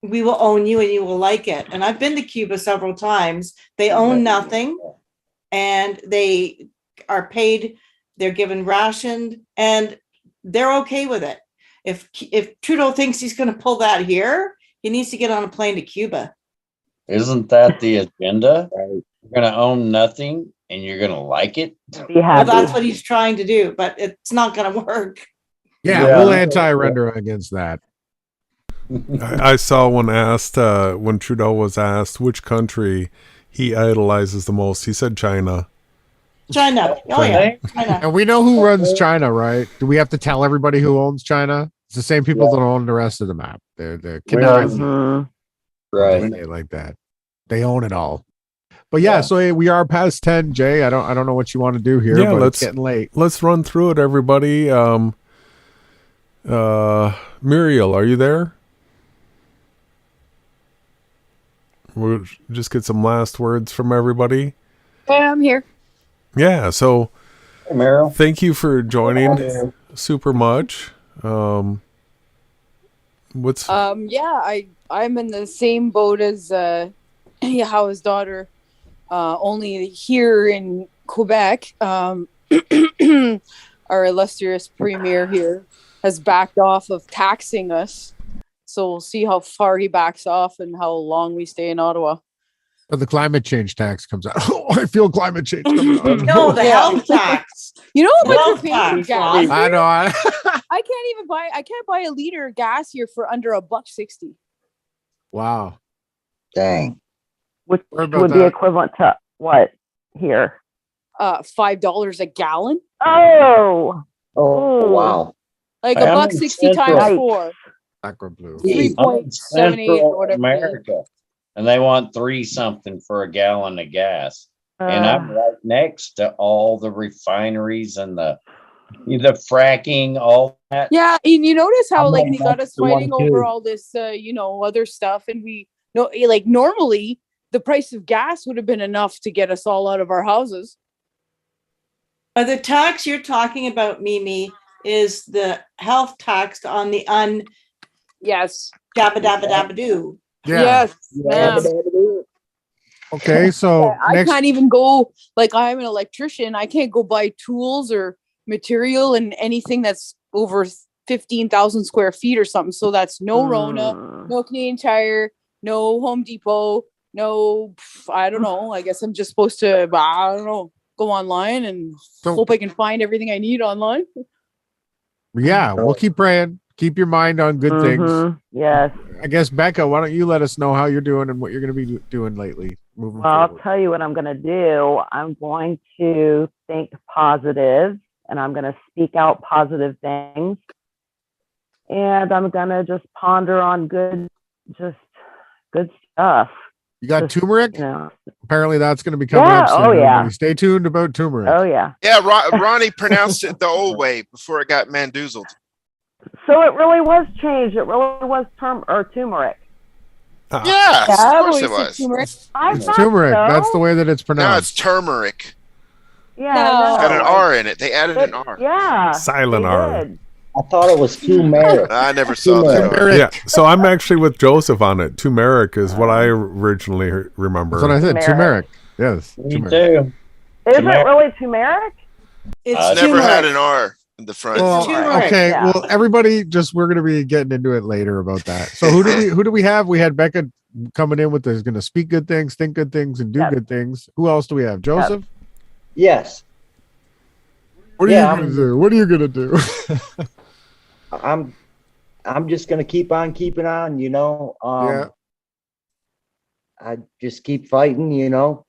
We will own you, and you will like it." And I've been to Cuba several times. They own nothing, and they are paid. They're given rationed, and they're okay with it. If Trudeau thinks he's going to pull that here, he needs to get on a plane to Cuba. Isn't that the agenda? You're going to own nothing and you're going to like it. Well, that's what he's trying to do, but it's not going to work. Yeah, we'll anti-render against that. I saw when Trudeau was asked which country he idolizes the most, he said China. China. Oh, yeah. China. And we know who runs China, right? Do we have to tell everybody who owns China? It's the same people that own the rest of the map. They're conniving. Right. Like that. They own it all. But yeah, so we are past 10, Jay. I don't know what you want to do here, but it's getting late. Let's run through it, everybody. Muriel, are you there? We'll just get some last words from everybody. Yeah, I'm here. Yeah, so hey, Meryl. Thank you for joining super much. I'm in the same boat as Yahawah's daughter, only here in Quebec. Our illustrious premier here has backed off of taxing us, so we'll see how far he backs off and how long we stay in Ottawa. But the climate change tax comes out. Oh, I feel climate change coming out. No, the health tax. You know how much Health you're paying for tax, gas? I know. I can't buy a liter of gas here for under $1.60. Wow. Dang. Which What about would be that? equivalent to what here? $5 a gallon. Oh. Oh, wow. Like I'm in $1.60 times Central- 4. Sacra blue. I'm in 3.78 Central or whatever it is. America, and they want 3 something for a gallon of gas. And I'm right next to all the refineries and the fracking, all that. Yeah, and you notice how I'm like like they got us that's the one, fighting over too. all this, other stuff, and we know, like normally the price of gas would have been enough to get us all out of our houses. The tax you're talking about, Mimi, is the health tax on the Yes. dabba dabba dabba doo. Yeah. Yes. ma'am. Okay, so I next. can't even go, like I'm an electrician. I can't go buy tools or material and anything that's over 15,000 square feet or something. So that's no Rona, no Canadian Tire, no Home Depot, no, I don't know. I guess I'm just supposed to, I don't know, go online and hope I can find everything I need online. Yeah, we'll keep praying. Keep your mind on good things. Yes. I guess, Becca, why don't you let us know how you're doing and what you're going to be doing lately? Moving Well, I'll forward. tell you what I'm going to do. I'm going to think positive, and I'm going to speak out positive things. And I'm going to just ponder on good stuff. You got Just, turmeric? You know. Apparently that's going to be coming Yeah, up soon. oh, yeah. Everybody. Stay tuned about turmeric. Oh, yeah. Yeah, Ronnie pronounced it the old way before it got mandoozled. So it really was changed. It really was turmeric. Yeah, Yeah, of I've course always it said was. turmeric. I It's thought turmeric. so. That's the way that it's No, pronounced. it's turmeric. Yeah, No. Got an no. R in it. They added an But R. yeah, Silent they R. did. I thought it was turmeric. I never saw that R. Turmeric. Yeah, so I'm actually with Joseph on it. Turmeric is what I originally remember. That's what I said. Turmeric. Turmeric. Yes. Me Turmeric. too. Is Turmeric. it really turmeric? It's I Never had turmeric. an R in the front. Well, turmeric. okay. Yeah. Well, everybody, just we're gonna be getting into it later about that. So who do we have? We had Becca coming in with is going to speak good things, think good things, and do Yep. good things. Who else do we have? Joseph. Yes. What are Yeah, you gonna do? What are you gonna do? I'm just gonna keep on keeping on, you know. Yeah. I just keep fighting, you know.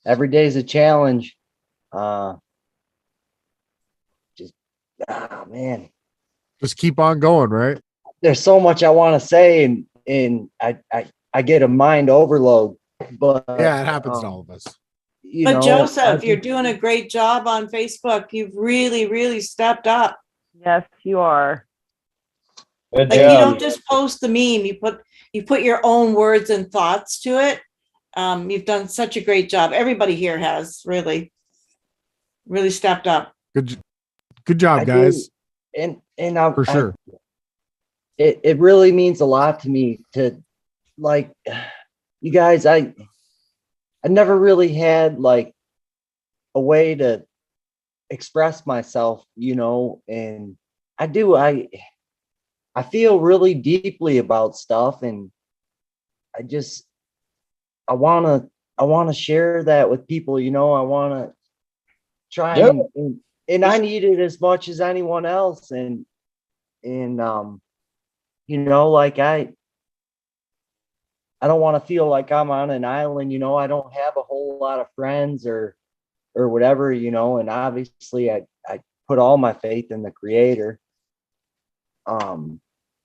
Every day is a challenge. Just man, Just keep on going, right? there's so much I want to say, and I get a mind overload. But Yeah, it happens to all of us. you But know, Joseph, you're doing a great job on Facebook. You've really, really stepped up. Yes, you are. Good Like you job. don't just post the meme. You put your own words and thoughts to it. You've done such a great job. Everybody here has really stepped up. Good job, I guys. do. And I, For sure. It really means a lot to me to, like, you guys. I never really had like a way to express myself, you know, and I do. I feel really deeply about stuff, and I want to share that with people, you know. I want to try Yep. and I need it as much as anyone else, and you know, like I don't want to feel like I'm on an island, you know. I don't have a whole lot of friends or whatever, you know, and obviously I put all my faith in the creator.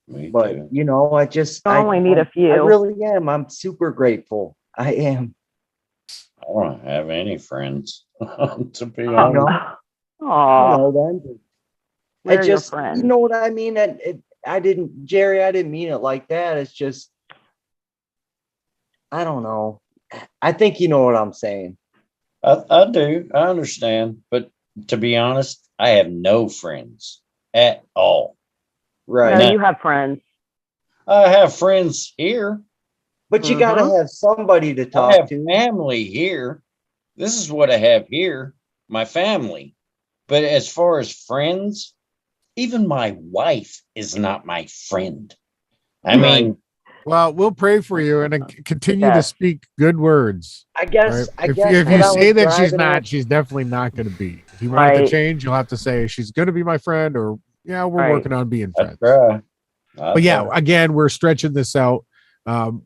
Me But too. you know, I only need a few. I really am. I'm super grateful. I am. I don't have any friends, to be You honest. know, Oh, you know then. we're I your just, friends. you know what I mean? I didn't, Jerry, I didn't mean it like that. It's just, I don't know. I think you know what I'm saying. I do. I understand. But to be honest, I have no friends at all. Right. No, you have friends. I have friends here. But you got to have somebody to I talk have to. family here. This is what I have here, my family. But as far as friends, even my wife is not my friend. I mean, Well, we'll pray for you and continue to Yes. speak good words. I guess, Right? If what you I say was that she's driving not, at- she's definitely not going to be. If you want it to Right. change, you'll have to say she's going to be my friend, or yeah, we're Right. working on being friends. that's right. But yeah, again, we're stretching this out.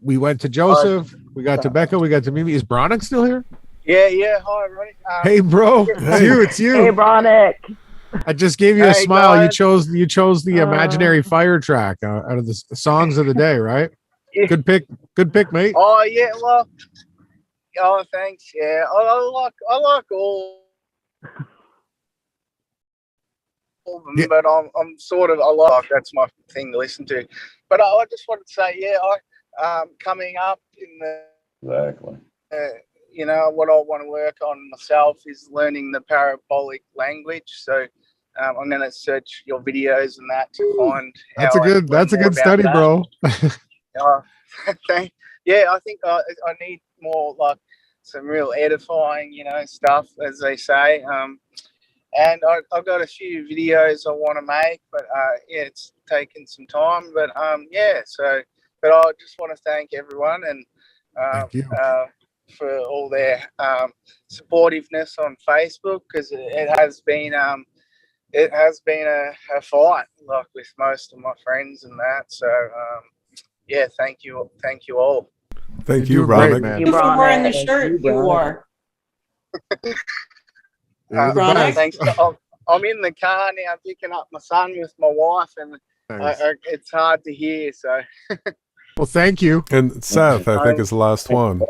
We went to Joseph, we got to Becca, we got to Mimi. Is Bronick still here? Yeah. Hi, Ronnie. Hey, bro, it's you. It's you. Hey, Bronick. I just gave you a Hey, smile. guys. You chose the imaginary fire track out of the songs of the day, right? Yeah. Good pick, mate. Oh yeah, well, oh thanks. Yeah, I like all of them, Yeah. but I'm sort of, I like, that's my thing to listen to. But I just wanted to say, yeah, I coming up in the Exactly. you know, what I want to work on myself is learning the parabolic language. So I'm going to search your videos and that to find. That's how a I good. learn That's a more good about study, that. bro. Yeah, I think I need more, like, some real edifying, you know, stuff, as they say. And I've got a few videos I want to make, but yeah, it's taken some time. But yeah, so, but I just want to thank everyone and Thank you. for all their supportiveness on Facebook, because it has been a fight, like, with most of my friends and that. So yeah, thank you all. Thank You're you, doing great, Bronick. man. Thank you for wearing the Thank shirt you, you Bronick. wore. You're the Bronick? best. Thanks. I'm in the car now picking up my son with my wife, and Nice. it's hard to hear. So Well, thank you. And Seth, I think, is the last one.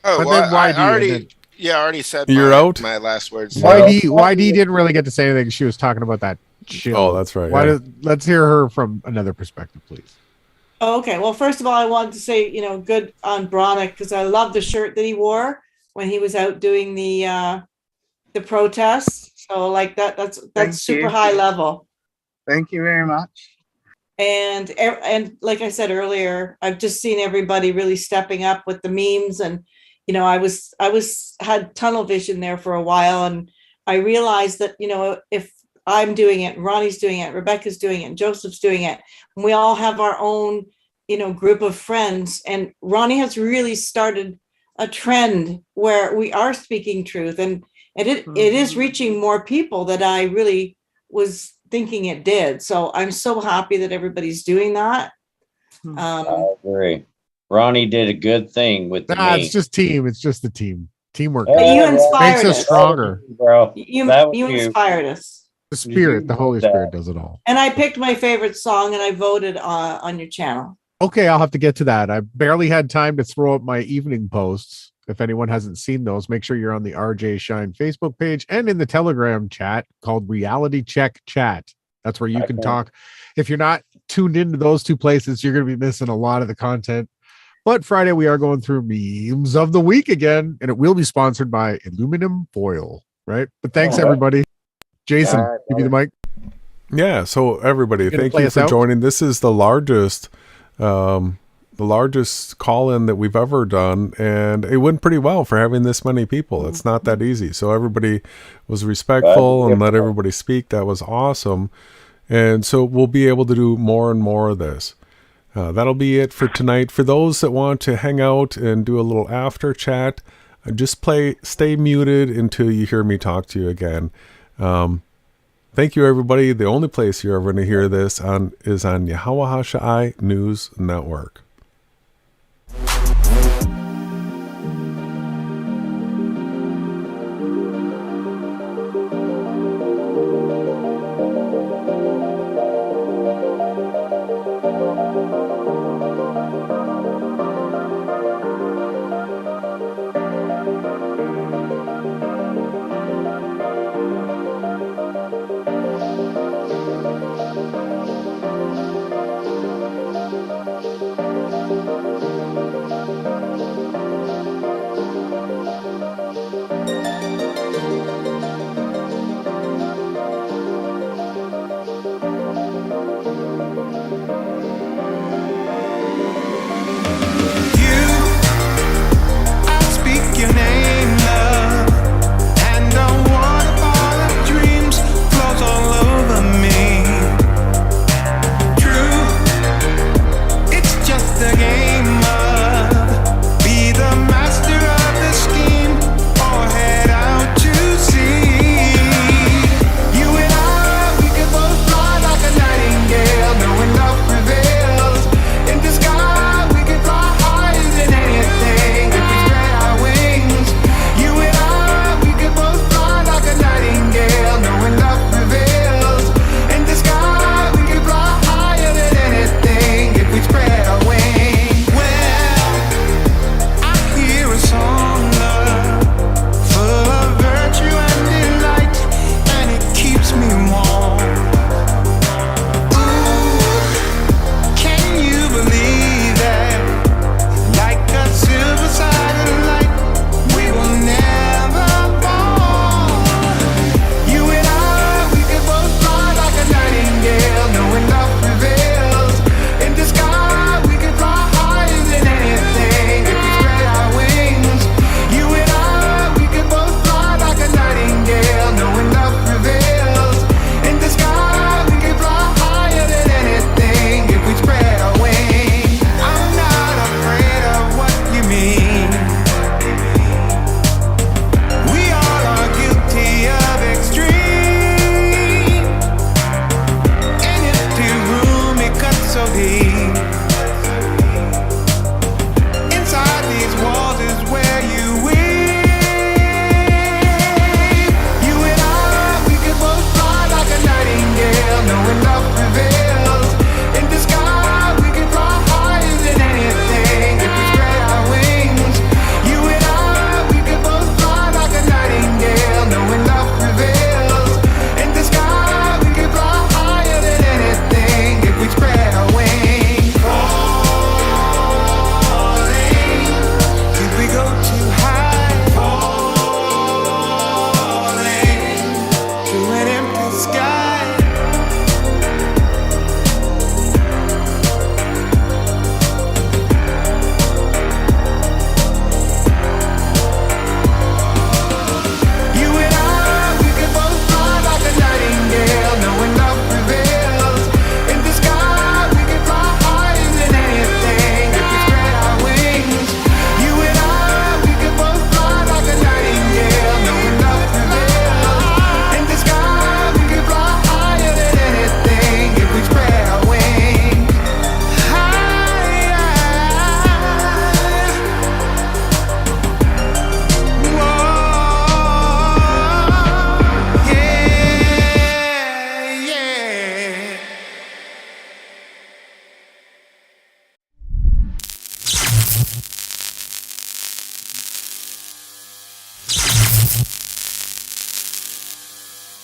Oh, But well, then why I do you? already, And then- Yeah, I already said You're out? my last words. YD didn't really get to say anything. She was talking about that chill. Oh, that's right. Yeah. Let's hear her from another perspective, please. Oh, okay. Well, first of all, I wanted to say, good on Bronick, because I love the shirt that he wore when he was out doing the protests. So like that's Thank super you. high level. Thank you very much. And like I said earlier, I've just seen everybody really stepping up with the memes, and I had tunnel vision there for a while, and I realized that if I'm doing it, Ronnie's doing it, Rebecca's doing it, and Joseph's doing it, and we all have our own group of friends, and Ronnie has really started a trend where we are speaking truth, and it is reaching more people than I really was thinking it did. So I'm so happy that everybody's doing that. I agree. Ronnie did a good thing with the me. It's just team. It's just the team. Teamwork. You inspired makes us stronger. Bro. You inspired us. The Spirit, the Holy Spirit does it all. And I picked my favorite song, and I voted on your channel. Okay, I'll have to get to that. I barely had time to throw up my evening posts. If anyone hasn't seen those, make sure you're on the RJ Shine Facebook page and in the Telegram chat called Reality Check Chat. That's where you can talk. If you're not tuned into those two places, you're going to be missing a lot of the content. But Friday, we are going through memes of the week again, and it will be sponsored by aluminum foil, right? But thanks, everybody. Jason, give you the mic. Yeah, so everybody, thank you for joining. This is the largest call-in that we've ever done, and it went pretty well for having this many people. It's not that easy. So everybody was respectful and let everybody speak. That was awesome. And so we'll be able to do more and more of this. That'll be it for tonight. For those that want to hang out and do a little after chat, just stay muted until you hear me talk to you again. Thank you, everybody. The only place you're ever going to hear this is on Yahawahashai News Network.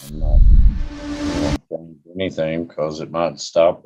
I'm not gonna change anything because it might stop